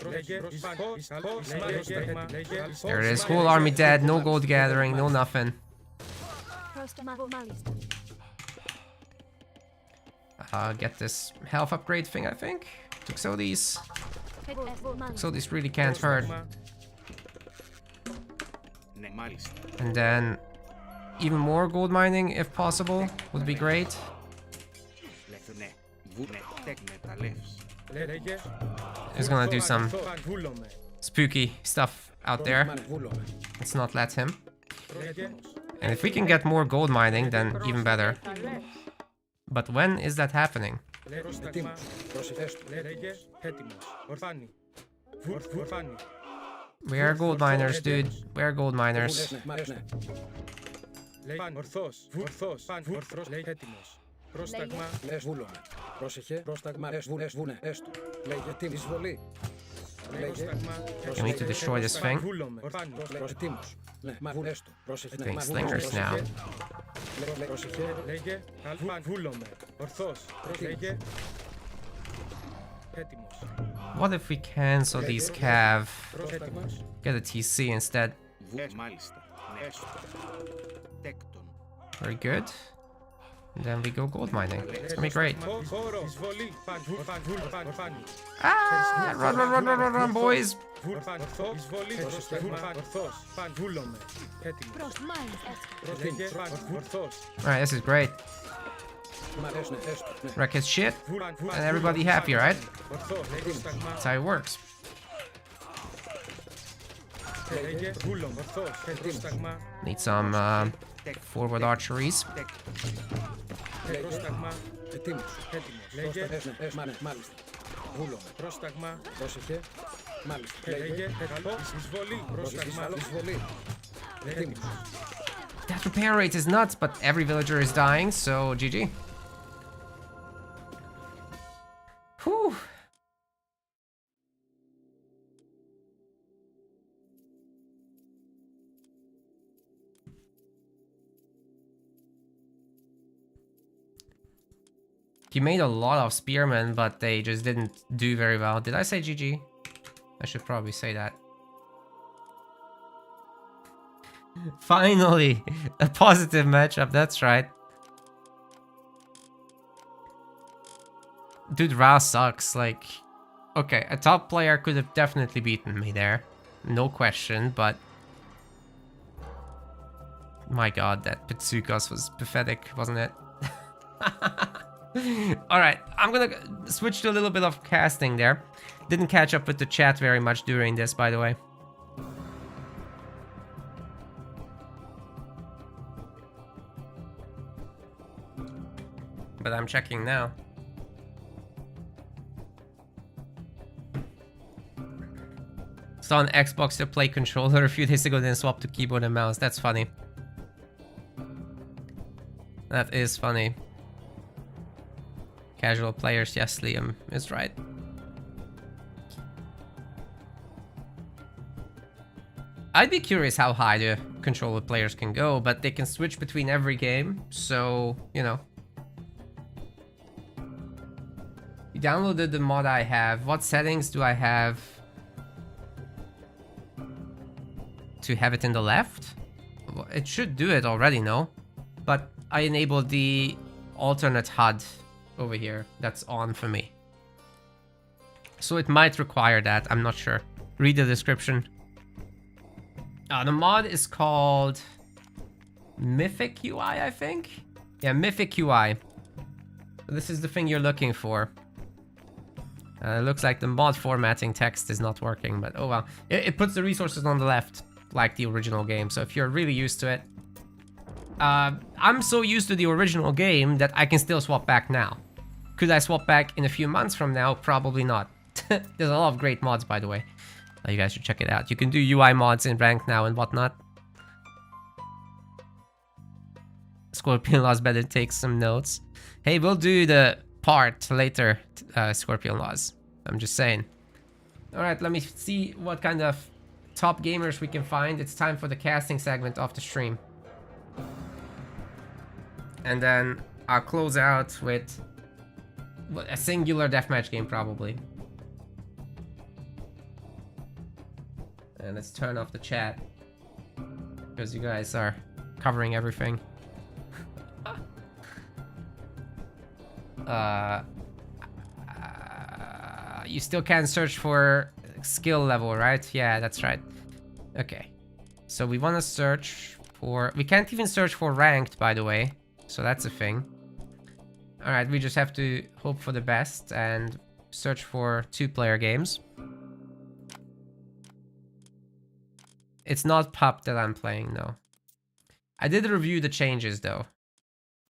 There it is. Whole army dead. No gold gathering. No nothing. Get this health upgrade thing, I think. Tuxodes. Tuxodes really can't hurt. Ναι, μάλιστα. And then even more gold mining, if possible, would be great. Ναι. Ναι. Τεκ μεταλλεύς. He's gonna do some spooky stuff out there. Βούλομαι. Let's not let him. And if we can get more gold mining, then even better. Μεταλλεύς. But when is that happening? Έτοιμος. Πρόσεχες του. We are gold miners, dude. We are gold miners. Πρόσταγμα, Λες βούλομαι. Πρόσεχε. Πρόσταγμα. Βούνε. Έστω. Λέγε τι εισβολή. Λέγε. We need to destroy this thing. Έτοιμος. Ναι, μα βούνε έστω. Πρόσεχε. Getting slingers now. Πρόσεχε. λέγε, βούλομαι, ορθός, λέγε, έτοιμος, What if we cancel these cav? έτοιμος, Get a TC instead. Μάλιστα. Ναι, έστω. Τέκτον. Very good. And then we go gold mining. It's gonna be great. χώρο, εισβολή, ορφάνι, Ah! Run, boys! ορθό, εισβολή, ορθός, βούλομαι, έτοιμος, λέγε, ορθός, Alright, this is great. Μ' αρέσουν. Έστω. Ναι. Wreck his shit, and everybody happy, right? ορθό, πρόσταγμα, That's how it works. λέγε, βούλομαι, ορθός, πρόσταγμα, Need some forward archeries. πρόσταγμα, Έτοιμος. έτοιμος, λέγε, Μάλιστα. Βούλομαι. πρόσταγμα, Πρόσεχε. Μάλιστα. λέγε, εισβολή, πρόσταγμα, Εισβολή. Έτοιμος. That repair rate is nuts, but every villager is dying, so GG. Whew. He made a lot of spearmen, but they just didn't do very well. Did I say GG? I should probably say that. Finally, a positive matchup, that's right. Dude, Ra sucks, like... Okay, a top player could have definitely beaten me there. No question, but... My god, that Pitsukos was pathetic, wasn't it? Alright, I'm gonna switch to a little bit of casting there. Didn't catch up with the chat very much during this, by the way. But I'm checking now. Saw an Xbox to play controller a few days ago, then swapped to keyboard and mouse. That's funny. That is funny. Casual players, yes, Liam is right. I'd be curious how high the controller players can go, but they can switch between every game, so, you know. You downloaded the mod I have. What settings do I have to have it in the left? It should do it already, no? But I enabled the alternate HUD over here. That's on for me. So it might require that. I'm not sure. Read the description. The mod is called Mythic UI, I think? Yeah, Mythic UI. This is the thing you're looking for. It looks like the mod formatting text is not working, but oh well. It puts the resources on the left, like the original game, so if you're really used to it. I'm so used to the original game that I can still swap back now. Could I swap back in a few months from now? Probably not. There's a lot of great mods, by the way. You guys should check it out. You can do UI mods in ranked now and whatnot. Scorpion Laws better take some notes. Hey, we'll do the part later, Scorpion Laws. I'm just saying. Alright, let me see what kind of top gamers we can find. It's time for the casting segment of the stream. And then I'll close out with a singular deathmatch game, probably. And let's turn off the chat, because you guys are covering everything. You still can't search for skill level, right? Yeah, that's right. Okay. So we want to search for... We can't even search for ranked, by the way. So that's a thing. Alright, we just have to hope for the best and search for 2-player games. It's not PUP that I'm playing, no. I did review the changes, though.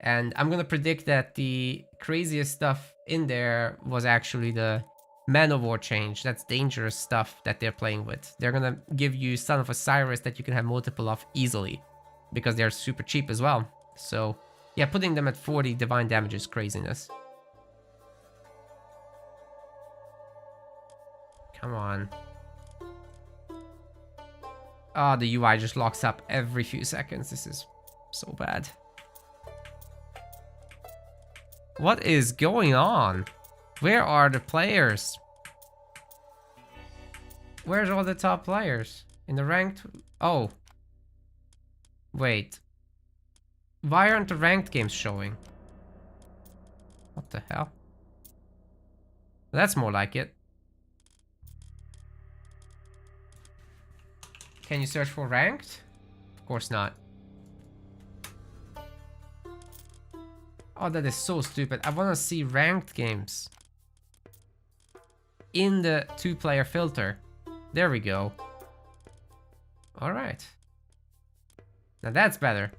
And I'm gonna predict that the craziest stuff in there was actually the Man of War change. That's dangerous stuff that they're playing with. They're gonna give you Son of Osiris that you can have multiple of easily, because they're super cheap as well. So, yeah, putting them at 40 divine damage is craziness. Come on. Oh, the UI just locks up every few seconds. This is so bad. What is going on? Where are the players? Where's all the top players? In the ranked... Oh. Wait. Why aren't the ranked games showing? What the hell? That's more like it. Can you search for ranked? Of course not. Oh, that is so stupid. I want to see ranked games in the 2-player filter. There we go. Alright. Now that's better.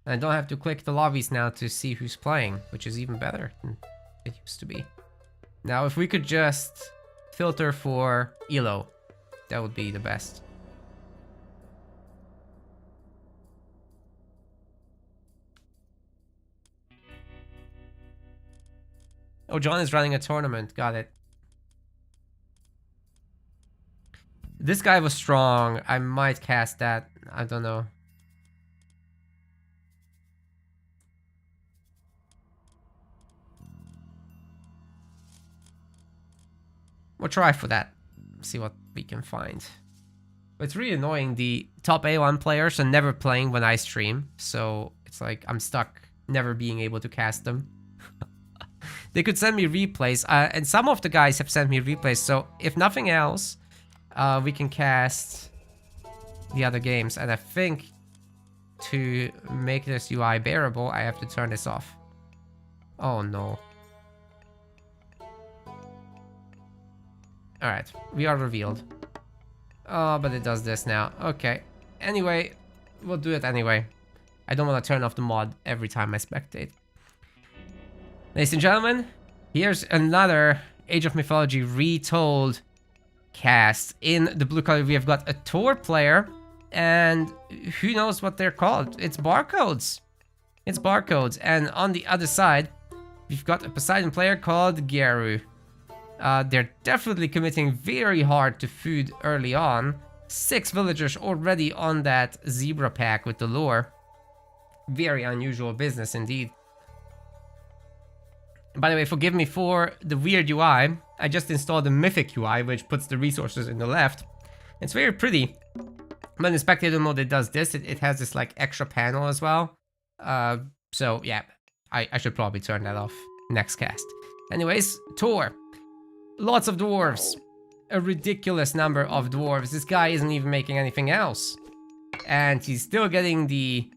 I don't have to click the lobbies now to see who's playing, which is even better than it used to be. Now, if we could just filter for ELO, that would be the best. Oh, John is running a tournament. Got it. This guy was strong. I might cast that. I don't know. We'll try for that. See what we can find. But it's really annoying. The top A1 players are never playing when I stream. So it's like I'm stuck never being able to cast them. They could send me replays. And some of the guys have sent me replays. So if nothing else, we can cast the other games. And I think to make this UI bearable, I have to turn this off. Oh no. Alright, we are revealed. Oh, but it does this now. Okay. Anyway, we'll do it anyway. I don't want to turn off the mod every time I spectate. Ladies and gentlemen, here's another Age of Mythology Retold cast. In the blue color, we have got a Tor player, and who knows what they're called? It's barcodes. It's barcodes. And on the other side, we've got a Poseidon player called Geru. They're definitely committing very hard to food early on. 6 villagers already on that zebra pack with the lure. Very unusual business indeed. By the way, forgive me for the weird UI. I just installed the Mythic UI, which puts the resources in the left. It's very pretty. But in spectator mode, it does this. It has this like extra panel as well. So yeah, I should probably turn that off next cast. Anyways, Tor. Lots of dwarves. A ridiculous number of dwarves. This guy isn't even making anything else. And he's still getting the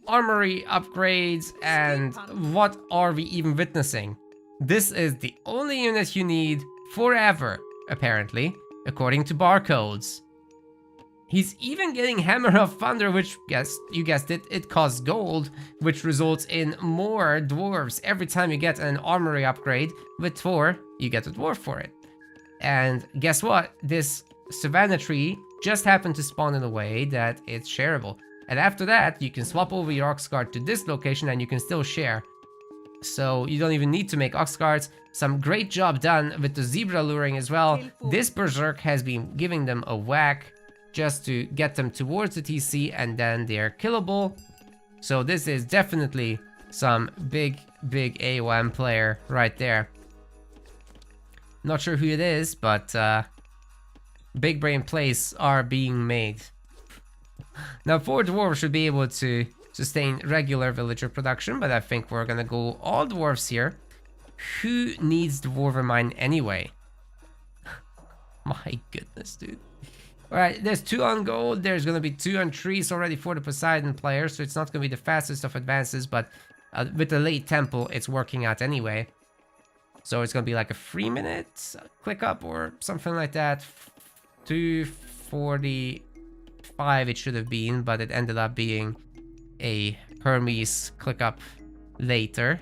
armory upgrades. And what are we even witnessing? This is the only unit you need forever, apparently, according to barcodes. He's even getting Hammer of Thunder, which, you guessed it, it costs gold, which results in more dwarves. Every time you get an armory upgrade with 4, you get a dwarf for it. And guess what? This Savannah tree just happened to spawn in a way that it's shareable. And after that, you can swap over your ox cart to this location and you can still share. So you don't even need to make ox carts. Some great job done with the zebra luring as well. This berserk has been giving them a whack just to get them towards the TC, and then they're killable. So this is definitely some big AOM player right there. Not sure who it is, but big brain plays are being made. Now 4 dwarves should be able to sustain regular villager production, but I think we're gonna go all dwarves here. Who needs dwarven mine anyway? My goodness, dude. Alright, there's 2 on gold, there's gonna be 2 on trees already for the Poseidon player, so it's not gonna be the fastest of advances, but with the late temple, it's working out anyway. So it's gonna be like a 3-minute click up or something like that. 2:45 it should have been, but it ended up being a Hermes click up later.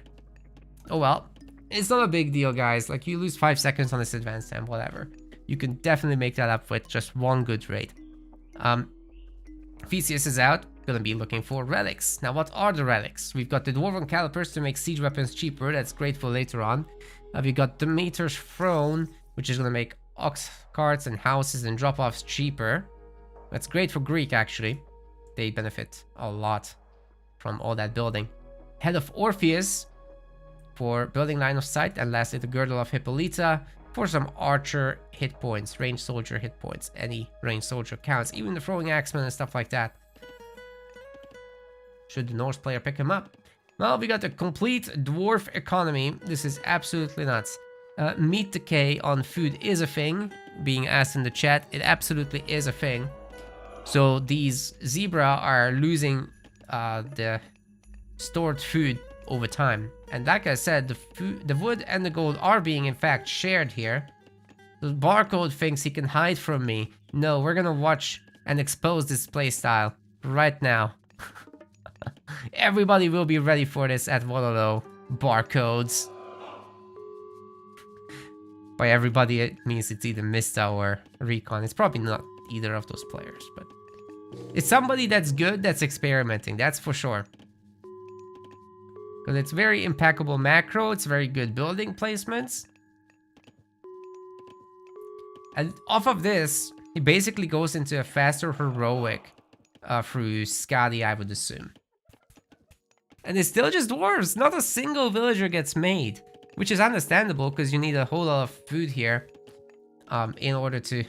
Oh well, it's not a big deal, guys. Like, you lose 5 seconds on this advanced time, whatever. You can definitely make that up with just 1 good raid. Theseus is out, gonna be looking for relics. Now, what are the relics? We've got the Dwarven Calipers to make siege weapons cheaper, that's great for later on. We've got Demeter's Throne, which is gonna make ox carts and houses and drop-offs cheaper. That's great for Greek, actually. They benefit a lot from all that building. Head of Orpheus for building line of sight, and lastly the Girdle of Hippolyta for some archer hit points, ranged soldier hit points. Any ranged soldier counts, even the throwing axemen and stuff like that. Should the Norse player pick him up? Well, we got a complete dwarf economy. This is absolutely nuts. Meat decay on food is a thing, being asked in the chat. It absolutely is a thing. So these zebra are losing the stored food over time. And like I said, the wood and the gold are being in fact shared here. The barcode thinks he can hide from me. No, we're gonna watch and expose this playstyle right now. Everybody will be ready for this at 1.0. Barcodes. By everybody, it means it's either Mista or Recon. It's probably not either of those players, but it's somebody that's good, that's experimenting, that's for sure. Because it's very impeccable macro, it's very good building placements. And off of this, he basically goes into a faster heroic through Skadi, I would assume. And it's still just dwarves, not a single villager gets made. Which is understandable, because you need a whole lot of food here in order to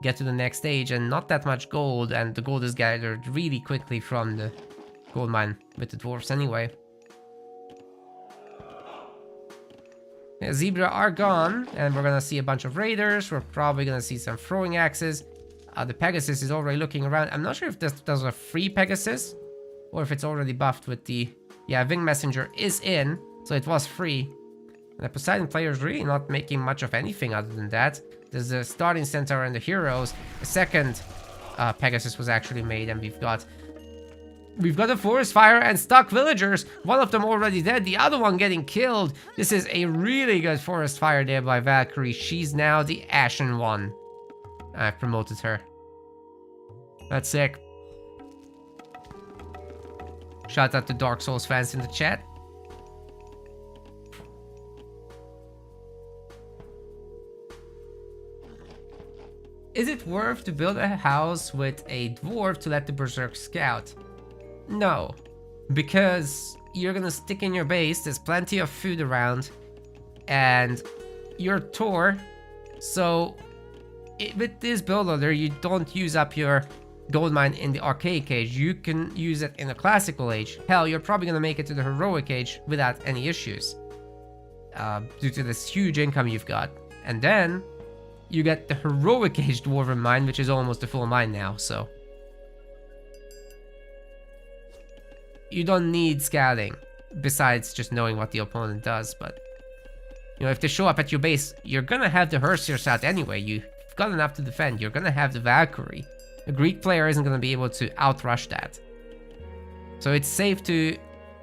get to the next stage, and not that much gold, and the gold is gathered really quickly from the gold mine with the dwarves anyway. Yeah, zebra are gone, and we're gonna see a bunch of raiders. We're probably gonna see some throwing axes. The Pegasus is already looking around. I'm not sure if this was a free Pegasus, or if it's already buffed with the... Yeah, Wing Messenger is in, so it was free. And the Poseidon player is really not making much of anything other than that. There's the starting centaur and the heroes. The second Pegasus was actually made, and we've got a forest fire and stuck villagers. One of them already dead, the other one getting killed. This is a really good forest fire there by Valkyrie. She's now the Ashen one. I've promoted her. That's sick. Shout out to Dark Souls fans in the chat. Is it worth to build a house with a dwarf to let the berserk scout? No, because you're gonna stick in your base, there's plenty of food around, and you're Tor, so with this build order, you don't use up your gold mine in the archaic age, you can use it in the classical age. Hell, you're probably gonna make it to the heroic age without any issues, due to this huge income you've got. And then you get the heroic age dwarven mine, which is almost a full mine now, so you don't need scouting besides just knowing what the opponent does. But you know, if they show up at your base, you're gonna have the Hersiers out anyway. You've got enough to defend. You're gonna have the Valkyrie. A Greek player isn't gonna be able to outrush that. So it's safe to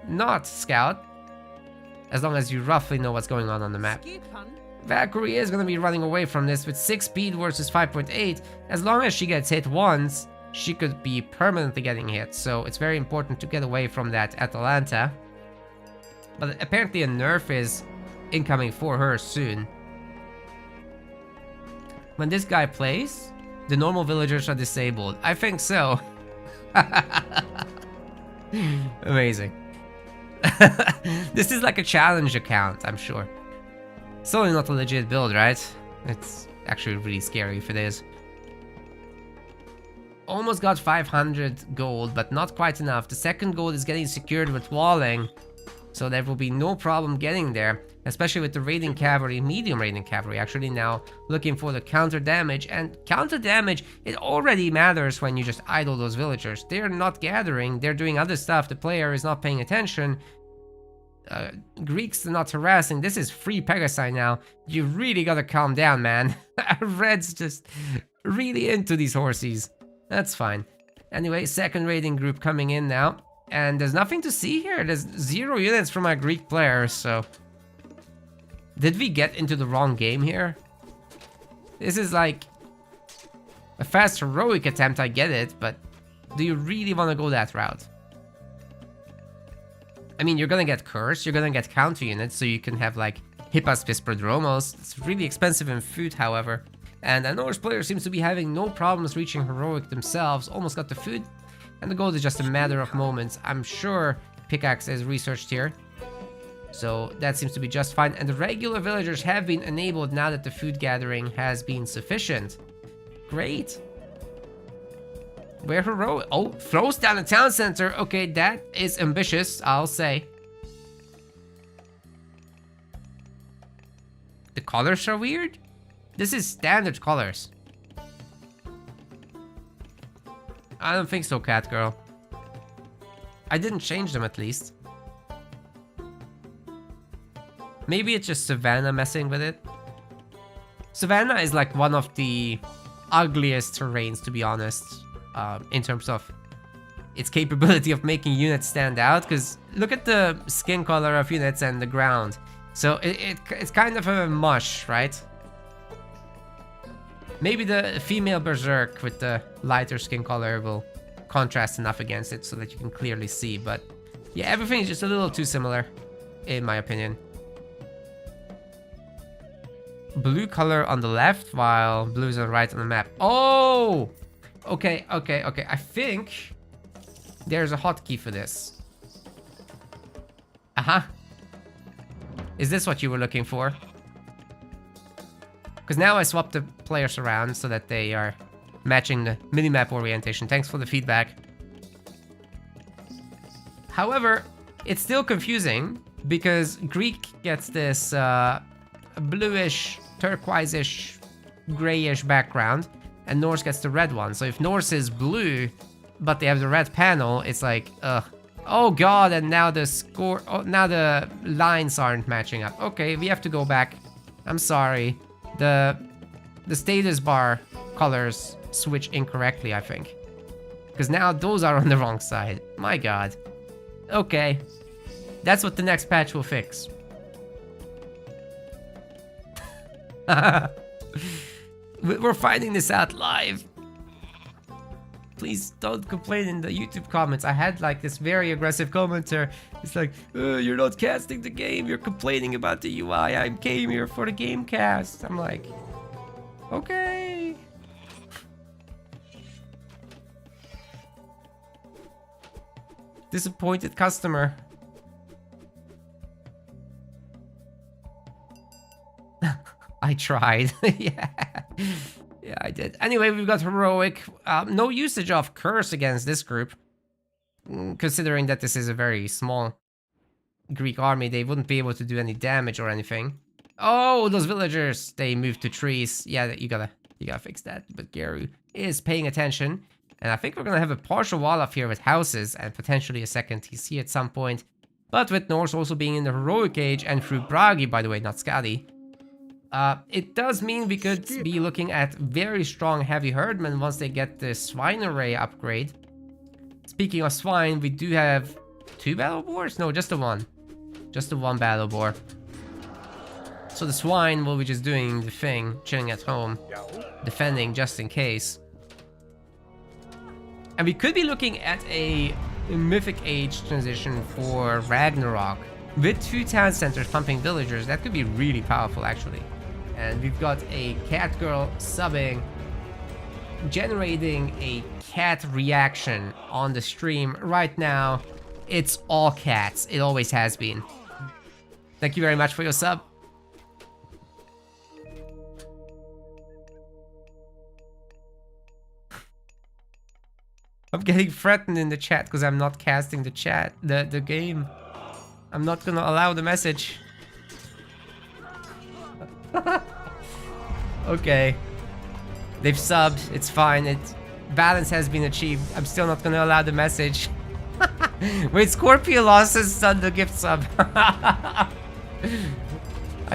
not scout, as long as you roughly know what's going on the map. Valkyrie is gonna be running away from this with 6 speed versus 5.8. As long as she gets hit once, she could be permanently getting hit. So it's very important to get away from that Atalanta. But apparently a nerf is incoming for her soon. When this guy plays, the normal villagers are disabled. I think so. Amazing. This is like a challenge account, I'm sure. It's only not a legit build, right? It's actually really scary if it is. Almost got 500 gold, but not quite enough. The second gold is getting secured with walling, so there will be no problem getting there, especially with the raiding cavalry, medium raiding cavalry actually now looking for the counter damage. And counter damage, it already matters when you just idle those villagers. They're not gathering, they're doing other stuff, the player is not paying attention. Greeks are not harassing. This is free Pegasi now. You really gotta calm down, man. Red's just really into these horses. That's fine. Anyway, second raiding group coming in now. And there's nothing to see here. There's 0 units from our Greek players, so... Did we get into the wrong game here? This is like... a fast heroic attempt, I get it, but... do you really want to go that route? I mean, you're gonna get cursed, you're gonna get counter units, so you can have like Hippaspis Prodromos. It's really expensive in food, however. And a Norse player seems to be having no problems reaching heroic themselves. Almost got the food, and the gold is just a matter of moments. I'm sure Pickaxe is researched here, so that seems to be just fine. And the regular villagers have been enabled now that the food gathering has been sufficient. Great. Where heroic? Oh, throws down the town center. Okay, that is ambitious, I'll say. The colors are weird. This is standard colors. I don't think so, cat girl. I didn't change them at least. Maybe it's just Savannah messing with it. Savannah is like one of the ugliest terrains, to be honest. In terms of its capability of making units stand out, because look at the skin color of units and the ground. So it's kind of a mush, right? Maybe the female berserk with the lighter skin color will contrast enough against it so that you can clearly see, but yeah, everything is just a little too similar, in my opinion. Blue color on the left, while blues on the right on the map. Oh! Okay. I think there's a hotkey for this. Uh-huh. Is this what you were looking for? Because now I swapped the players around so that they are matching the minimap orientation. Thanks for the feedback. However, it's still confusing because Greek gets this bluish, turquoise-ish, grayish background, and Norse gets the red one. So if Norse is blue, but they have the red panel, it's like, ugh. Oh god, and now the score, oh, now the lines aren't matching up. Okay, we have to go back. I'm sorry. The status bar colors switch incorrectly, I think. Because now those are on the wrong side. My god. Okay. That's what the next patch will fix. We're finding this out live. Please don't complain in the YouTube comments. I had like this very aggressive commenter. It's like, you're not casting the game. You're complaining about the UI. I came here for the game cast. I'm like, okay. Disappointed customer. I tried. Yeah, I did. Anyway, we've got heroic. No usage of curse against this group. Considering that this is a very small Greek army, they wouldn't be able to do any damage or anything. Oh, those villagers, they moved to trees. Yeah, you gotta fix that. But Geru is paying attention. And I think we're gonna have a partial wall up here with houses and potentially a second TC at some point. But with Norse also being in the heroic age and through Bragi, by the way, not Skadi. It does mean we could be looking at very strong heavy herdmen once they get the swine array upgrade. Speaking of swine, we do have 2 battle boars? No, just the one. Just the one battle boar. So the swine will be just doing the thing, chilling at home, defending just in case. And we could be looking at a Mythic Age transition for Ragnarok. With 2 town centers pumping villagers, that could be really powerful actually. And we've got a cat girl subbing, generating a cat reaction on the stream. Right now, it's all cats. It always has been. Thank you very much for your sub. I'm getting threatened in the chat because I'm not casting the game. I'm not gonna allow the message. Okay. They've subbed, it's fine, balance has been achieved. I'm still not gonna allow the message. Wait, Scorpio lost his son the gift sub. I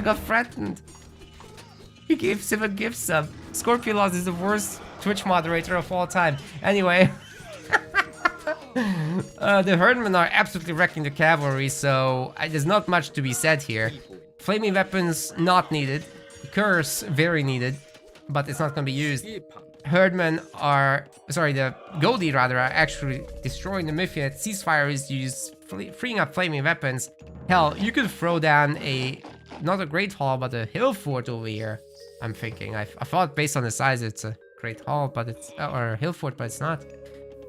got threatened. He gives him a gift sub. Scorpio lost is the worst Twitch moderator of all time. Anyway. The herdmen are absolutely wrecking the cavalry, so there's not much to be said here. Flaming weapons, not needed. Curse, very needed, but it's not gonna be used. Herdmen are, sorry, the Goldie rather, are actually destroying the Mythiad. Ceasefire is used, freeing up flaming weapons. Hell, you could throw down not a Great Hall, but a Hill Fort over here. I'm thinking, I thought based on the size it's a Great Hall, but it's, or a Hill Fort, but it's not.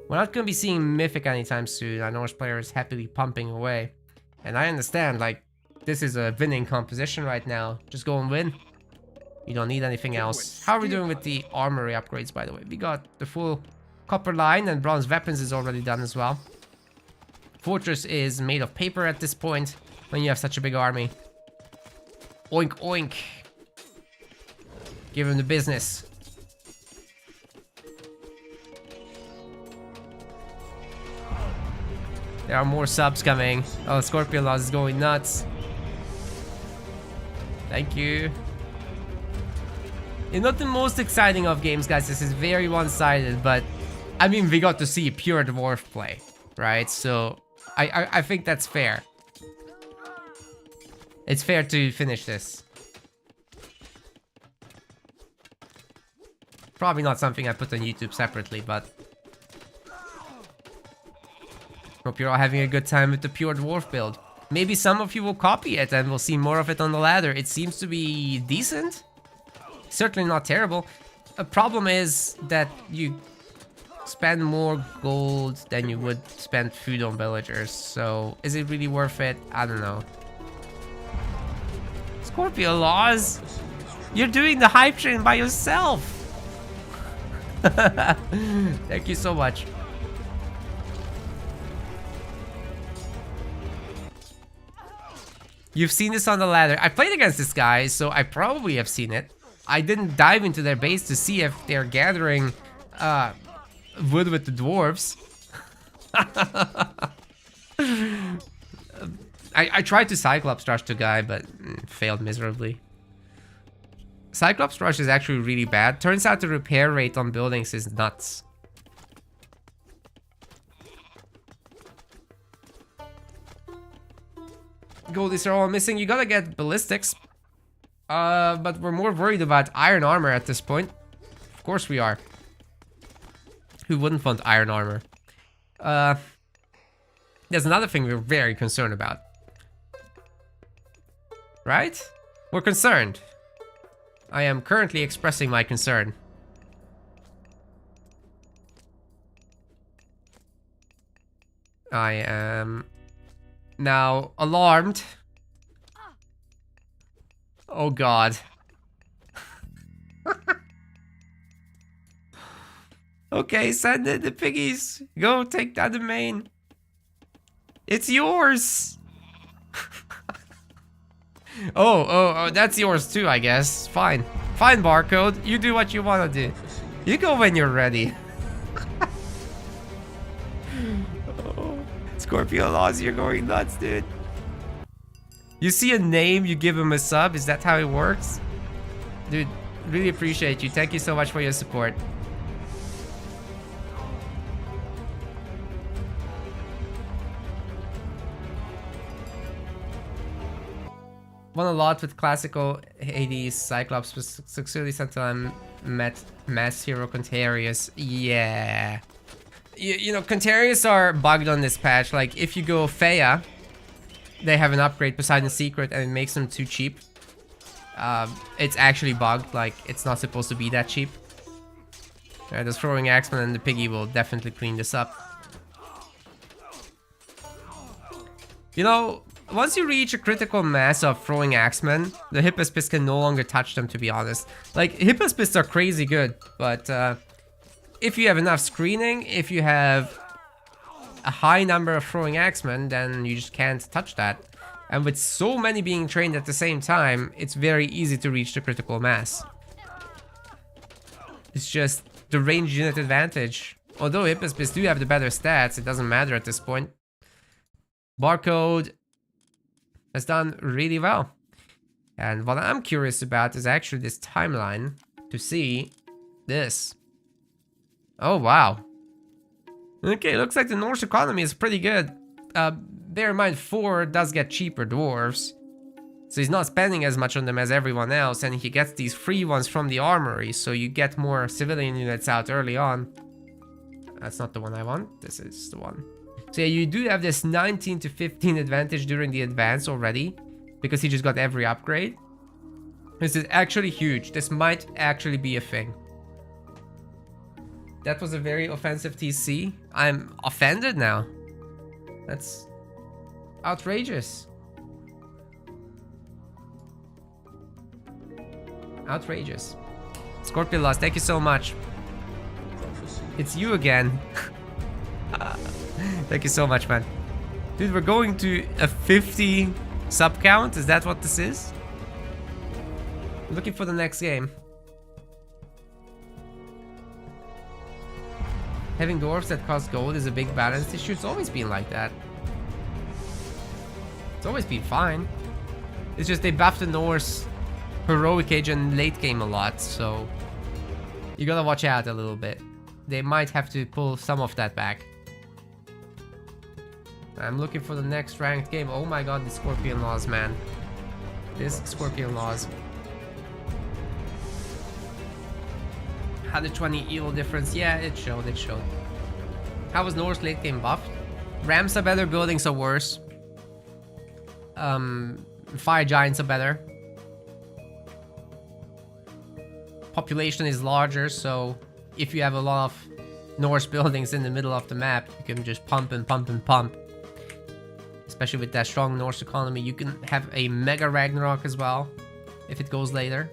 We're not gonna be seeing Mythic anytime soon. Our Norse player is happily pumping away. And I understand, like, this is a winning composition right now. Just go and win. You don't need anything else. How are we doing with the armory upgrades, by the way? We got the full copper line and bronze weapons is already done as well. Fortress is made of paper at this point when you have such a big army. Oink oink. Give him the business. There are more subs coming. Oh, Scorpio Laws is going nuts. Thank you. It's not the most exciting of games, guys. This is very one-sided, but I mean, we got to see pure dwarf play, right? So I think that's fair. It's fair to finish this. Probably not something I put on YouTube separately, but hope you're all having a good time with the pure dwarf build. Maybe some of you will copy it and we'll see more of it on the ladder. It seems to be decent. Certainly not terrible. A problem is that you spend more gold than you would spend food on villagers. So is it really worth it? I don't know. Scorpio Laws, you're doing the hype train by yourself. Thank you so much. You've seen this on the ladder. I played against this guy, so I probably have seen it. I didn't dive into their base to see if they're gathering wood with the dwarves. I tried to Cyclops rush the guy, but failed miserably. Cyclops rush is actually really bad. Turns out the repair rate on buildings is nuts. Goldies are all missing. You gotta get ballistics. But we're more worried about iron armor at this point. Of course we are. Who wouldn't want iron armor? There's another thing we're very concerned about. Right? We're concerned. I am currently expressing my concern. I am now alarmed. Oh god. Okay, send in the piggies. Go take down the main. It's yours. Oh, that's yours too, I guess. Fine. Fine, Barcode. You do what you want to do. You go when you're ready. Oh, Scorpio Laws, you're going nuts, dude. You see a name, you give him a sub. Is that how it works? Dude, really appreciate you. Thank you so much for your support. Won a lot with classical Hades. Cyclops was successfully sent on met mass hero Contarius. Yeah. You know, Contarius are bugged on this patch. Like, if you go Thea, they have an upgrade Poseidon's Secret and it makes them too cheap. It's actually bugged. Like, it's not supposed to be that cheap. This Throwing Axeman and the Piggy will definitely clean this up. You know, once you reach a critical mass of Throwing Axemen, the Hippospis can no longer touch them, to be honest. Like, Hippospis are crazy good, but if you have enough screening, if you have a high number of Throwing Axemen, then you just can't touch that. And with so many being trained at the same time, it's very easy to reach the critical mass. It's just the range unit advantage. Although Hippospis do have the better stats, it doesn't matter at this point. Barcode has done really well. And what I'm curious about is actually this timeline to see this. Oh, wow. Okay, looks like the Norse economy is pretty good. Bear in mind, 4 does get cheaper dwarves. So he's not spending as much on them as everyone else, and he gets these free ones from the armory, so you get more civilian units out early on. That's not the one I want. This is the one. So yeah, you do have this 19 to 15 advantage during the advance already, because he just got every upgrade. This is actually huge. This might actually be a thing. That was a very offensive TC. I'm offended now. That's outrageous. Outrageous. Scorpion Lost, thank you so much. It's you again. Thank you so much, man. Dude, we're going to a 50 sub count. Is that what this is? I'm looking for the next game. Having dwarves that cost gold is a big balance issue. It's always been like that. It's always been fine. It's just they buffed the Norse heroic age and late game a lot, so you gotta watch out a little bit. They might have to pull some of that back. I'm looking for the next ranked game. Oh my god, the Scorpion Laws, man. This Scorpion Laws. 120 elo difference. Yeah, it showed, it showed. How was Norse late game buffed? Rams are better, buildings are worse. Fire Giants are better. Population is larger, so if you have a lot of Norse buildings in the middle of the map, you can just pump and pump and pump. Especially with that strong Norse economy. You can have a Mega Ragnarok as well, if it goes later.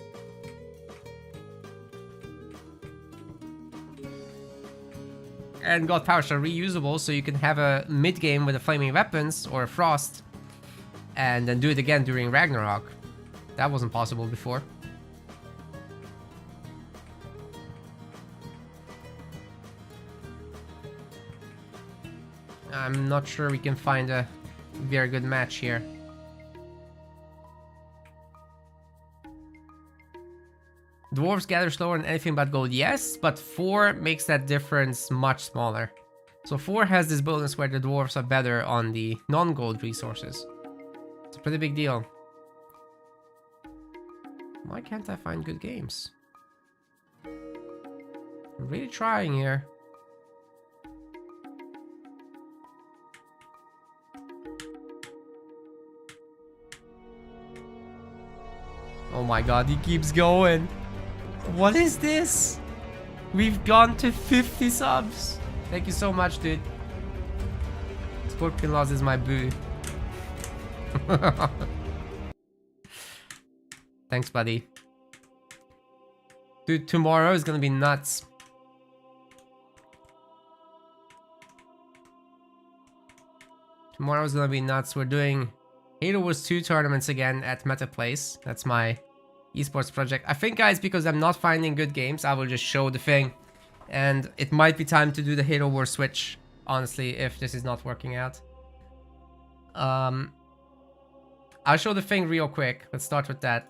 And God Powers are reusable, so you can have a mid-game with a Flaming Weapons or a Frost, and then do it again during Ragnarok. That wasn't possible before. I'm not sure we can find a very good match here. Dwarves gather slower than anything but gold, yes, but 4 makes that difference much smaller. So 4 has this bonus where the dwarves are better on the non-gold resources. It's a pretty big deal. Why can't I find good games? I'm really trying here. Oh my god, he keeps going. What is this? We've gone to 50 subs. Thank you so much, dude. Scorpion Laws is my boo. Thanks, buddy. Dude, tomorrow is gonna be nuts. Tomorrow is gonna be nuts. We're doing Halo Wars 2 tournaments again at Meta Place. That's my esports project. I think, guys, because I'm not finding good games, I will just show the thing. And it might be time to do the Halo Wars Switch, honestly, if this is not working out. I'll show the thing real quick. Let's start with that.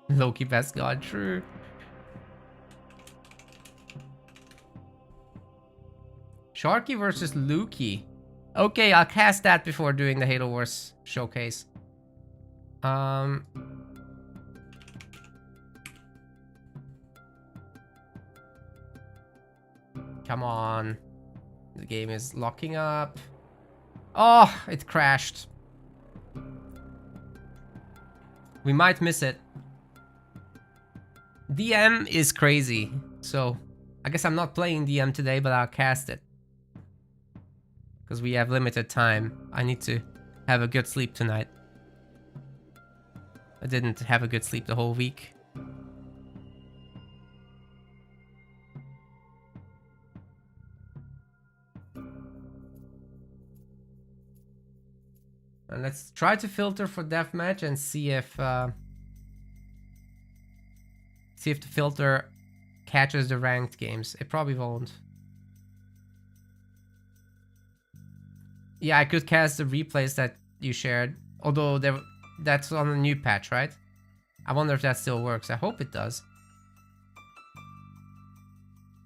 Loki best god, true. Sharky versus Luki. Okay, I'll cast that before doing the Halo Wars showcase. Come on. The game is locking up. Oh, it crashed. We might miss it. DM is crazy. So, I guess I'm not playing DM today, but I'll cast it. Because we have limited time. I need to have a good sleep tonight. I didn't have a good sleep the whole week. And let's try to filter for deathmatch and see if the filter catches the ranked games. It probably won't. Yeah, I could cast the replays that you shared, although that's on a new patch, right? I wonder if that still works. I hope it does.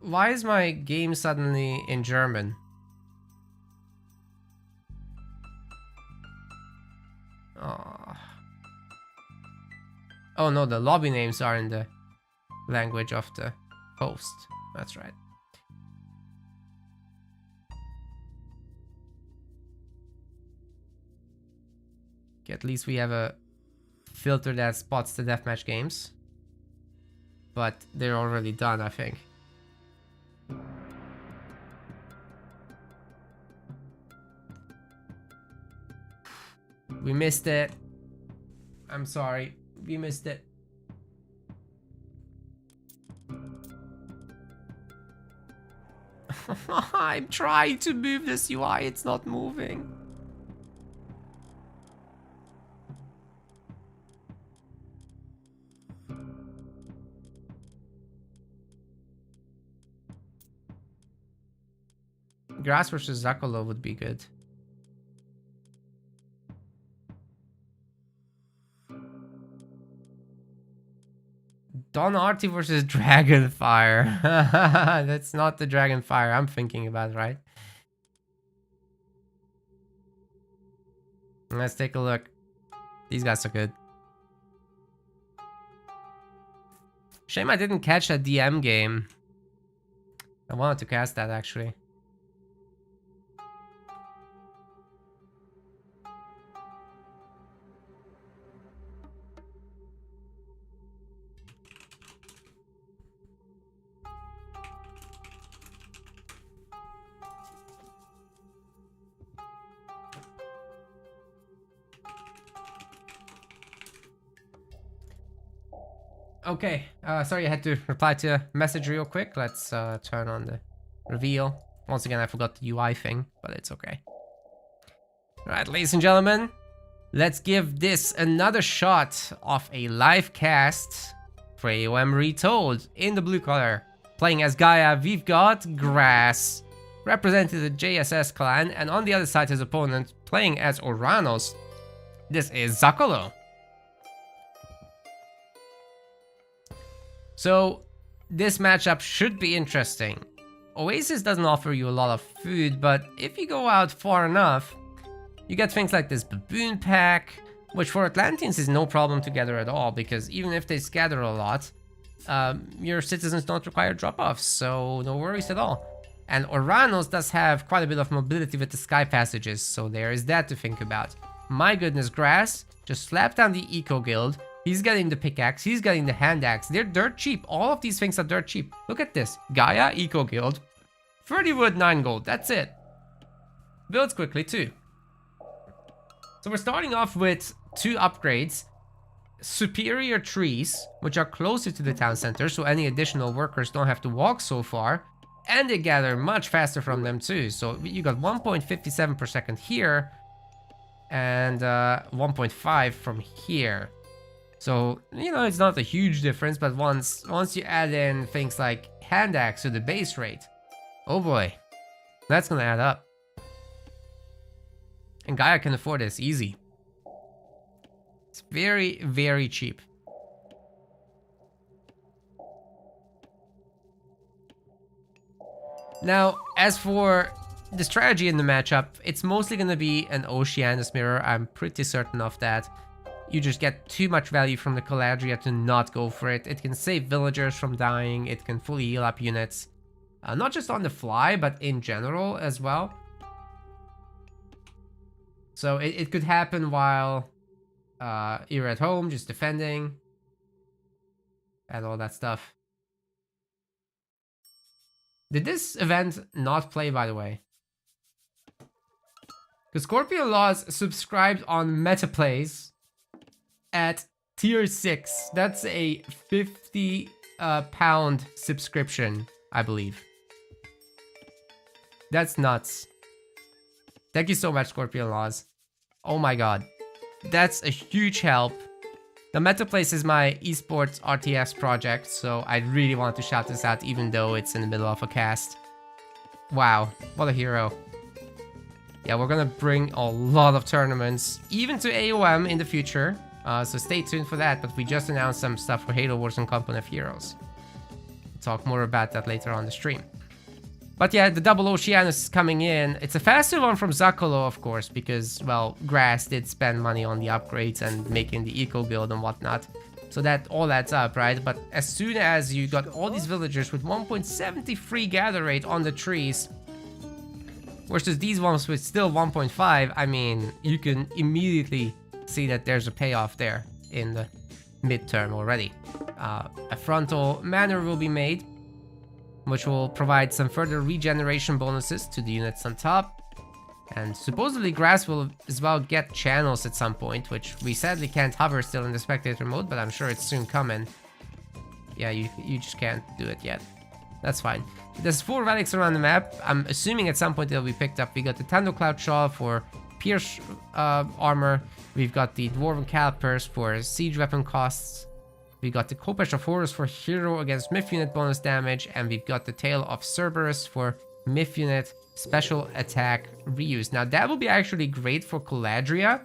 Why is my game suddenly in German? Oh no, the lobby names are in the language of the host. That's right. Okay, at least we have a filter that spots the deathmatch games. But they're already done, I think. We missed it. I'm sorry. We missed it. I'm trying to move this UI. It's not moving. Grass versus Zakolo would be good. Don Arty versus Dragonfire. That's not the Dragonfire I'm thinking about, right? Let's take a look. These guys are good. Shame I didn't catch that DM game. I wanted to cast that actually. Okay, sorry I had to reply to a message real quick. Let's turn on the reveal. Once again, I forgot the UI thing, but it's okay. Alright, ladies and gentlemen, let's give this another shot of a live cast for AOM Retold. In the blue color, playing as Gaia, we've got Grass, representing the JSS clan, and on the other side, his opponent, playing as Oranos. This is Zakolo. So, this matchup should be interesting. Oasis doesn't offer you a lot of food, but if you go out far enough, you get things like this baboon pack, which for Atlanteans is no problem to gather at all, because even if they scatter a lot, your citizens don't require drop-offs, so no worries at all. And Oranos does have quite a bit of mobility with the sky passages, so there is that to think about. My goodness, Grass, just slap down the Eco Guild. He's getting the pickaxe, he's getting the hand axe. They're dirt cheap. All of these things are dirt cheap. Look at this. Gaia, Eco Guild, 30 wood, 9 gold. That's it. Builds quickly too. So we're starting off with 2 upgrades. Superior trees, which are closer to the town center, so any additional workers don't have to walk so far. And they gather much faster from them too. So you got 1.57 per second here. And 1.5 from here. So, you know, it's not a huge difference, but once you add in things like hand axe to the base rate, oh boy, that's gonna add up. And Gaia can afford this easy. It's very, very cheap. Now, as for the strategy in the matchup, it's mostly going to be an Oceanus Mirror. I'm pretty certain of that. You just get too much value from the Caladria to not go for it. It can save villagers from dying. It can fully heal up units. Not just on the fly, but in general as well. So it could happen while you're at home, just defending. And all that stuff. Did this event not play, by the way? Because Scorpion Laws subscribed on Metaplays at tier 6. That's a 50 pound subscription, I believe. That's nuts. Thank you so much, Scorpion Laws. Oh my god. That's a huge help. The Metaplays is my esports RTS project, so I really want to shout this out even though it's in the middle of a cast. Wow, what a hero. Yeah, we're gonna bring a lot of tournaments, even to AOM in the future, so stay tuned for that, but we just announced some stuff for Halo Wars and Company of Heroes. We'll talk more about that later on the stream. But yeah, the double Oceanus is coming in. It's a faster one from Zakolo, of course, because, well, Grass did spend money on the upgrades and making the eco build and whatnot. So that all adds up, right? But as soon as you got all these villagers with 1.73 gather rate on the trees, versus these ones with still 1.5, I mean, you can immediately see that there's a payoff there in the midterm already. A frontal manor will be made, which will provide some further regeneration bonuses to the units on top. And supposedly Grass will as well get channels at some point, which we sadly can't hover still in the spectator mode, but I'm sure it's soon coming. Yeah, you just can't do it yet. That's fine. There's 4 relics around the map. I'm assuming at some point they'll be picked up. We got the Thundercloud Shaw for Pierce armor. We've got the Dwarven Calipers for siege weapon costs. We got the Khopesh of Horus for hero against Myth unit bonus damage, and we've got the Tail of Cerberus for Myth unit special attack reuse. Now that will be actually great for Caladria,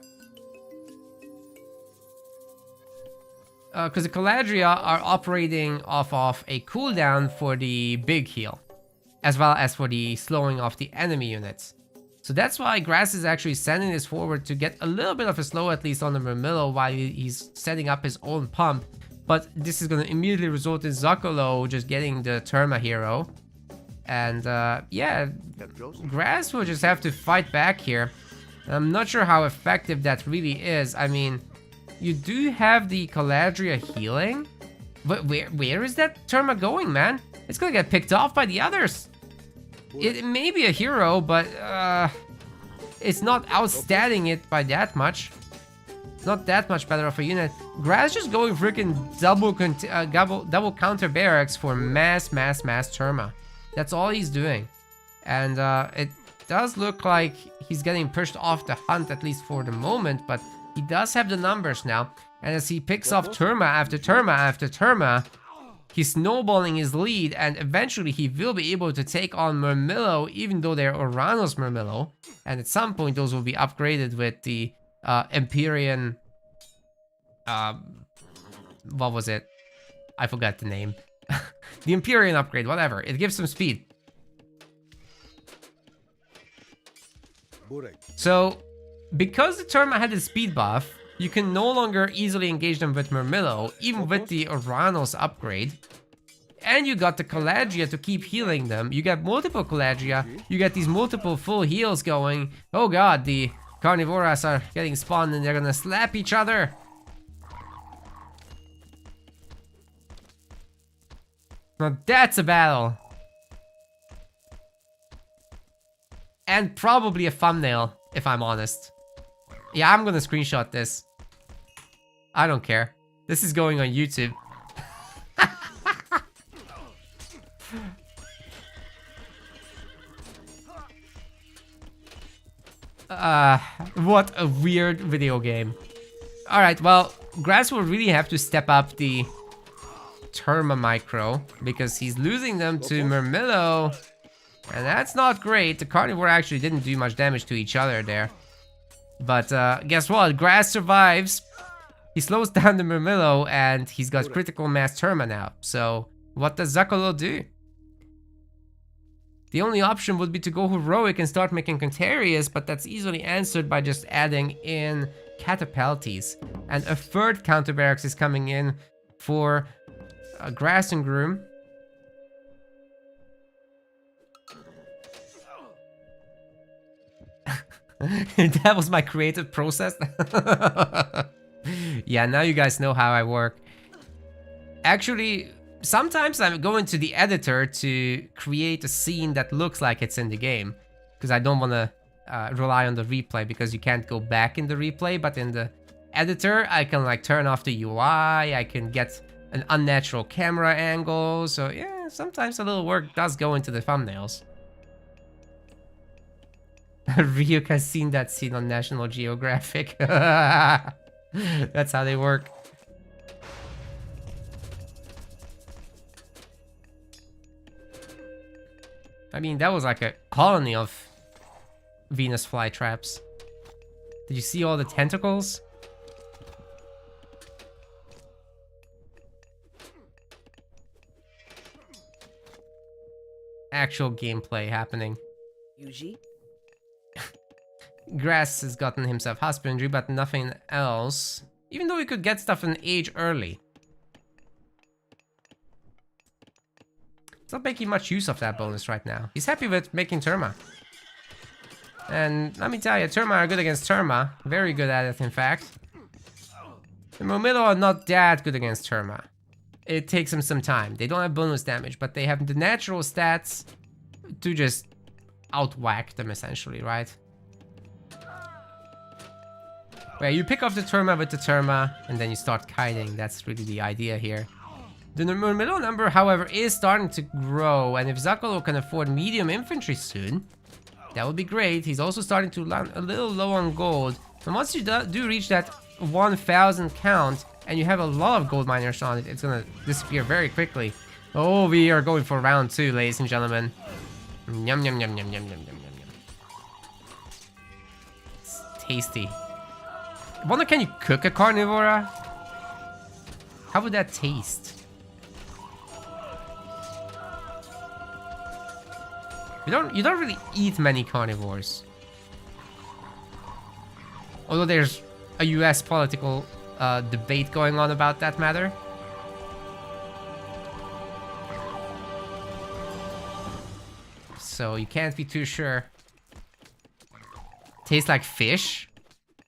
because the Caladria are operating off of a cooldown for the big heal, as well as for the slowing of the enemy units. So that's why Grass is actually sending this forward to get a little bit of a slow at least on the Murmillo while he's setting up his own pump. But this is going to immediately result in Zakolo just getting the Terma hero. And yeah, Grass will just have to fight back here. I'm not sure how effective that really is. I mean, you do have the Caladria healing. But where is that Terma going, man? It's going to get picked off by the others. It may be a hero, but it's not outstanding it by that much. Not that much better of a unit. Grass just going freaking double counter barracks for mass Terma. That's all he's doing. And it does look like he's getting pushed off the hunt, at least for the moment, but he does have the numbers now. And as he picks off Terma after Terma after Terma, he's snowballing his lead, and eventually he will be able to take on Murmillo, even though they're Oranos Murmillo. And at some point those will be upgraded with the Empyrean, what was it? I forgot the name. The Empyrean upgrade, whatever. It gives some speed. So, because the Terma had a speed buff, you can no longer easily engage them with Murmillo, even with the Oranos upgrade. And you got the Caladria to keep healing them. You got multiple Caladria, you got these multiple full heals going. Oh god, the Carnivoras are getting spawned and they're gonna slap each other. Now that's a battle. And probably a thumbnail, if I'm honest. Yeah, I'm gonna screenshot this. I don't care. This is going on YouTube. What a weird video game. Alright, well, Grass will really have to step up the Terma micro, because he's losing them to Murmillo, and that's not great. The Carnivore actually didn't do much damage to each other there. But guess what? Grass survives. He slows down the Murmillo, and he's got critical mass Terma now. So what does Zakolo do? The only option would be to go heroic and start making Contarius, but that's easily answered by just adding in Catapultes. And a third counter barracks is coming in for a Grass and Groom. That was my creative process. Yeah, now you guys know how I work. Actually, sometimes I'm going to the editor to create a scene that looks like it's in the game, because I don't want to rely on the replay, because you can't go back in the replay, but in the editor I can like turn off the UI, I can get an unnatural camera angle, so yeah, sometimes a little work does go into the thumbnails. Ryuk has seen that scene on National Geographic. That's how they work. I mean, that was like a colony of Venus flytraps. Did you see all the tentacles? Actual gameplay happening. Yuji? Grass has gotten himself husbandry, but nothing else. Even though he could get stuff in age early. He's not making much use of that bonus right now. He's happy with making Terma. And let me tell you, Terma are good against Terma. Very good at it, in fact. The Momilo are not that good against Terma. It takes them some time. They don't have bonus damage, but they have the natural stats to just outwhack them, essentially, right? Where you pick off the Terma with the Terma, and then you start kiting. That's really the idea here. The middle number, however, is starting to grow, and if Zakolo can afford medium infantry soon, that would be great. He's also starting to land a little low on gold. And once you do reach that 1,000 count, and you have a lot of gold miners on it, it's gonna disappear very quickly. Oh, we are going for round 2, ladies and gentlemen. Yum, yum, yum, yum, yum, yum, yum, yum, yum. It's tasty. I wonder, can you cook a carnivora? How would that taste? You don't really eat many carnivores. Although there's a US political debate going on about that matter. So you can't be too sure. Tastes like fish?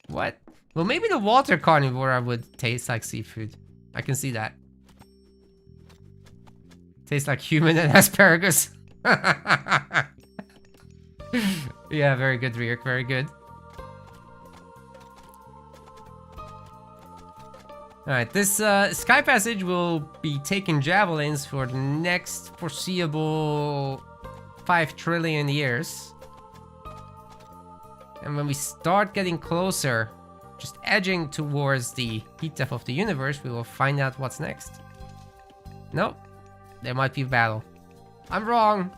What? Well, maybe the water carnivora would taste like seafood. I can see that. Tastes like human and asparagus. Yeah, very good, Ryuk, very good. Alright, this Sky Passage will be taking javelins for the next foreseeable 5 trillion years. And when we start getting closer, just edging towards the heat death of the universe, we will find out what's next. Nope, there might be a battle. I'm wrong.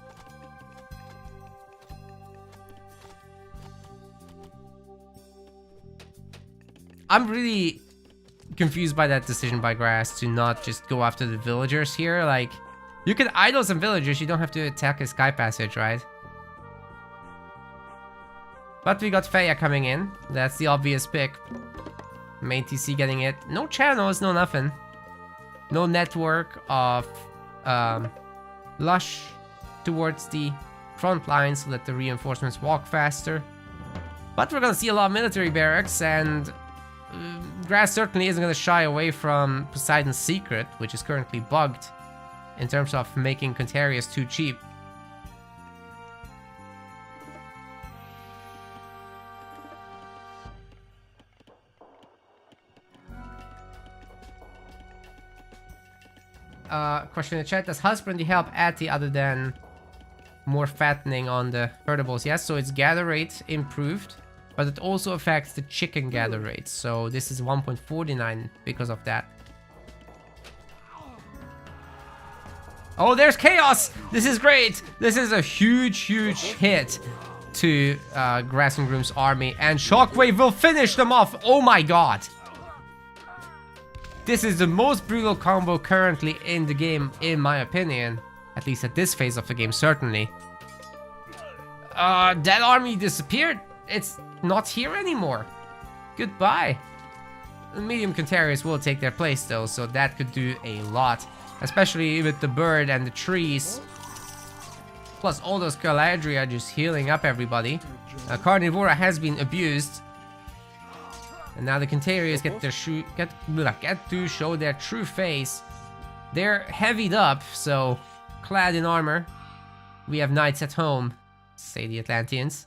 I'm really confused by that decision by Grass to not just go after the villagers here. Like, you can idle some villagers, you don't have to attack a Sky Passage, right? But we got Feya coming in. That's the obvious pick. Main TC getting it. No channels, no nothing. No network of Lush towards the front line so that the reinforcements walk faster. But we're gonna see a lot of military barracks, and Grass certainly isn't gonna shy away from Poseidon's secret, which is currently bugged in terms of making Contarius too cheap. Question in the chat, does husbandry help Atty other than more fattening on the herdables? Yes, so its gather rate improved, but it also affects the chicken gather rate. So this is 1.49 because of that. Oh, there's Chaos! This is great! This is a huge, huge hit to Grass and Groom's army, and Shockwave will finish them off! Oh my god! This is the most brutal combo currently in the game, in my opinion. At least at this phase of the game, certainly. That army disappeared. It's not here anymore. Goodbye. The medium Contarius will take their place though, so that could do a lot. Especially with the bird and the trees. Plus all those Caladria just healing up everybody. Carnivora has been abused. And now the Contarius get to show their true face. They're heavied up, so clad in armor. We have knights at home, say the Atlanteans.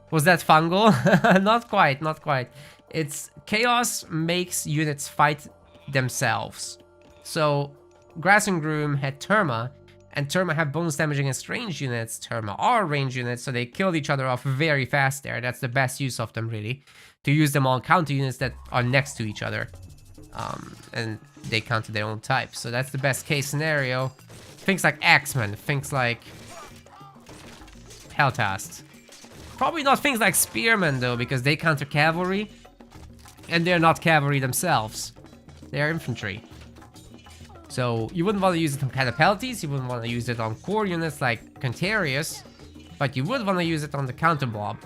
Was that fungal? Not quite, not quite. It's chaos makes units fight themselves. So Grass and Groom had Terma, and Terma have bonus damage against ranged units. Terma are ranged units, so they killed each other off very fast there. That's the best use of them, really. To use them on counter units that are next to each other. And they counter their own type. So that's the best case scenario. Things like Axemen, things like Helltast. Probably not things like Spearmen though, because they counter cavalry. And they're not cavalry themselves. They're infantry. So you wouldn't want to use it on Catapulties, you wouldn't want to use it on core units like Contarius. But you would want to use it on the counter blob.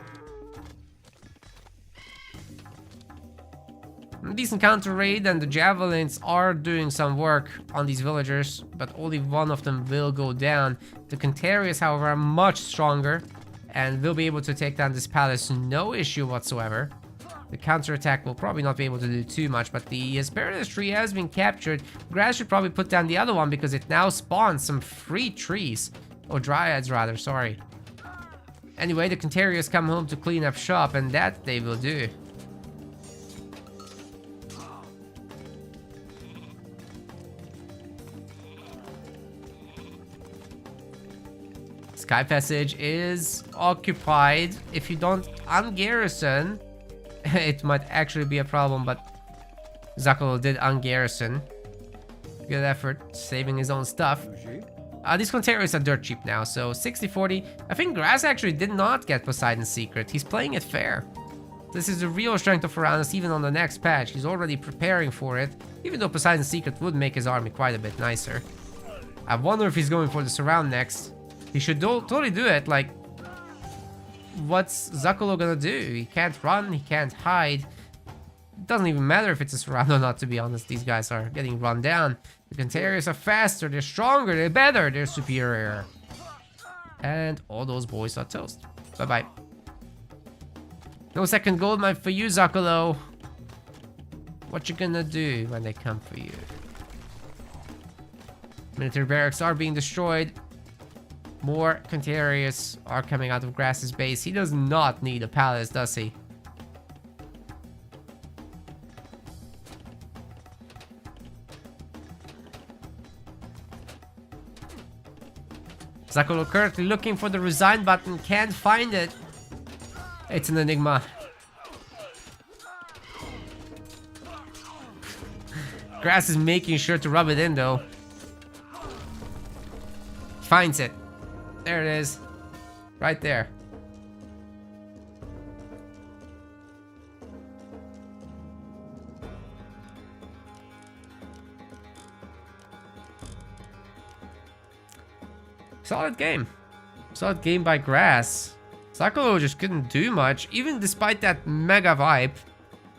Decent counter raid, and the javelins are doing some work on these villagers, but only one of them will go down. The Contarius, however, are much stronger and will be able to take down this palace no issue whatsoever. The counterattack will probably not be able to do too much, but the Asparagus tree has been captured. Grass should probably put down the other one because it now spawns some free trees. Or dryads rather, sorry. Anyway, the Contarius come home to clean up shop, and that they will do. Sky Passage is occupied. If you don't ungarrison, it might actually be a problem, but Zakolo did ungarrison. Good effort, saving his own stuff. These Contarius are dirt cheap now, so 60-40. I think Grass actually did not get Poseidon's Secret. He's playing it fair. This is the real strength of Uranus, even on the next patch. He's already preparing for it, even though Poseidon's Secret would make his army quite a bit nicer. I wonder if he's going for the Surround next. He should totally do it. Like, what's Zakolo gonna do? He can't run, he can't hide. It doesn't even matter if it's a Surround or not, to be honest. These guys are getting run down. The Contarius are faster, they're stronger, they're better, they're superior. And all those boys are toast. Bye-bye. No second gold mine for you, Zakolo. What you gonna do when they come for you? Military barracks are being destroyed. More Contarius are coming out of Grass's base. He does not need a palace, does he? Zakolo currently looking for the resign button, can't find it. It's an enigma. Grass is making sure to rub it in though. Finds it. There it is. Right there. Solid game. Solid game by Grass. Zakolo just couldn't do much. Even despite that mega vibe,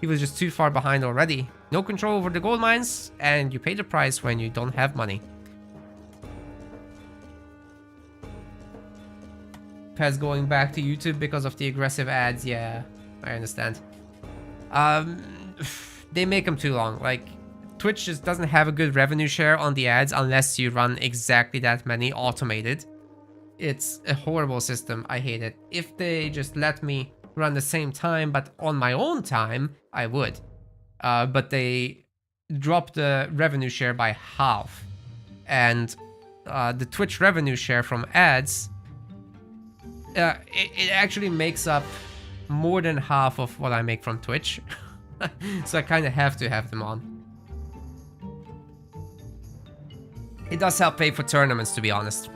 he was just too far behind already. No control over the gold mines, and you pay the price when you don't have money. Pez going back to YouTube because of the aggressive ads. Yeah, I understand. They make them too long. Like, Twitch just doesn't have a good revenue share on the ads unless you run exactly that many automated. It's a horrible system. I hate it. If they just let me run the same time but on my own time, I would. But they dropped the revenue share by half. And the Twitch revenue share from ads, it actually makes up more than half of what I make from Twitch. So I kind of have to have them on. It does help pay for tournaments, to be honest.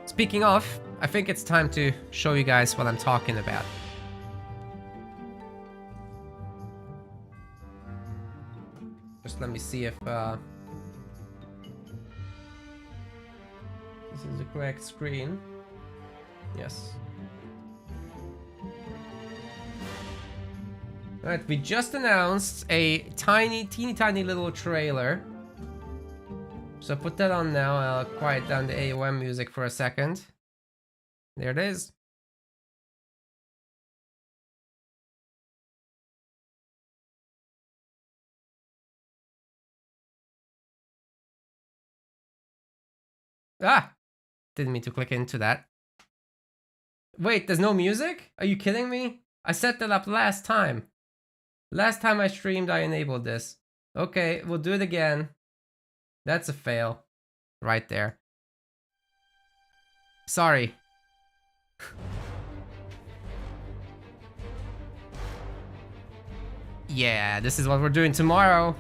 Speaking of, I think it's time to show you guys what I'm talking about. Just let me see if this is the correct screen. Yes. Alright, we just announced a teeny tiny little trailer. So put that on now. I'll quiet down the AOM music for a second. There it is. Ah! Didn't mean to click into that. Wait, there's no music? Are you kidding me? I set that up last time. Last time I streamed, I enabled this. Okay, we'll do it again. That's a fail. Right there. Sorry. Yeah, this is what we're doing tomorrow.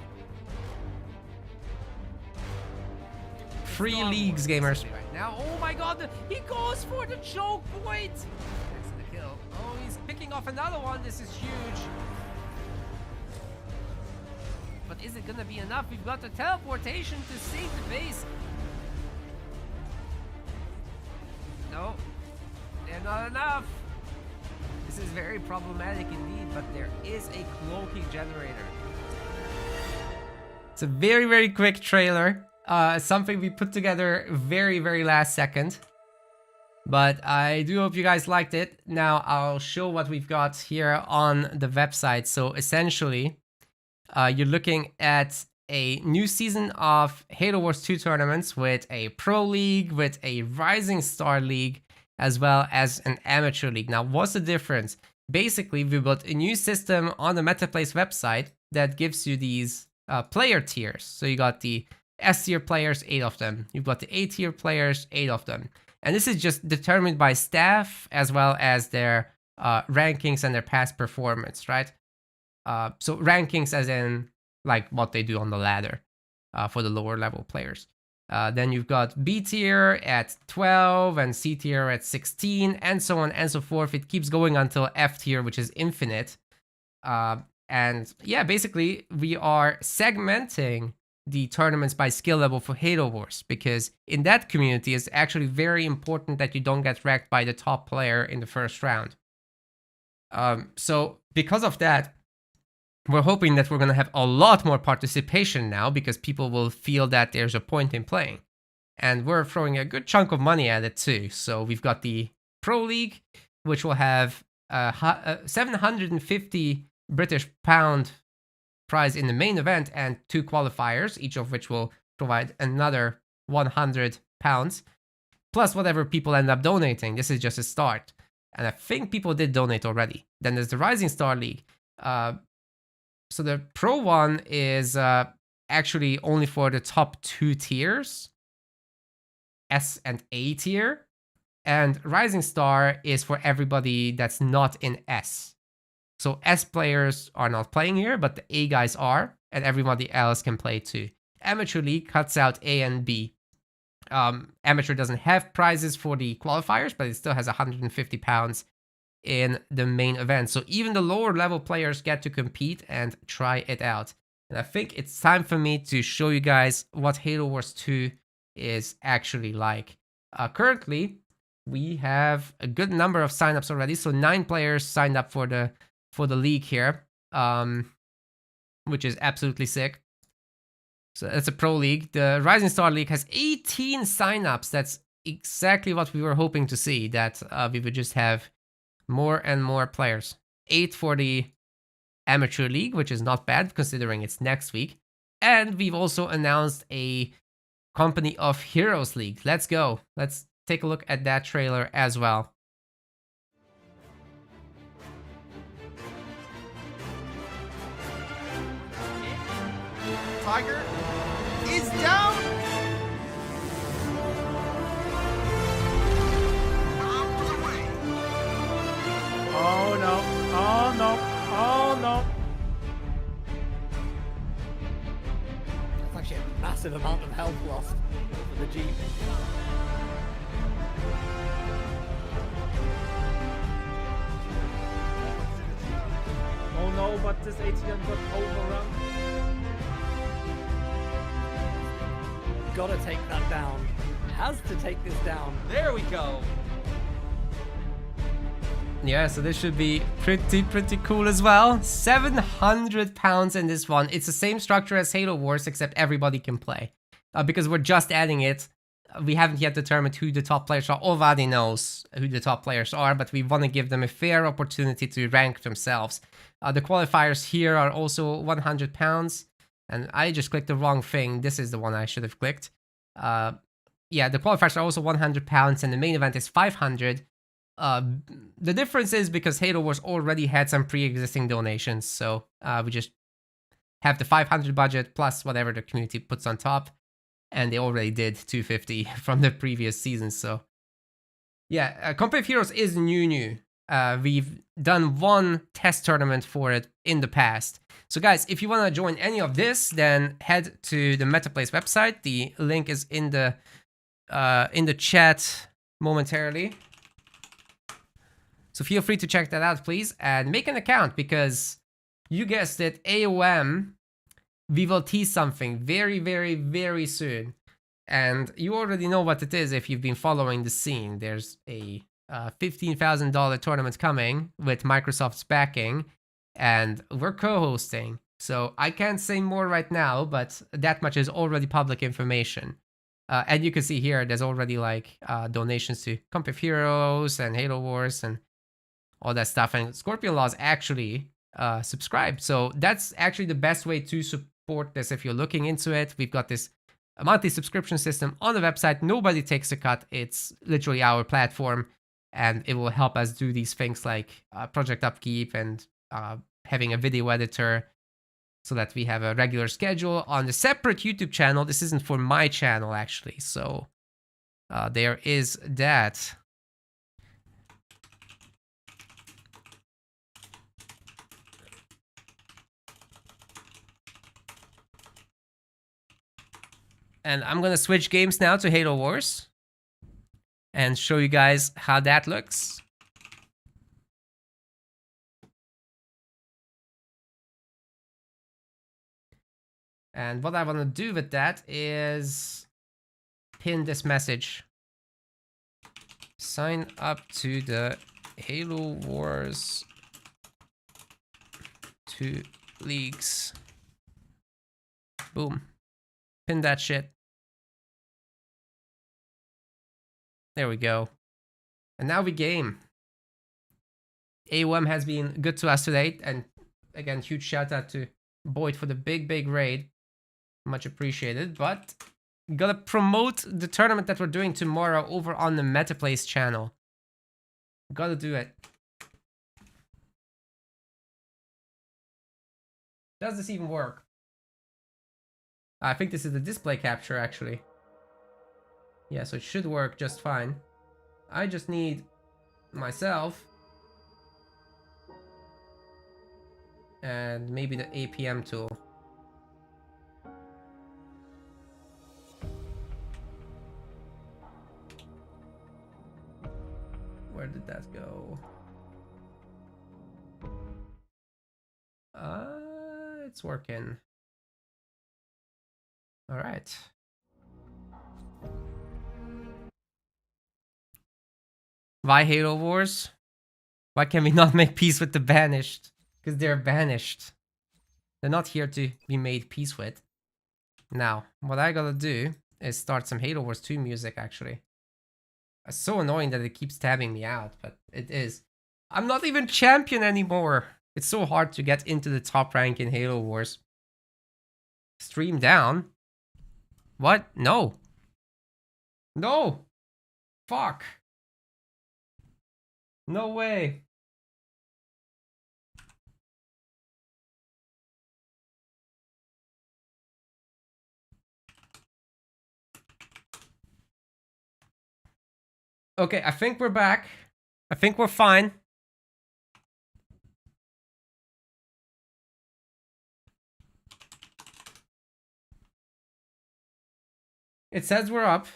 Free leagues, gamers. Right now, oh my god, he goes for the choke point. That's the kill. Oh, he's picking off another one. This is huge. But is it gonna be enough? We've got the teleportation to save the base. No, they're not enough. This is very problematic indeed, but there is a cloaking generator. It's a very quick trailer. Something we put together very last second. But I do hope you guys liked it. Now I'll show what we've got here on the website. So essentially, you're looking at a new season of Halo Wars 2 tournaments with a Pro League, with a Rising Star League, as well as an Amateur League. Now, what's the difference? Basically, we built a new system on the MetaPlace website that gives you these player tiers. So you got the S tier players, 8 of them. You've got the A tier players, 8 of them. And this is just determined by staff as well as their rankings and their past performance, right? So rankings as in like what they do on the ladder for the lower level players. Then you've got B tier at 12 and C tier at 16 and so on and so forth. It keeps going until F tier, which is infinite. And yeah, basically we are segmenting the tournaments by skill level for Halo Wars, because in that community it's actually very important that you don't get wrecked by the top player in the first round. So because of that, we're hoping that we're going to have a lot more participation now, because people will feel that there's a point in playing. And we're throwing a good chunk of money at it too. So we've got the Pro League, which will have 750 British pound prize in the main event and 2 qualifiers, each of which will provide another 100 pounds, plus whatever people end up donating. This is just a start. And I think people did donate already. Then there's the Rising Star League. So the Pro one is actually only for the top 2 tiers, S and A tier. And Rising Star is for everybody that's not in S. So S players are not playing here, but the A guys are, and everybody else can play too. Amateur League cuts out A and B. Amateur doesn't have prizes for the qualifiers, but it still has 150 pounds in the main event. So even the lower level players get to compete and try it out. And I think it's time for me to show you guys what Halo Wars 2 is actually like. Currently, we have a good number of signups already. So 9 players signed up for the league here, which is absolutely sick. So that's a Pro League. The Rising Star League has 18 signups. That's exactly what we were hoping to see, that we would just have more and more players. 8 for the Amateur League, which is not bad considering it's next week. And we've also announced a Company of Heroes League. Let's go. Let's take a look at that trailer as well. Tiger is down. Oh no, oh no, oh no. That's actually a massive amount of health lost for the Jeep. Oh no, but this ATM got overrun. gotta take that down. Has to take this down. There we go. Yeah, so this should be pretty cool as well. 700 pounds in this one. It's the same structure as Halo Wars, except everybody can play. Because we're just adding it. We haven't yet determined who the top players are. Already knows who the top players are, but we want to give them a fair opportunity to rank themselves. The qualifiers here are also 100 pounds. And I just clicked the wrong thing. This is the one I should have clicked. Yeah, the qualifiers are also 100 pounds, and the main event is 500. The difference is because Halo Wars already had some pre-existing donations, so we just have the 500 budget plus whatever the community puts on top, and they already did 250 from the previous season. So yeah, Competitive Heroes is new. We've done one test tournament for it in the past. So guys, if you want to join any of this, then head to the MetaPlace website. The link is in the chat momentarily. So feel free to check that out, please, and make an account, because you guessed it, AOM, we will tease something very soon. And you already know what it is if you've been following the scene. There's a $15,000 tournament coming with Microsoft's backing, and we're co-hosting. So I can't say more right now, but that much is already public information. And you can see here, there's already like donations to Competitive Heroes and Halo Wars and all that stuff. And Scorpion Laws actually subscribed. So that's actually the best way to support this if you're looking into it. We've got this monthly subscription system on the website. Nobody takes a cut. It's literally our platform, and it will help us do these things like project upkeep and having a video editor, so that we have a regular schedule on the separate YouTube channel. This isn't for my channel, actually. So there is that. And I'm going to switch games now to Halo Wars and show you guys how that looks. And what I want to do with that is pin this message. Sign up to the Halo Wars 2 leagues. Boom. Pin that shit. There we go. And now we game. AOM has been good to us today. And again, huge shout out to Boyd for the big raid. Much appreciated. But gotta promote the tournament that we're doing tomorrow over on the MetaPlace channel. Gotta do it. Does this even work? I think this is the display capture, actually. Yeah, so it should work just fine. I just need myself and maybe the APM tool. Where did that go? It's working. All right. Why Halo Wars? Why can we not make peace with the banished? Because they're banished. They're not here to be made peace with. Now, what I gotta do is start some Halo Wars 2 music, actually. It's so annoying that it keeps tabbing me out, but it is. I'm not even champion anymore. It's so hard to get into the top rank in Halo Wars. Stream down? What? No. No. Fuck. No way. Okay, I think we're back. I think we're fine. It says we're up.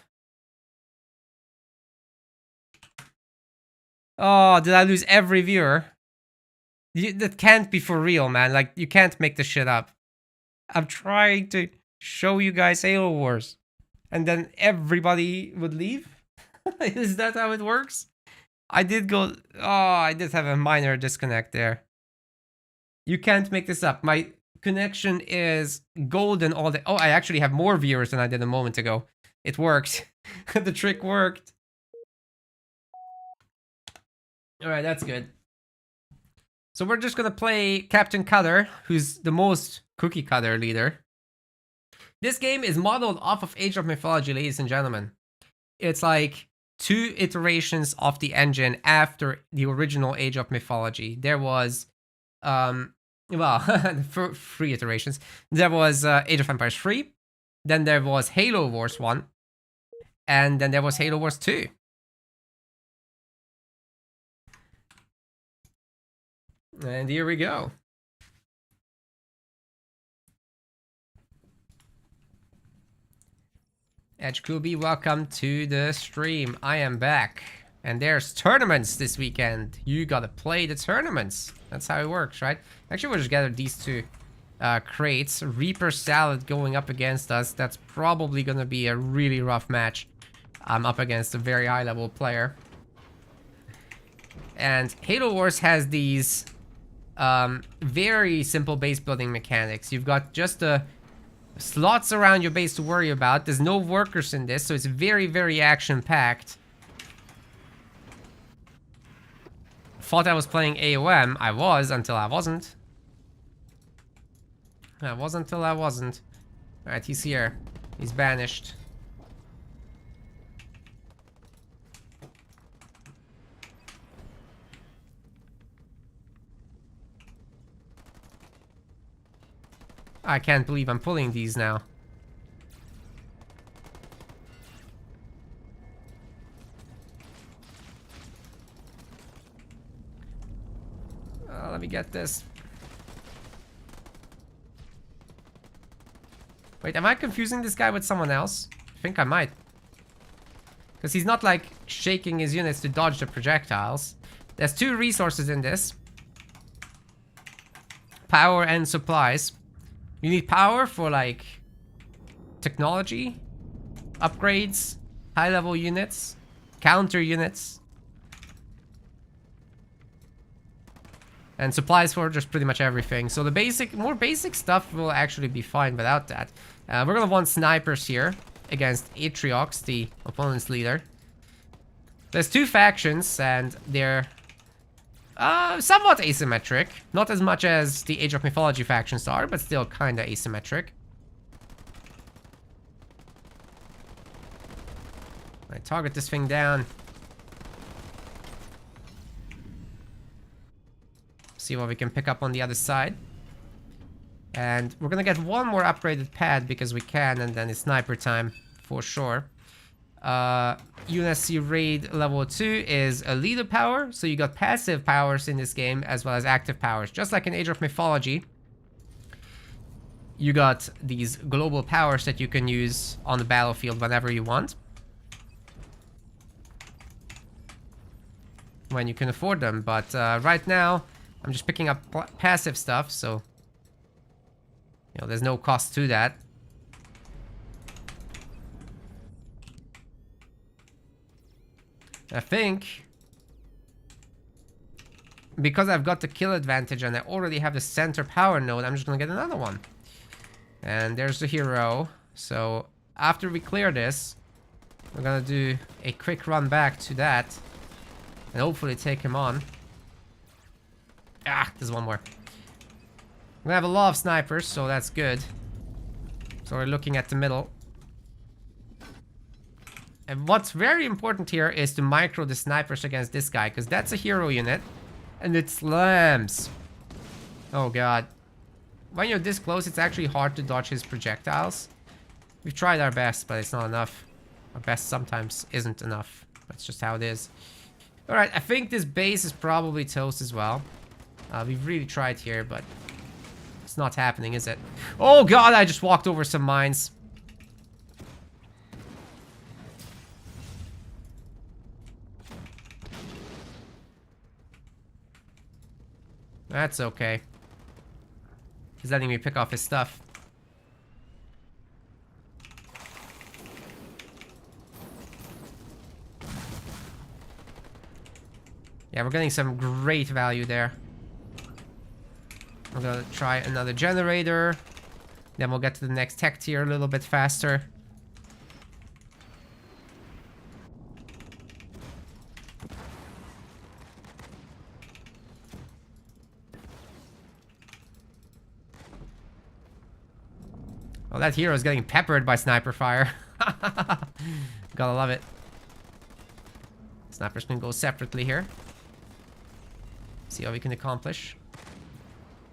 Oh, did I lose every viewer? That can't be for real, man. Like, you can't make this shit up. I'm trying to show you guys Halo Wars. and then everybody would leave? Is that how it works? I did go... Oh, I did have a minor disconnect there. You can't make this up. My connection is golden all day. Oh, I actually have more viewers than I did a moment ago. It worked. The trick worked. Alright, that's good. So we're just gonna play Captain Cutter, who's the most cookie cutter leader. This game is modeled off of Age of Mythology, ladies and gentlemen. It's like 2 iterations of the engine after the original Age of Mythology. There was, well, 3 iterations. There was Age of Empires 3, then there was Halo Wars 1, and then there was Halo Wars 2. And here we go. Edge Kubi, welcome to the stream. I am back. And there's tournaments this weekend. You gotta play the tournaments. That's how it works, right? Actually, we'll just gather these 2 crates. Reaper Salad going up against us. That's probably gonna be a really rough match. I'm up against a very high level player. And Halo Wars has these very simple base building mechanics. You've got just the slots around your base to worry about. There's no workers in this, so it's very, very action-packed. Thought I was playing AOM. I was, until I wasn't. I was until I wasn't. Alright, he's here. He's banished. I can't believe I'm pulling these now. Let me get this. Wait, am I confusing this guy with someone else? I think I might. Because he's not like shaking his units to dodge the projectiles. There's 2 resources in this. Power and supplies. You need power for like technology, upgrades, high level units, counter units, and supplies for just pretty much everything. So the more basic stuff will actually be fine without that. We're gonna want snipers here against Atriox, the opponent's leader. There's 2 factions and they're somewhat asymmetric. Not as much as the Age of Mythology factions are, but still kinda asymmetric. I target this thing down. See what we can pick up on the other side. And we're gonna get 1 more upgraded pad because we can, and then it's sniper time for sure. UNSC Raid level 2 is a leader power, so you got passive powers in this game as well as active powers. Just like in Age of Mythology, you got these global powers that you can use on the battlefield whenever you want. When you can afford them, but right now, I'm just picking up passive stuff, so you know, there's no cost to that. I think because I've got the kill advantage and I already have the center power node, I'm just gonna get another one. And there's the hero. So after we clear this, we're gonna do a quick run back to that and hopefully take him on. Ah, there's 1 more. We have a lot of snipers, so that's good. So we're looking at the middle. And what's very important here is to micro the snipers against this guy, because that's a hero unit, and it slams. Oh god. When you're this close, it's actually hard to dodge his projectiles. We've tried our best, but it's not enough. Our best sometimes isn't enough. That's just how it is. Alright, I think this base is probably toast as well. We've really tried here, but it's not happening, is it? Oh god, I just walked over some mines. That's okay. He's letting me pick off his stuff. Yeah, we're getting some great value there. I'm gonna try another generator. Then we'll get to the next tech tier a little bit faster. Oh, that hero is getting peppered by sniper fire. Gotta love it. Snipers can go separately here. See what we can accomplish.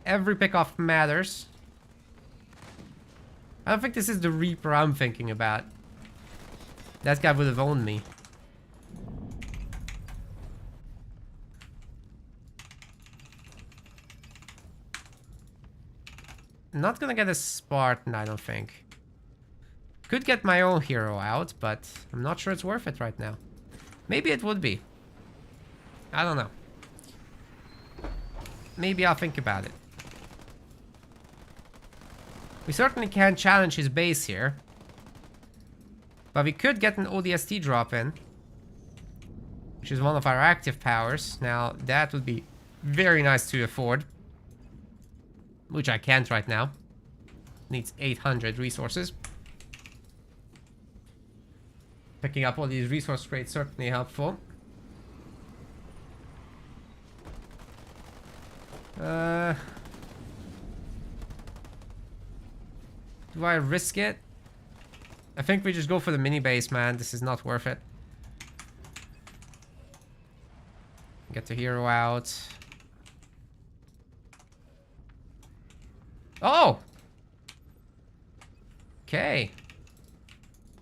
Every pickoff matters. I don't think this is the Reaper I'm thinking about. That guy would have owned me. Not gonna get a Spartan, I don't think. Could get my own hero out, but I'm not sure it's worth it right now. Maybe it would be. I don't know. Maybe I'll think about it. We certainly can't challenge his base here. But we could get an ODST drop in. Which is one of our active powers. Now, that would be very nice to afford. Which I can't right now. Needs 800 resources. Picking up all these resource crates certainly helpful. Do I risk it? I think we just go for the mini base, man. This is not worth it. Get the hero out. Oh! Okay.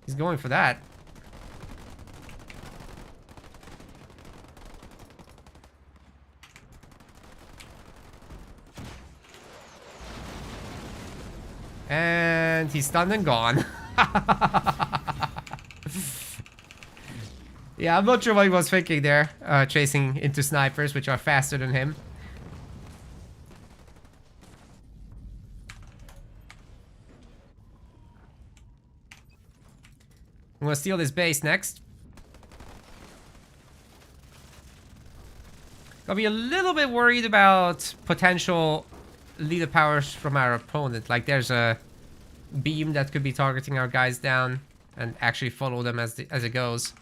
He's going for that. And he's stunned and gone. Yeah, I'm not sure what he was thinking there. Chasing into snipers, which are faster than him. I'm gonna steal this base next. I'll be a little bit worried about potential leader powers from our opponent. Like there's a beam that could be targeting our guys down and actually follow them as it goes.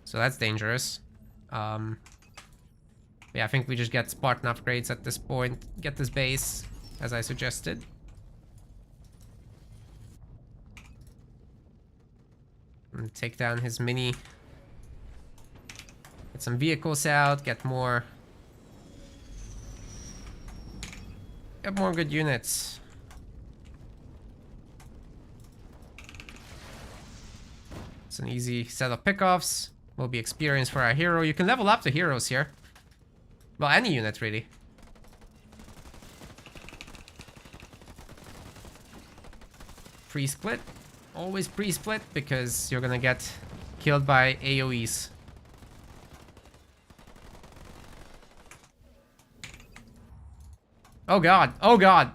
So that's dangerous. Yeah, I think we just get Spartan upgrades at this point. Get this base, as I suggested. And take down his mini. Get some vehicles out, get more good units. It's an easy set of pickoffs. Will be experience for our hero. You can level up the heroes here. Well, any unit really. Pre-split. Always pre-split because you're gonna get killed by AoEs. Oh god, oh god.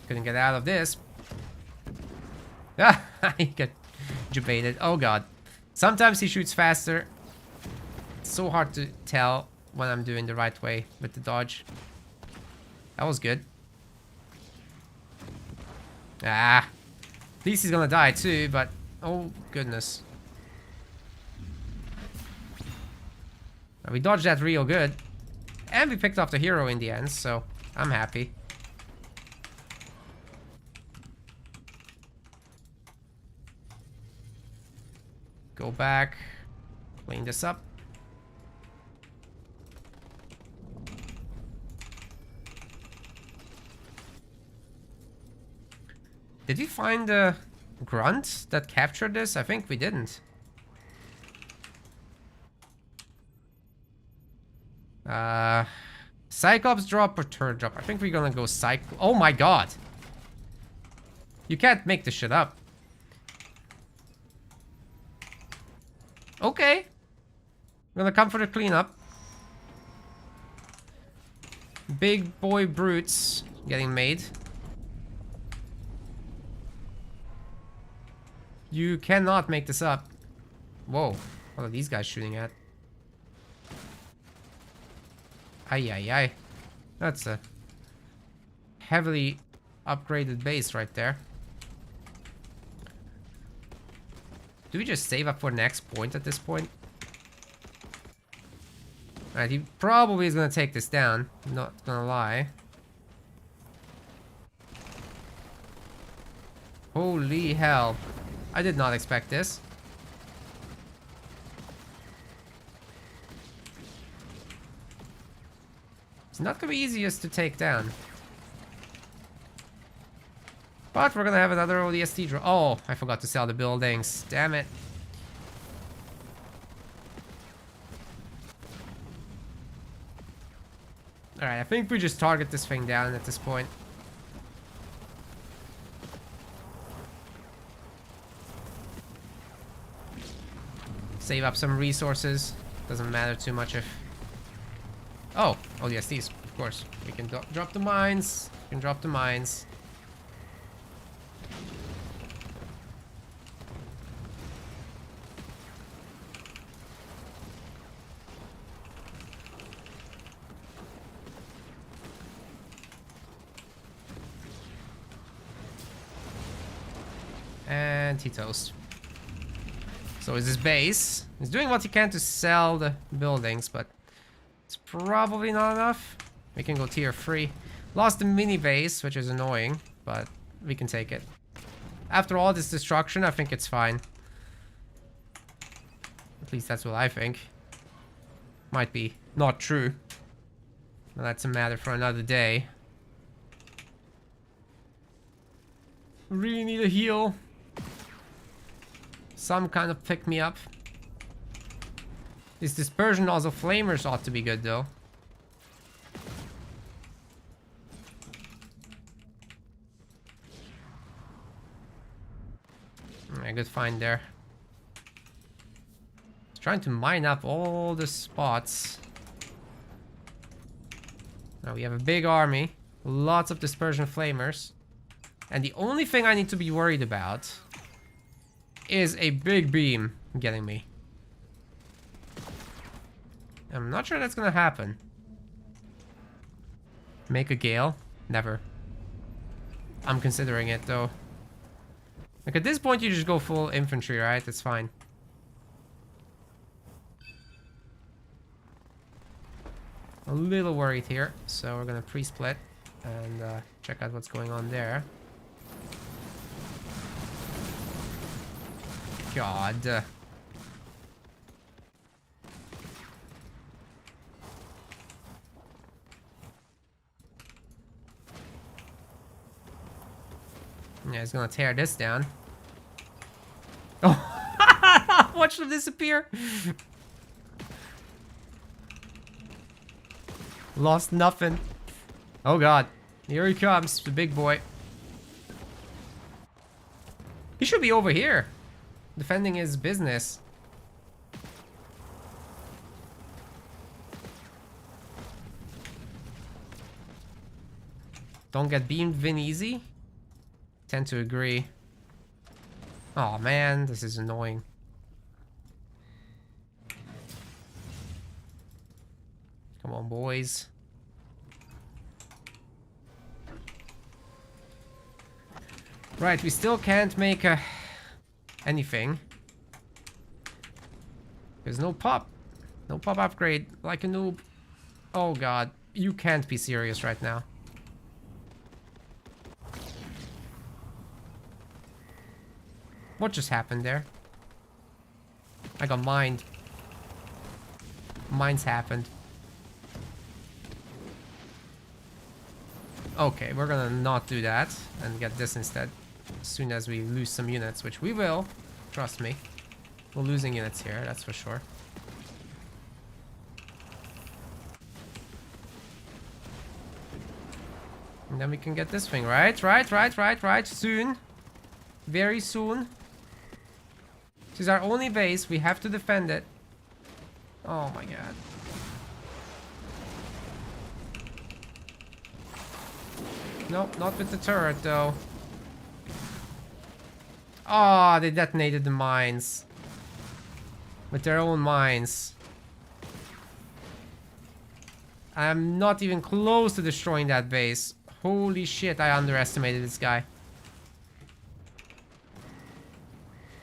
Couldn't get out of this. Ah, he got debated. Oh god. Sometimes he shoots faster. It's so hard to tell when I'm doing the right way with the dodge. That was good. Ah. At least he's gonna die too, but oh goodness. We dodged that real good. And we picked off the hero in the end, so I'm happy. Go back. Clean this up. Did we find the grunt that captured this? I think we didn't. Cyclops drop or turret drop? I think we're gonna go Oh my god! You can't make this shit up. Okay. I'm gonna come for the cleanup. Big boy brutes getting made. You cannot make this up. Whoa. What are these guys shooting at? Ay, ay, ay. That's a heavily upgraded base right there. Do we just save up for next point at this point? Alright, he probably is gonna take this down. Not gonna lie. Holy hell. I did not expect this. It's not gonna be easiest to take down. But we're gonna have another ODST draw. Oh, I forgot to sell the buildings. Damn it. Alright, I think we just target this thing down at this point. Save up some resources. Doesn't matter too much if... Oh, ODSTs, of course. We can drop the mines. We can drop the mines. And he toast. So is his base. He's doing what he can to sell the buildings, but it's probably not enough. We can go tier 3. Lost the mini base, which is annoying, but we can take it. After all this destruction, I think it's fine. At least that's what I think. Might be not true. But that's a matter for another day. Really need a heal. Some kind of pick me up. This dispersion also flamers ought to be good though. A good find there. He's trying to mine up all the spots. Now we have a big army. Lots of dispersion flamers. And the only thing I need to be worried about is a big beam getting me. I'm not sure that's gonna happen. Make a gale? Never. I'm considering it though. Like at this point you just go full infantry, right? That's fine. A little worried here, so we're gonna pre-split and check out what's going on there. God. Yeah, he's gonna tear this down. Oh, watch them disappear. Lost nothing. Oh God, here he comes, the big boy. He should be over here, defending his business. Don't get beamed, Vin easy. Tend to agree. Oh man, this is annoying. Come on, boys. Right, we still can't make anything. There's no pop. No pop upgrade, like a noob. Oh God, you can't be serious right now. What just happened there? I got mined. Mines happened. Okay, we're gonna not do that and get this instead. As soon as we lose some units, which we will. Trust me. We're losing units here, that's for sure. And then we can get this thing, right? Right. Soon. Very soon. This is our only base. We have to defend it. Oh my God. Nope, not with the turret though. Oh, they detonated the mines. With their own mines. I'm not even close to destroying that base. Holy shit, I underestimated this guy.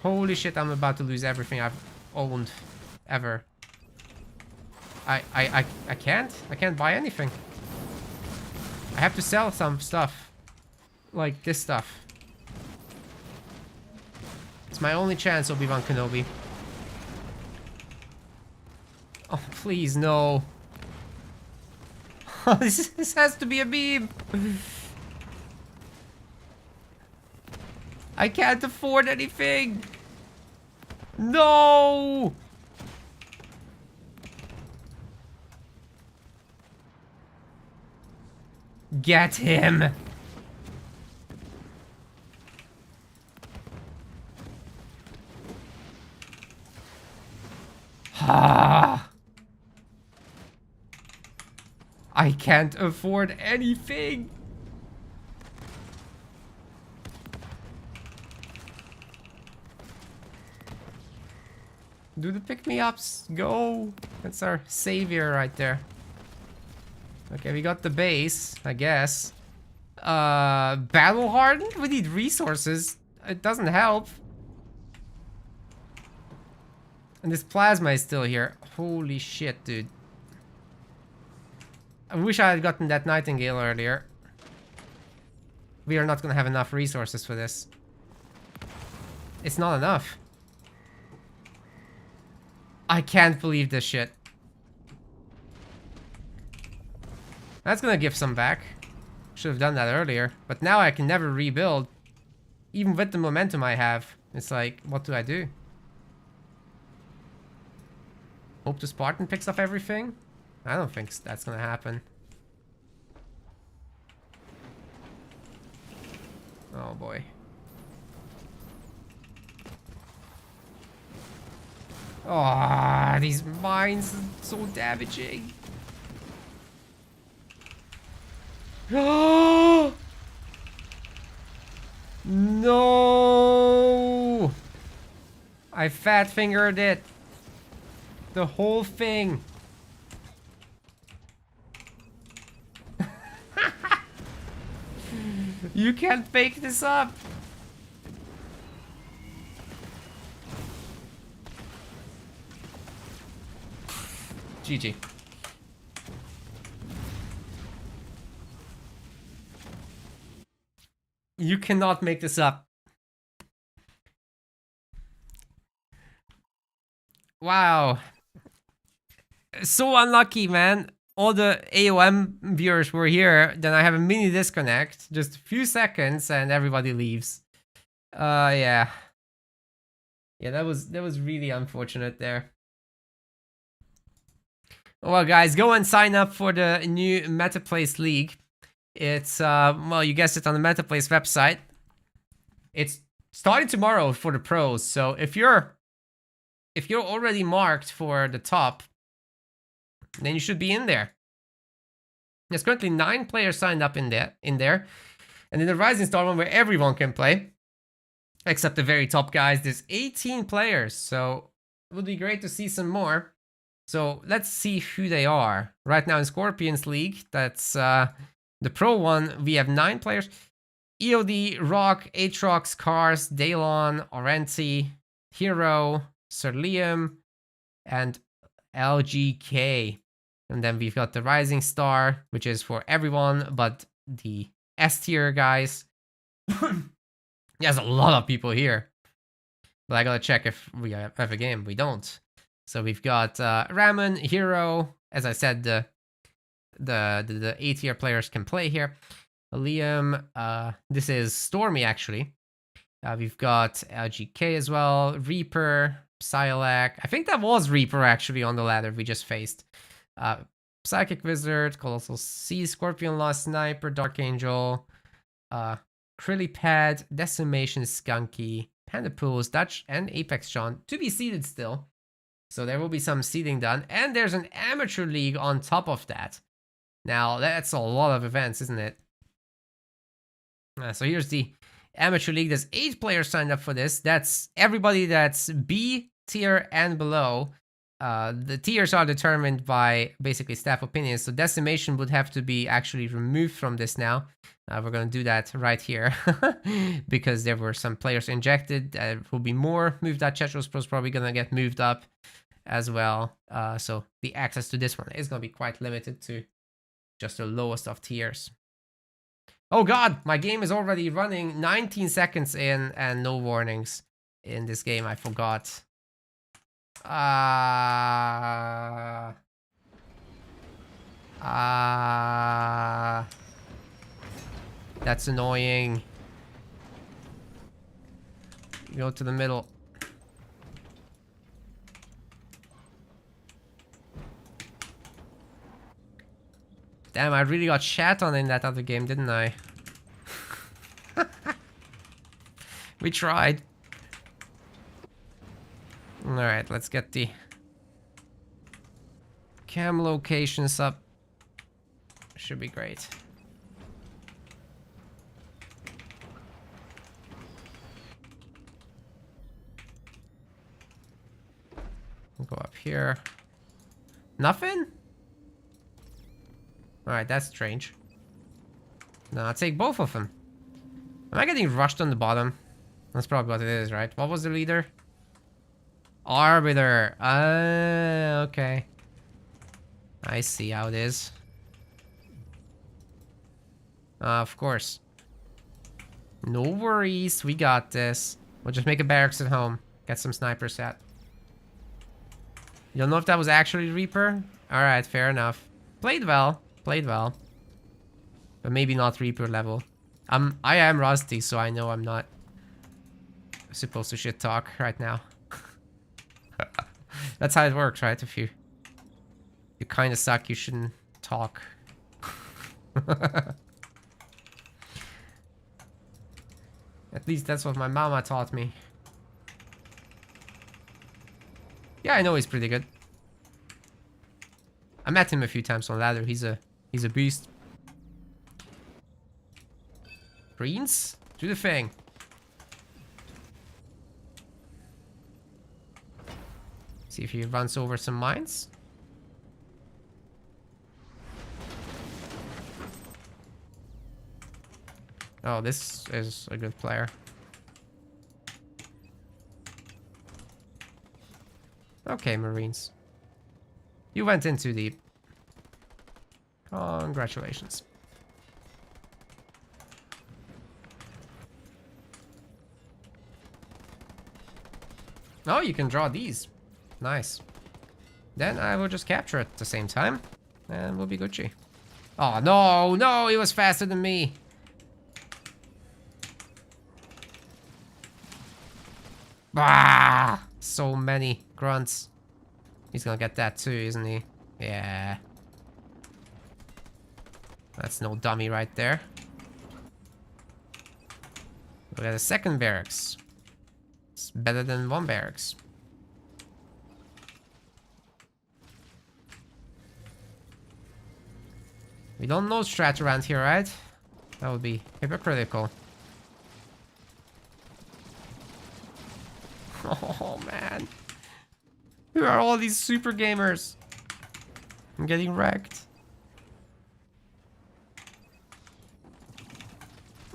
Holy shit, I'm about to lose everything I've owned. Ever. I can't. I can't buy anything. I have to sell some stuff. Like this stuff. It's my only chance, Obi-Wan Kenobi. Oh, please, no. This has to be a beam. I can't afford anything. No. Get him. Ah. I can't afford anything. Do the pick-me-ups. Go. That's our savior right there. Okay, we got the base, I guess. Battle hardened? We need resources. It doesn't help. And this plasma is still here. Holy shit, dude. I wish I had gotten that Nightingale earlier. We are not gonna have enough resources for this. It's not enough. I can't believe this shit. That's gonna give some back. Should have done that earlier. But now I can never rebuild. Even with the momentum I have. It's like, what do I do? Hope the Spartan picks up everything? I don't think that's gonna happen. Oh boy. Oh, these mines are so damaging. Oh no! I fat fingered it. The whole thing. You can't fake this up. GG. You cannot make this up. Wow. So unlucky, man. All the AOM viewers were here, then I have a mini disconnect, just a few seconds, and everybody leaves. Yeah. Yeah, that was really unfortunate there. Well, guys, go and sign up for the new MetaPlace League. It's, well, you guessed it, on the MetaPlace website. It's starting tomorrow for the pros, so if you're already marked for the top, then you should be in there. There's currently 9 players signed up in there. And in the Rising Star one, where everyone can play, except the very top guys, there's 18 players. So it would be great to see some more. So let's see who they are. Right now in Scorpions League, that's the pro one, we have 9 players. EOD, Rock, Aatrox, Cars, Daylon, Orenti, Hero, Sir Liam, and LGK. And then we've got the Rising Star, which is for everyone but the S tier guys. There's a lot of people here. But I gotta check if we have a game. We don't. So we've got Ramen, Hero. As I said, the A tier players can play here. Liam, this is Stormy actually. We've got LGK as well. Reaper, Psylocke. I think that was Reaper actually on the ladder we just faced. Psychic Wizard, Colossal Sea, Scorpion Lost, Sniper, Dark Angel, Krillipad, Decimation, Skunky, Panda Pools, Dutch, and Apex John to be seeded still. So there will be some seeding done. And there's an amateur league on top of that. Now, that's a lot of events, isn't it? So here's the Amateur League. There's 8 players signed up for this. That's everybody that's B tier and below. The tiers are determined by basically staff opinions. So decimation would have to be actually removed from this now. We're going to do that right here because there were some players injected. There will be more moved up. Chetros Pro is probably going to get moved up as well. So the access to this one is going to be quite limited to just the lowest of tiers. Oh god, my game is already running 19 seconds in and no warnings in this game. I forgot. That's annoying. Go to the middle. Damn, I really got shat on in that other game, didn't I? We tried. Alright, let's get the cam locations up. Should be great. Go up here. Nothing? Alright, that's strange. No, I'll take both of them. Am I getting rushed on the bottom? That's probably what it is, right? What was the leader? Arbiter. Okay. I see how it is. Of course. No worries, we got this. We'll just make a barracks at home. Get some snipers out. You don't know if that was actually Reaper? Alright, fair enough. Played well. Played well. But maybe not Reaper level. I am rusty, so I know I'm not supposed to shit talk right now. That's how it works, right? If you kind of suck, you shouldn't talk. At least that's what my mama taught me. Yeah, I know he's pretty good. I met him a few times on ladder. He's a beast. Greens, do the thing. See if he runs over some mines. Oh, this is a good player. Okay, Marines. You went in too deep. Congratulations. Oh, you can draw these. Nice. Then I will just capture it at the same time. And we'll be Gucci. Oh, no, no, he was faster than me. Bah! So many grunts. He's gonna get that too, isn't he? Yeah. That's no dummy right there. We got a second barracks. It's better than one barracks. We don't know strat around here, right? That would be hypocritical. Oh man. Who are all these super gamers? I'm getting wrecked.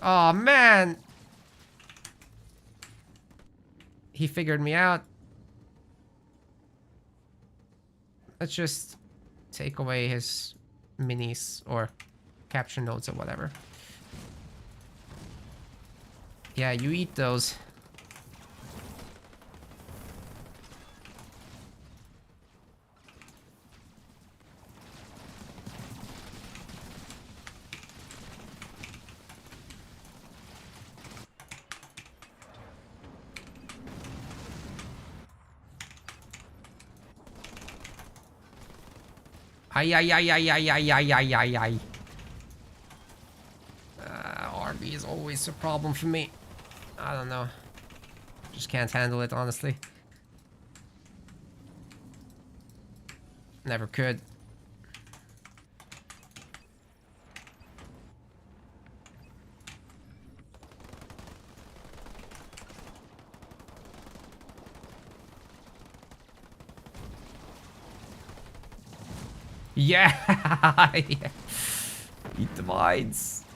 Oh man. He figured me out. Let's just take away his minis or capture nodes or whatever. Yeah, you eat those. Ay, ay, ay, ay, ay, ay, ay, ay, ay, ay. RB is always a problem for me. I don't know. Just can't handle it, honestly. Never could. Yeah! Yeah. Eat the mines.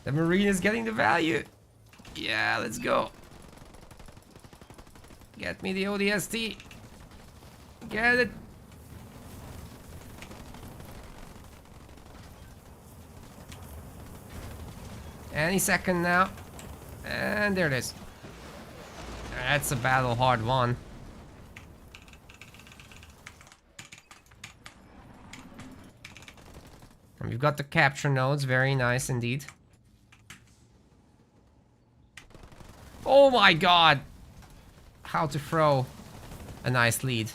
The marine is getting the value. Yeah, let's go. Get me the ODST. Get it. Any second now. And there it is. That's a battle hard won. And we've got the capture nodes. Very nice indeed. Oh my god! How to throw a nice lead.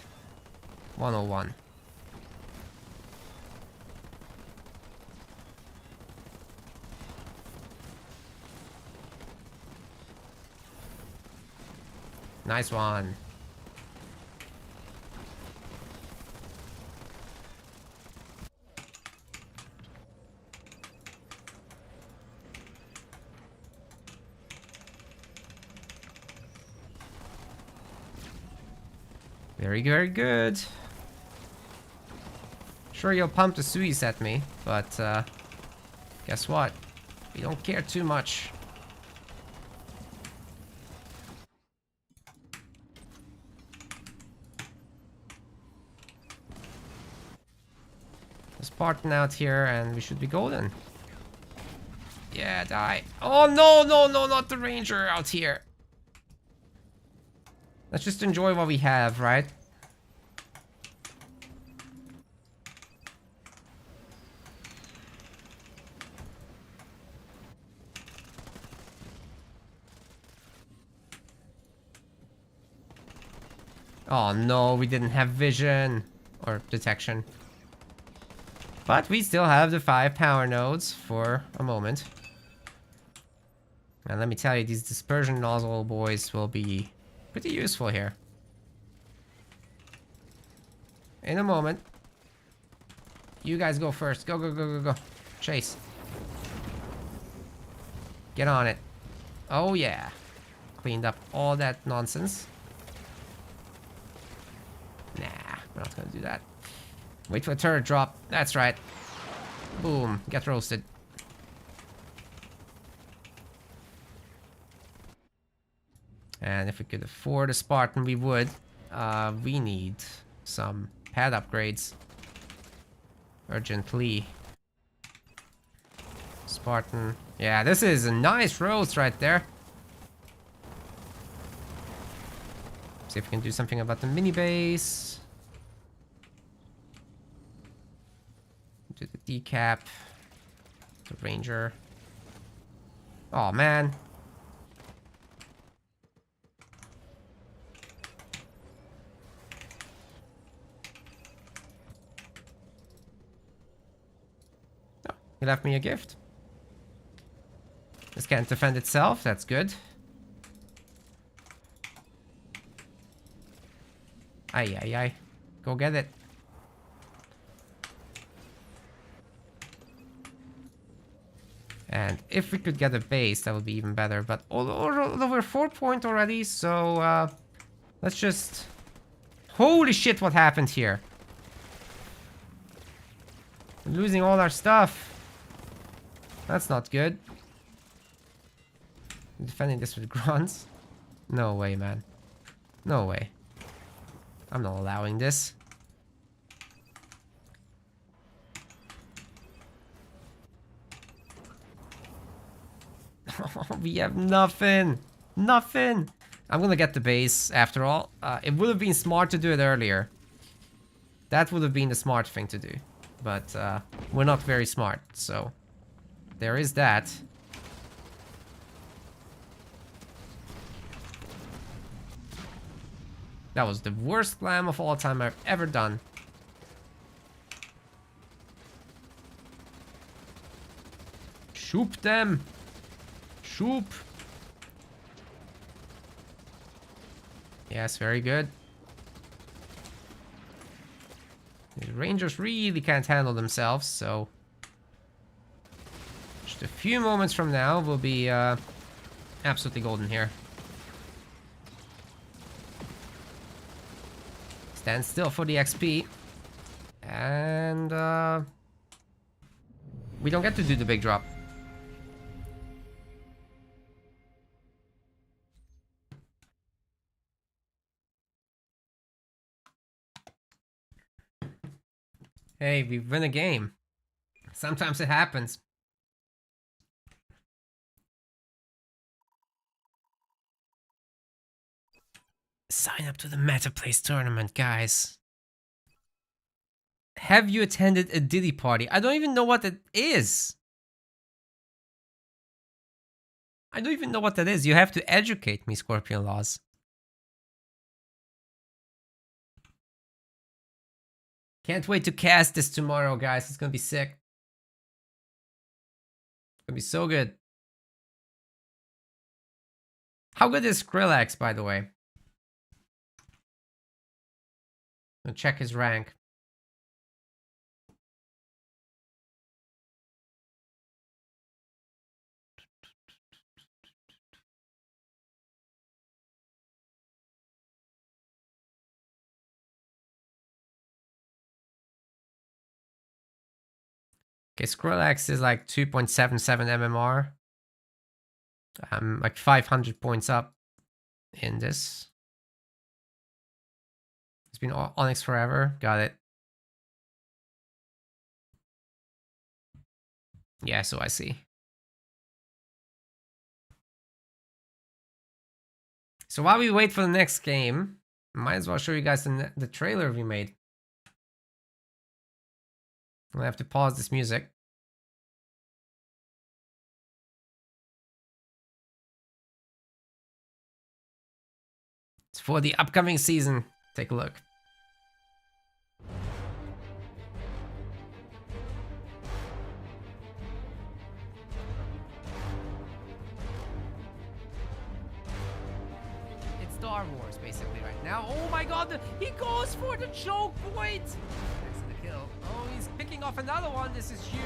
101. Nice one. Very good. Sure, you'll pump the Suis at me, but guess what? We don't care too much. Spartan out here and we should be golden. Yeah, die. Oh no, not the ranger out here. Let's just enjoy what we have, right? Oh no, we didn't have vision or detection. But we still have the 5 power nodes for a moment. And let me tell you, these dispersion nozzle boys will be pretty useful here. In a moment. You guys go first. Go. Chase. Get on it. Oh yeah. Cleaned up all that nonsense. Nah, we're not gonna do that. Wait for a turret drop. That's right. Boom. Get roasted. And if we could afford a Spartan, we would. We need some pad upgrades. Urgently. Spartan. Yeah, this is a nice roast right there. See if we can do something about the mini base. Do the decap. The ranger. Oh man. Oh, he left me a gift. This can't defend itself, that's good. Aye. Go get it. And if we could get a base, that would be even better. But although we're 4 point already, so let's just... Holy shit, what happened here? We're losing all our stuff. That's not good. I'm defending this with grunts. No way, man. No way. I'm not allowing this. We have nothing. Nothing. I'm gonna get the base after all. It would have been smart to do it earlier. That would have been the smart thing to do. But we're not very smart, so there is that. That was the worst glam of all time I've ever done. Shoop them. Shoop. Yes, very good. The rangers really can't handle themselves, so... Just a few moments from now, we'll be absolutely golden here. Stand still for the XP. And we don't get to do the big drop. Hey, we win a game. Sometimes it happens. Sign up to the MetaPlace tournament, guys. Have you attended a Diddy party? I don't even know what it is. I don't even know what that is. You have to educate me, Scorpion Laws. Can't wait to cast this tomorrow, guys. It's gonna be sick. It's gonna be so good. How good is Skrillex, by the way? I'll check his rank. Okay, Skrillex is like 2.77 MMR. I'm like 500 points up in this. It's been Onyx forever. Got it. Yeah, so I see. So while we wait for the next game, might as well show you guys the trailer we made. I have to pause this music. It's for the upcoming season. Take a look. It's Star Wars basically right now. Oh my god, he goes for the choke point! That's the kill. Oh, he's picking off another one. This is huge.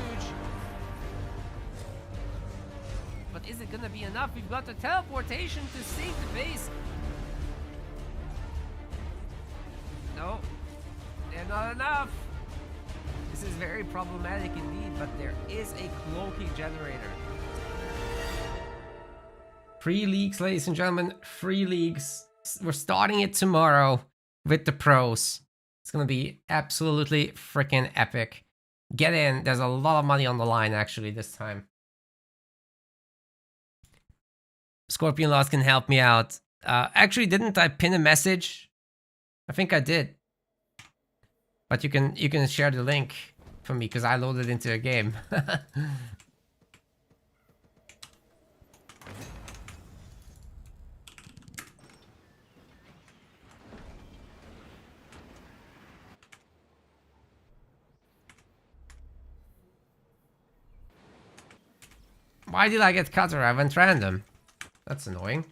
But is it gonna be enough? We've got the teleportation to save the base. No, they're not enough. This is very problematic indeed, but there is a cloaking generator. Free leagues, ladies and gentlemen, free leagues. We're starting it tomorrow with the pros. It's gonna be absolutely freaking epic. Get in, there's a lot of money on the line actually this time. Scorpion Lost can help me out. Actually, didn't I pin a message? I think I did. But you can share the link for me because I loaded into a game. Why did I get cutter? I went random. That's annoying.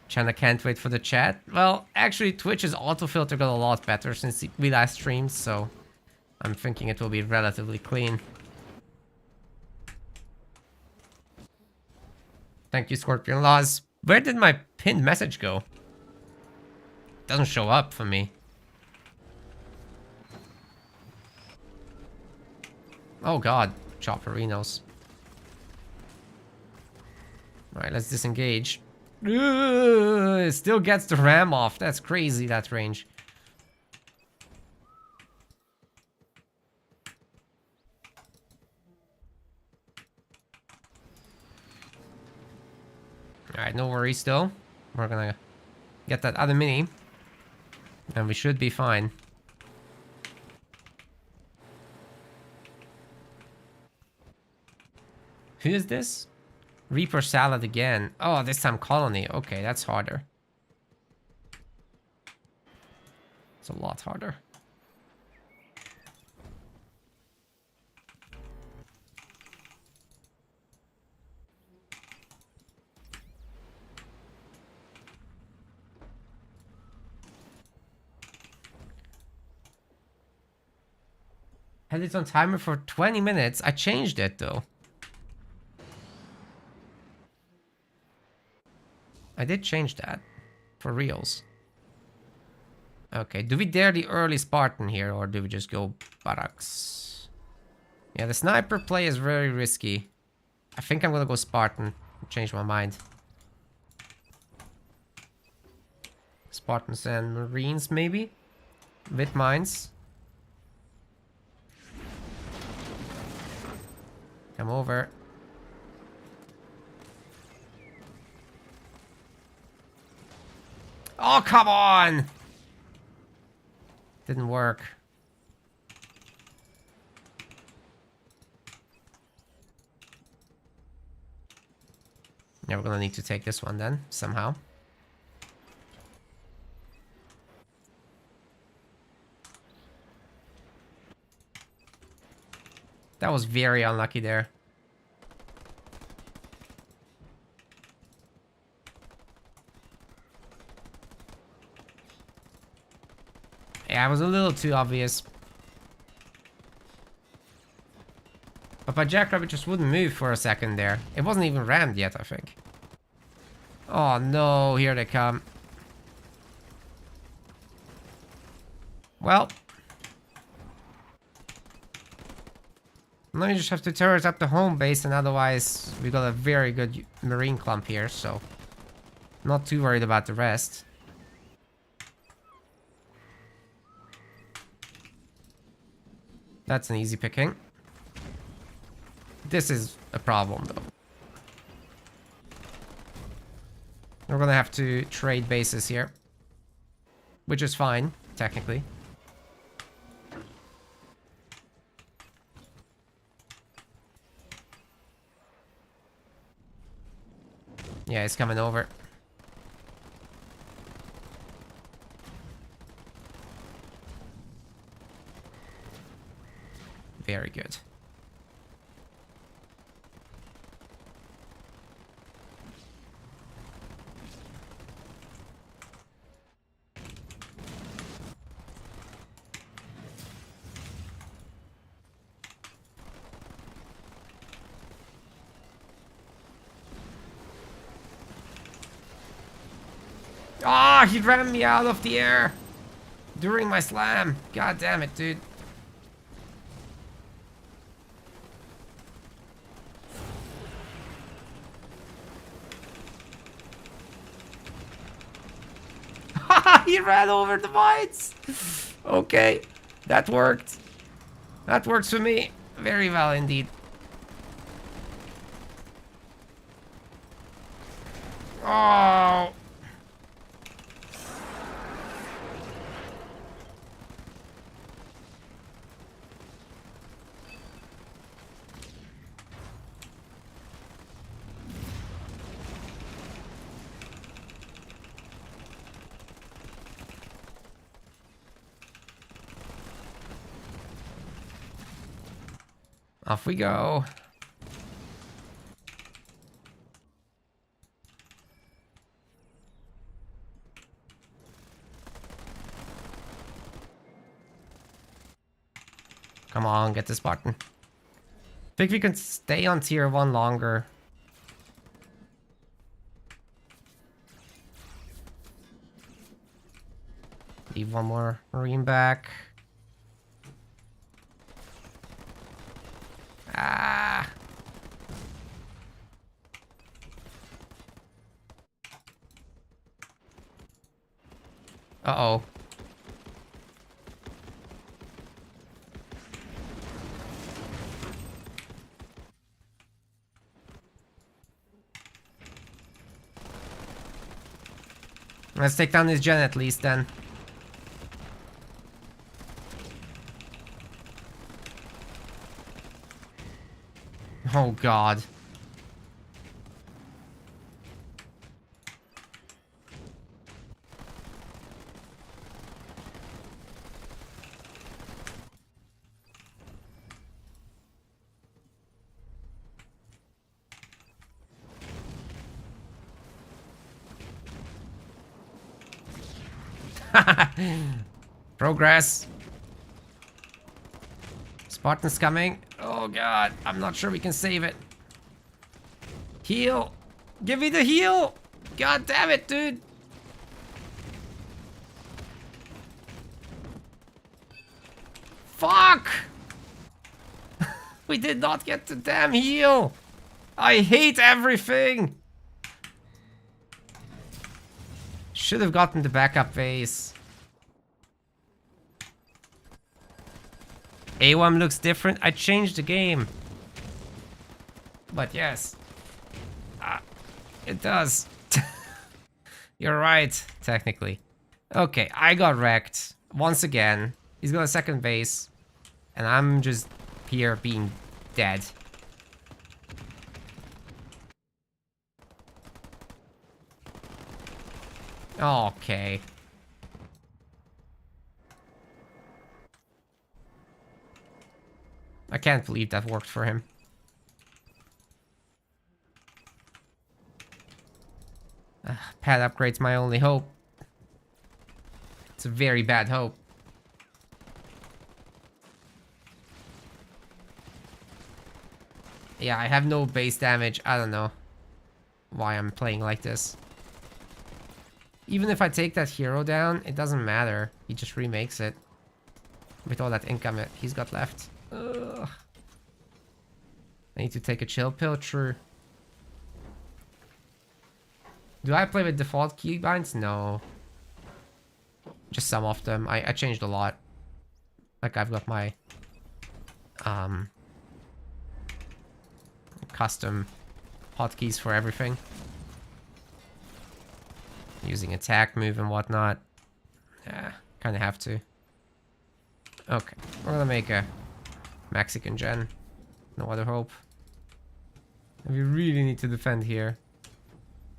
China can't wait for the chat. Well, actually, Twitch's autofilter got a lot better since we last streamed, so I'm thinking it will be relatively clean. Thank you, Scorpion Laws. Where did my pinned message go? Doesn't show up for me. Oh god, Chopperinos. Alright, let's disengage. It still gets the ram off. That's crazy, that range. Alright, no worries still. We're gonna get that other mini. And we should be fine. Who is this? Reaper Salad again. Oh, this time Colony. Okay, that's harder. It's a lot harder. Had it on timer for 20 minutes. I changed it though. I did change that. For reals. Okay, do we dare the early Spartan here, or do we just go barracks? Yeah, the sniper play is very risky. I think I'm gonna go Spartan. Change my mind. Spartans and Marines, maybe? With mines. Come over. Oh, come on! Didn't work. Yeah, we're gonna need to take this one then, somehow. That was very unlucky there. Yeah, it was a little too obvious. But my jackrabbit just wouldn't move for a second there. It wasn't even rammed yet, I think. Oh no, here they come. Well. Now you just have to turret up the home base, and otherwise we got a very good marine clump here, so not too worried about the rest. That's an easy picking. This is a problem though. We're gonna have to trade bases here, which is fine, technically. Yeah, he's coming over. Very good. Ah, he ran me out of the air during my slam. God damn it, dude. He ran over the mines. Okay, that worked. That works for me very well indeed. Oh. Off we go. Come on, get this button. Think we can stay on tier 1 longer. Leave one more marine back. Ah. Uh-oh. Let's take down this gen at least then. Oh god. Progress. Spartan's coming. Oh god, I'm not sure we can save it. Heal! Give me the heal! God damn it, dude. Fuck! We did not get the damn heal. I hate everything. Should have gotten the backup vase. A1 looks different. I changed the game. But yes. It does. You're right, technically. Okay, I got wrecked. Once again. He's got a second base. And I'm just here being dead. Okay. I can't believe that worked for him. Pad upgrade's my only hope. It's a very bad hope. Yeah, I have no base damage. I don't know why I'm playing like this. Even if I take that hero down, it doesn't matter. He just remakes it. With all that income he's got left. Ugh. I need to take a chill pill, true. Do I play with default keybinds? No. Just some of them. I changed a lot. Like I've got my custom hotkeys for everything. Using attack move and whatnot. Yeah, kinda have to. Okay, we're gonna make a Mexican gen. No other hope. And we really need to defend here.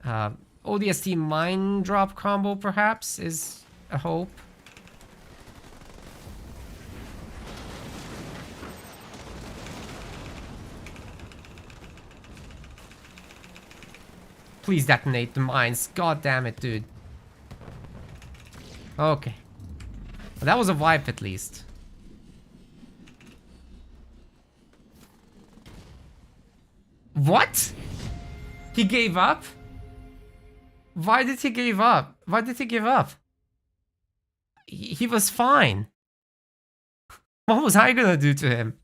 ODST mine drop combo perhaps is a hope. Please detonate the mines. God damn it, dude. Okay. Well, that was a wipe at least. What? He gave up? Why did he give up? Why did he give up? He was fine. What was I gonna do to him?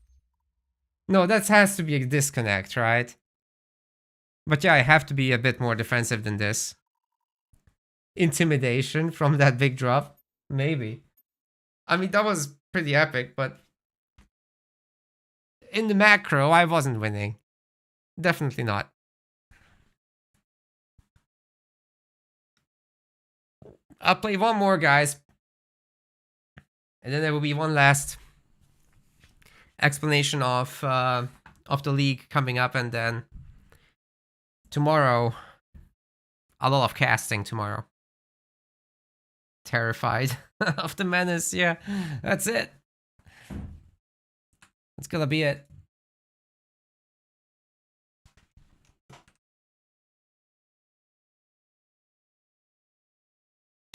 No, that has to be a disconnect, right? But yeah, I have to be a bit more defensive than this. Intimidation from that big drop? Maybe. I mean, that was pretty epic, but... in the macro, I wasn't winning. Definitely not. I'll play one more, guys. And then there will be one last explanation of the league coming up, and then tomorrow, a lot of casting tomorrow. Terrified of the menace, yeah. That's it. That's gonna be it.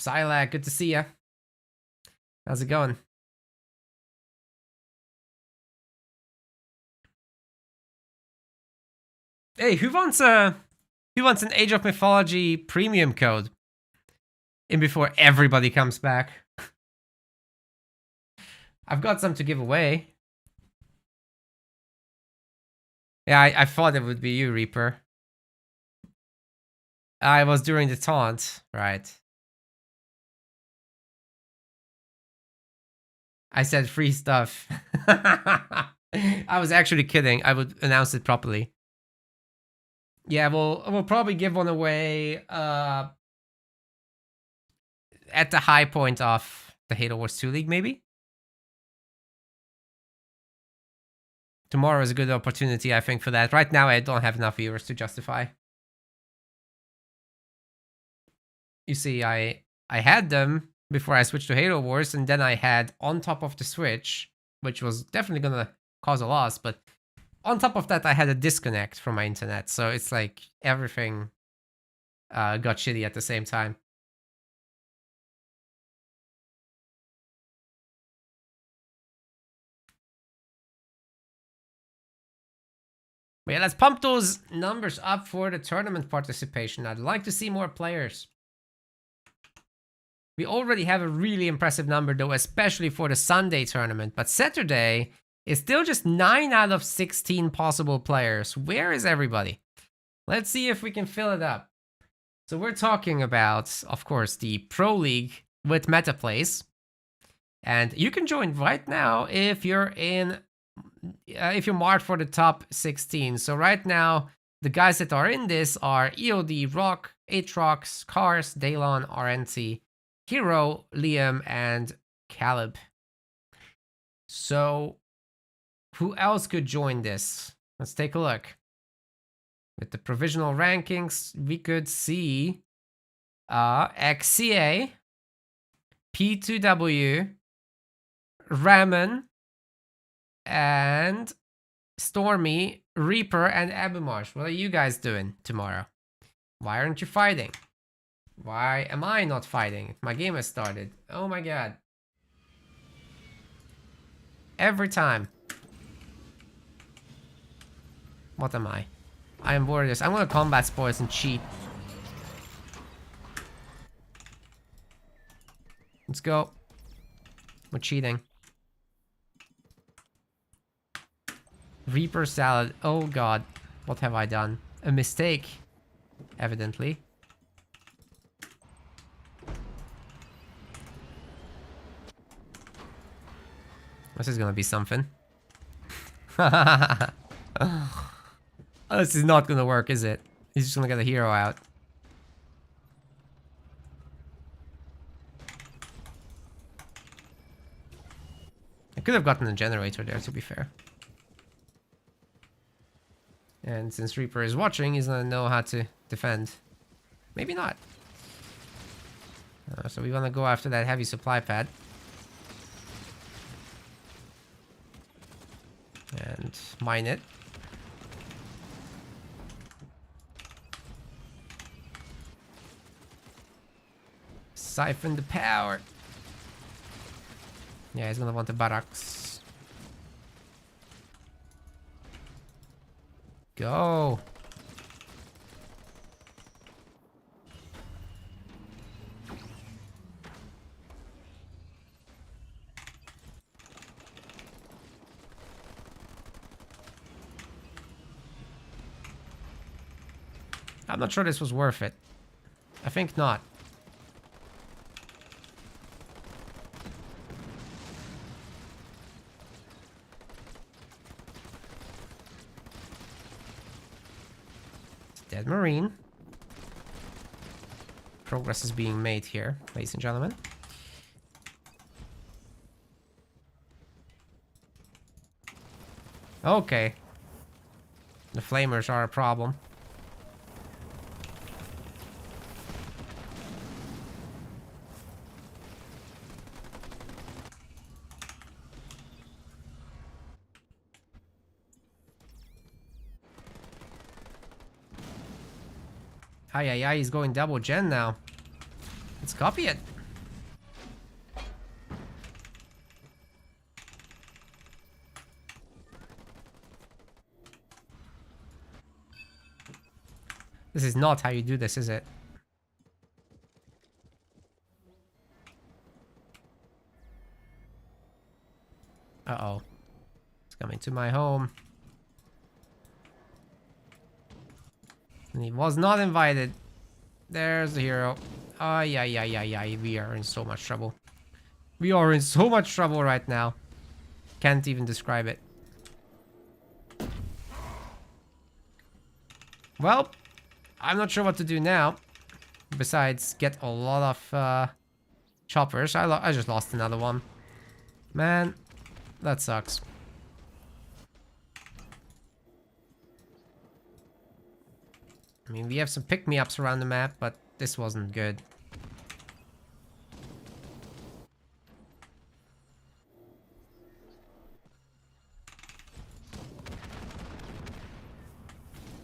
Psylag, good to see ya. How's it going? Hey, who wants an Age of Mythology premium code? In before everybody comes back. I've got some to give away. Yeah, I thought it would be you, Reaper. I was during the taunt, right? I said free stuff. I was actually kidding. I would announce it properly. Yeah, we'll probably give one away at the high point of the Halo Wars 2 League, maybe? Tomorrow is a good opportunity, I think, for that. Right now, I don't have enough viewers to justify. You see, I had them before I switched to Halo Wars, and then I had on top of the Switch, which was definitely gonna cause a loss, but on top of that, I had a disconnect from my internet, so it's like everything got shitty at the same time. But yeah, let's pump those numbers up for the tournament participation. I'd like to see more players. We already have a really impressive number though, especially for the Sunday tournament. But Saturday is still just 9 out of 16 possible players. Where is everybody? Let's see if we can fill it up. So we're talking about, of course, the Pro League with meta plays. And you can join right now if you're marked for the top 16. So right now, the guys that are in this are EOD, Rock, Aatrox, Cars, Daylon, RNT, Hero, Liam, and Caleb. So who else could join this? Let's take a look. With the provisional rankings, we could see XCA, P2W, Ramen, and Stormy, Reaper, and Abumarsh. What are you guys doing tomorrow? Why aren't you fighting? Why am I not fighting? My game has started. Oh my god. Every time. What am I? I am Warriors. I'm gonna combat spoils and cheat. Let's go. We're cheating. Reaper salad. Oh god. What have I done? A mistake. Evidently. This is gonna be something. This is not gonna work, is it? He's just gonna get a hero out. I could have gotten a generator there, to be fair. And since Reaper is watching, he's gonna know how to defend. Maybe not. So we wanna go after that heavy supply pad. And mine it. Siphon the power. Yeah, he's gonna want the barracks. Go. I'm not sure this was worth it. I think not. Dead Marine. Progress is being made here, ladies and gentlemen. Okay. The flamers are a problem. Ay, he's going double gen now. Let's copy it. This is not how you do this, is it? Uh-oh. It's coming to my home. And he was not invited. There's the hero. Yeah. We are in so much trouble. We are in so much trouble right now. Can't even describe it. Well, I'm not sure what to do now. Besides, get a lot of choppers. I just lost another one. Man, that sucks. I mean, we have some pick-me-ups around the map, but this wasn't good.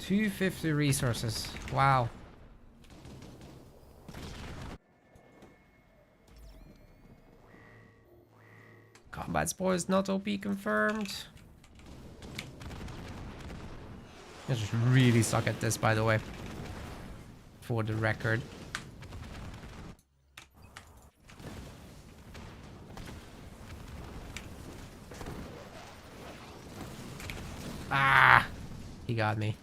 $250 resources. Wow. Combat spoils not OP confirmed. I just really suck at this, by the way. For the record. Ah! He got me.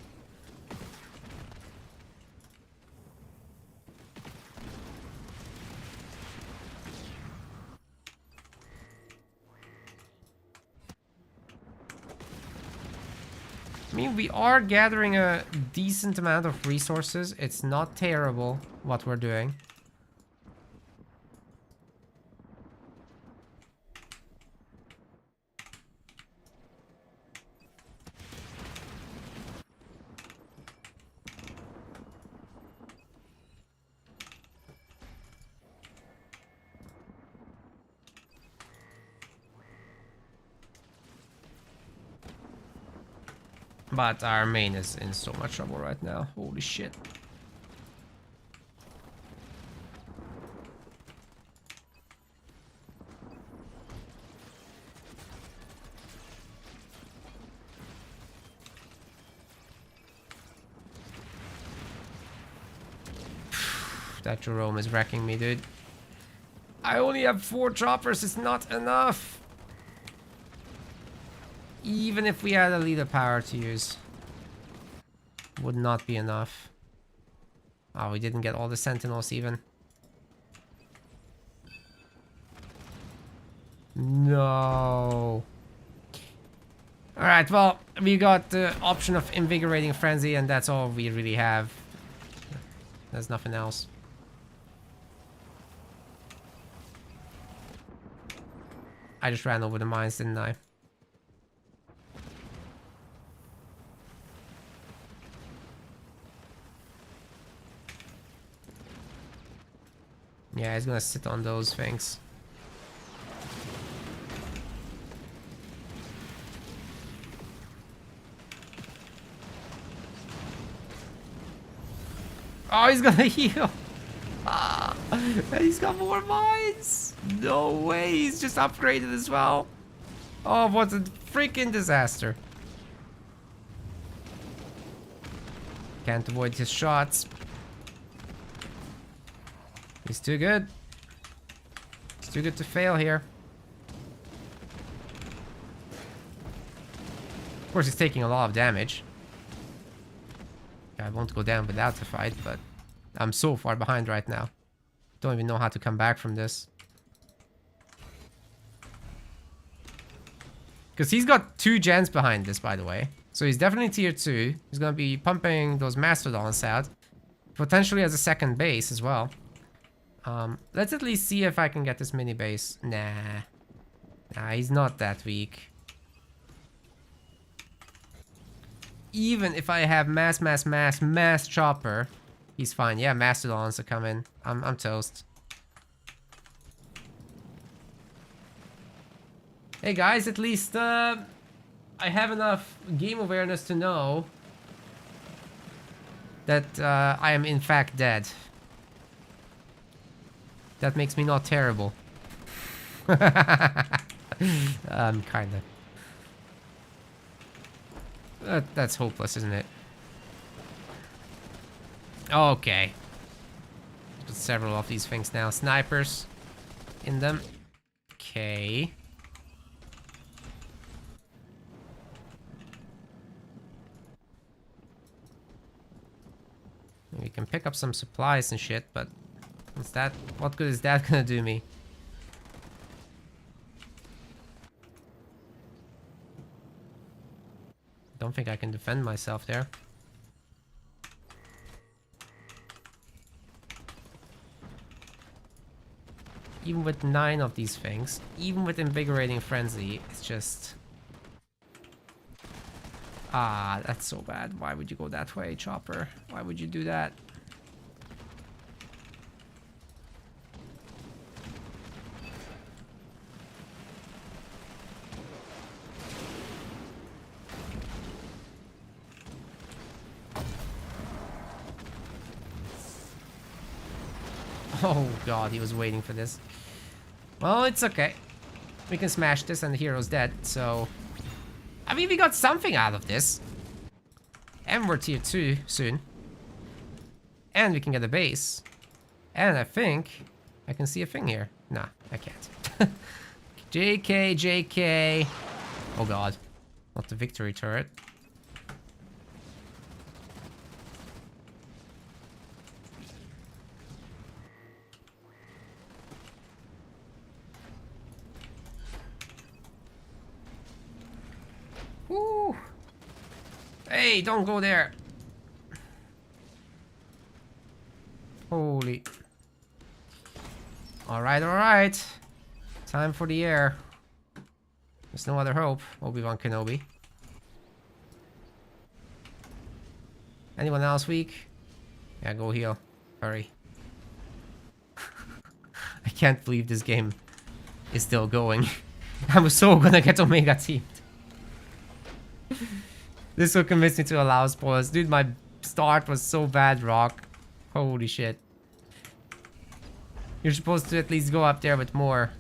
I mean, we are gathering a decent amount of resources. It's not terrible what we're doing. But our main is in so much trouble right now. Holy shit. That Jerome is wrecking me, dude. I only have 4 choppers. It's not enough. Even if we had a leader power to use, would not be enough. Oh, we didn't get all the sentinels even. No. Alright, well, we got the option of Invigorating Frenzy, and that's all we really have. There's nothing else. I just ran over the mines, didn't I? Yeah, he's gonna sit on those things. Oh, he's gonna heal. Ah, and he's got more mines. No way, he's just upgraded as well. Oh, what a freaking disaster. Can't avoid his shots. He's too good. He's too good to fail here. Of course, he's taking a lot of damage. I won't go down without the fight, but I'm so far behind right now. Don't even know how to come back from this. Because he's got 2 gens behind this, by the way. So he's definitely tier 2. He's going to be pumping those mastodons out. Potentially as a second base as well. Let's at least see if I can get this mini base. Nah. Nah, he's not that weak. Even if I have mass chopper, he's fine. Yeah, mastodons are coming. I'm toast. Hey guys, at least I have enough game awareness to know that I am in fact dead. That makes me not terrible. Kinda. That's hopeless, isn't it? Okay. Put several of these things now. Snipers in them. Okay. We can pick up some supplies and shit, but what's that? What good is that gonna do me? Don't think I can defend myself there. Even with 9 of these things, even with Invigorating Frenzy, it's just... Ah, that's so bad. Why would you go that way, Chopper? Why would you do that? Oh god, he was waiting for this. Well, it's okay. We can smash this and the hero's dead, so... I mean, we got something out of this. And we're tier 2 soon. And we can get a base. And I think I can see a thing here. Nah, I can't. JK, JK. Oh god. Not the victory turret. Woo! Hey, don't go there. Holy. Alright, alright. Time for the air. There's no other hope. Obi-Wan Kenobi. Anyone else weak? Yeah, go heal. Hurry. I can't believe this game is still going. I was so gonna get Omega teamed. This will convince me to allow spoilers. Dude, my start was so bad, Rock. Holy shit. You're supposed to at least go up there with more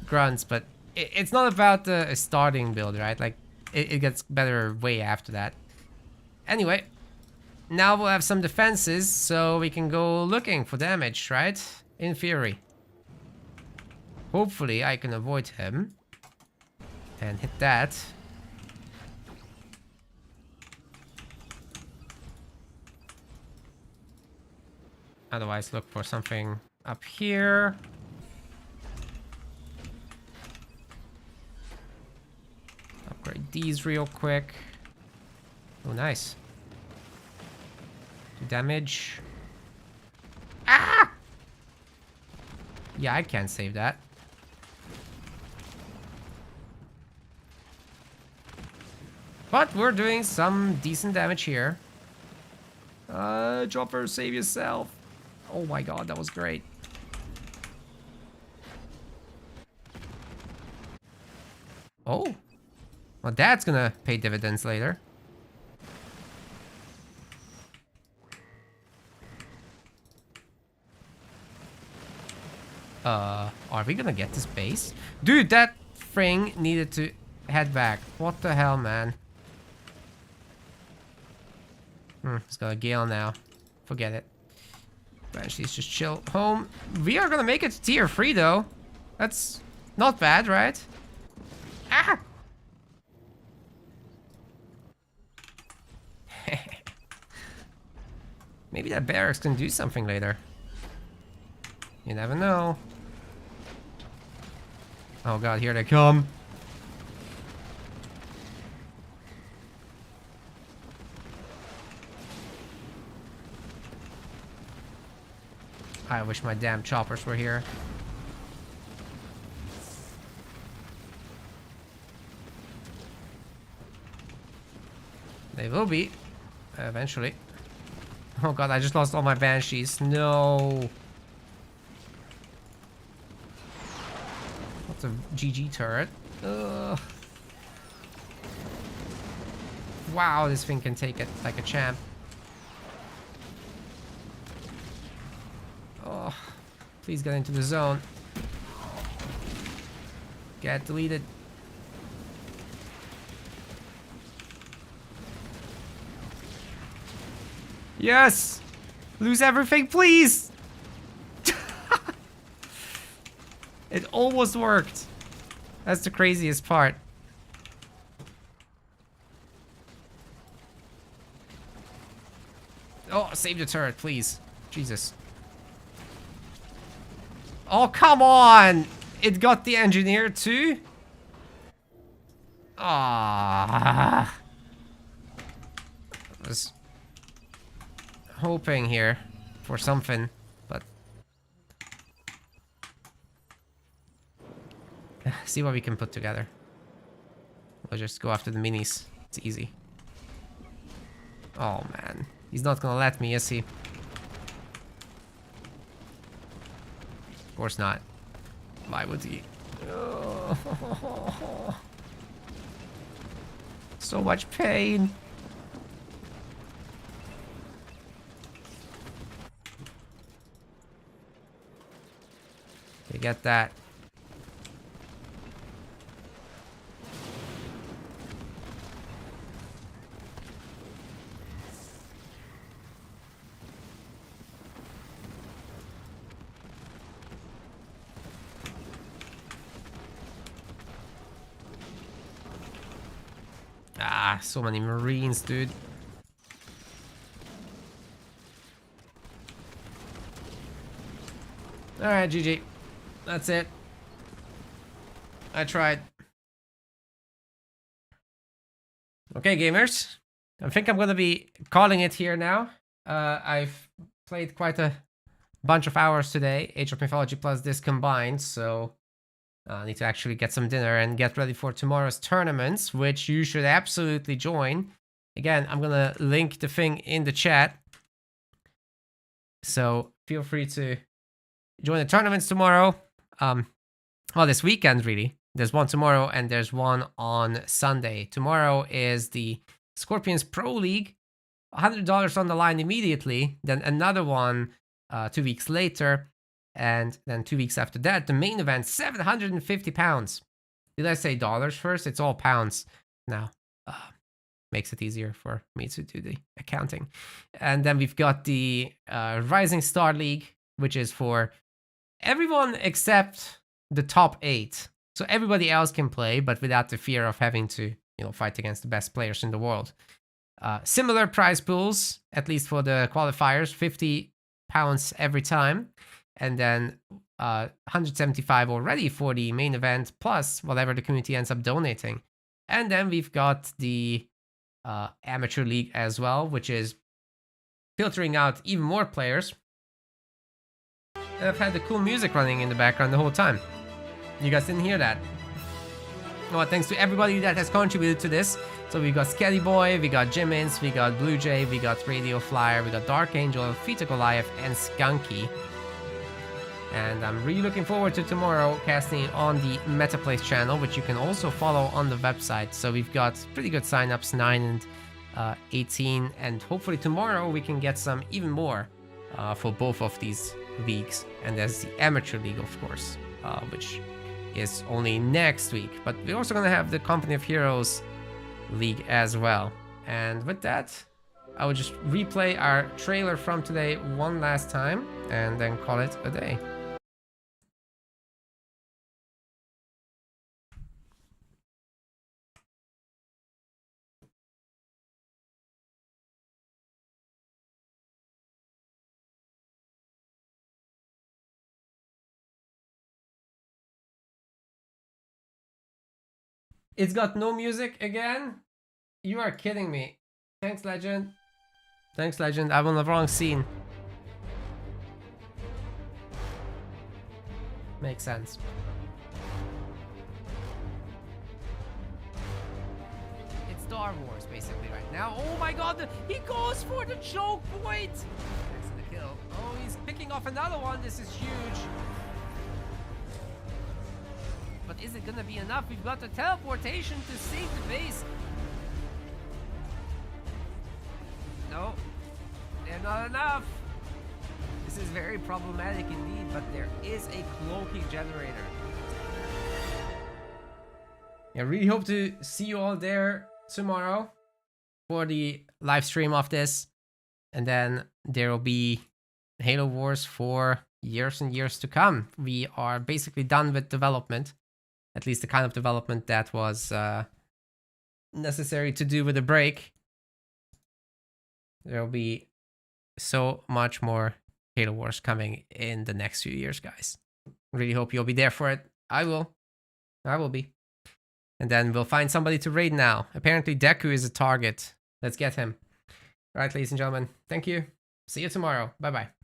grunts, but it's not about the starting build, right? Like, it gets better way after that. Anyway, now we'll have some defenses, so we can go looking for damage, right? In theory. Hopefully, I can avoid him. And hit that. Otherwise, look for something up here. Upgrade these real quick. Oh, nice. Do damage. Ah! Yeah, I can't save that. But we're doing some decent damage here. Chopper, save yourself. Oh my god, that was great. Oh. Well, that's gonna pay dividends later. Are we gonna get this base? Dude, that thing needed to head back. What the hell, man? It's got a gale now. Forget it. Banshees just chill home. We are gonna make it to tier 3 though. That's not bad, right? Ah! Maybe that barracks can do something later. You never know. Oh god, here they come. I wish my damn choppers were here. They will be. Eventually. Oh god, I just lost all my banshees. No. What's a GG turret? Ugh. Wow, this thing can take it like a champ. Oh, please get into the zone. Get deleted. Yes! Lose everything, please! It almost worked. That's the craziest part. Oh, save the turret, please. Jesus. Oh, come on! It got the engineer too? Ah. I was hoping here for something, but see what we can put together. We'll just go after the minis. It's easy. Oh man, he's not gonna let me, is he? Of course not. Why would he? Oh. So much pain. You get that. Ah, so many Marines, dude. Alright, GG. That's it. I tried. Okay, gamers. I think I'm gonna be calling it here now. I've played quite a bunch of hours today, Age of Mythology plus this combined, so I need to actually get some dinner and get ready for tomorrow's tournaments, which you should absolutely join. Again, I'm gonna link the thing in the chat, so feel free to join the tournaments tomorrow. Well, this weekend, really. There's one tomorrow and there's one on Sunday. Tomorrow is the Scorpions Pro League, $100 on the line immediately, then another one 2 weeks later, and then 2 weeks after that, the main event, £750. Did I say dollars first? It's all pounds now. Makes it easier for me to do the accounting. And then we've got the Rising Star League, which is for everyone except the top 8. So everybody else can play, but without the fear of having to, fight against the best players in the world. Similar prize pools, at least for the qualifiers, £50 every time. And then 175 already for the main event, plus whatever the community ends up donating. And then we've got the Amateur League as well, which is filtering out even more players. And I've had the cool music running in the background the whole time. You guys didn't hear that. Well, thanks to everybody that has contributed to this. So we got Skelly Boy, we got Jimmins, we got Blue Jay, we got Radio Flyer, we got Dark Angel, Fita Goliath, and Skunky. And I'm really looking forward to tomorrow casting on the MetaPlays channel, which you can also follow on the website. So we've got pretty good signups, 9 and 18, and hopefully tomorrow we can get some even more for both of these leagues. And there's the Amateur League, of course, which is only next week. But we're also going to have the Company of Heroes League as well. And with that, I will just replay our trailer from today one last time and then call it a day. It's got no music again? You are kidding me. Thanks, Legend. Thanks, Legend. I'm on the wrong scene. Makes sense. It's Star Wars, basically, right now. Oh my god, he goes for the choke point! That's the kill. Oh, he's picking off another one. This is huge. But is it gonna be enough? We've got the teleportation to save the base. No, they're not enough. This is very problematic indeed, but there is a cloaking generator. I really hope to see you all there tomorrow for the live stream of this. And then there will be Halo Wars for years and years to come. We are basically done with development. At least the kind of development that was necessary to do with a break. There will be so much more Halo Wars coming in the next few years, guys. Really hope you'll be there for it. I will. I will be. And then we'll find somebody to raid now. Apparently Deku is a target. Let's get him. All right, ladies and gentlemen. Thank you. See you tomorrow. Bye-bye.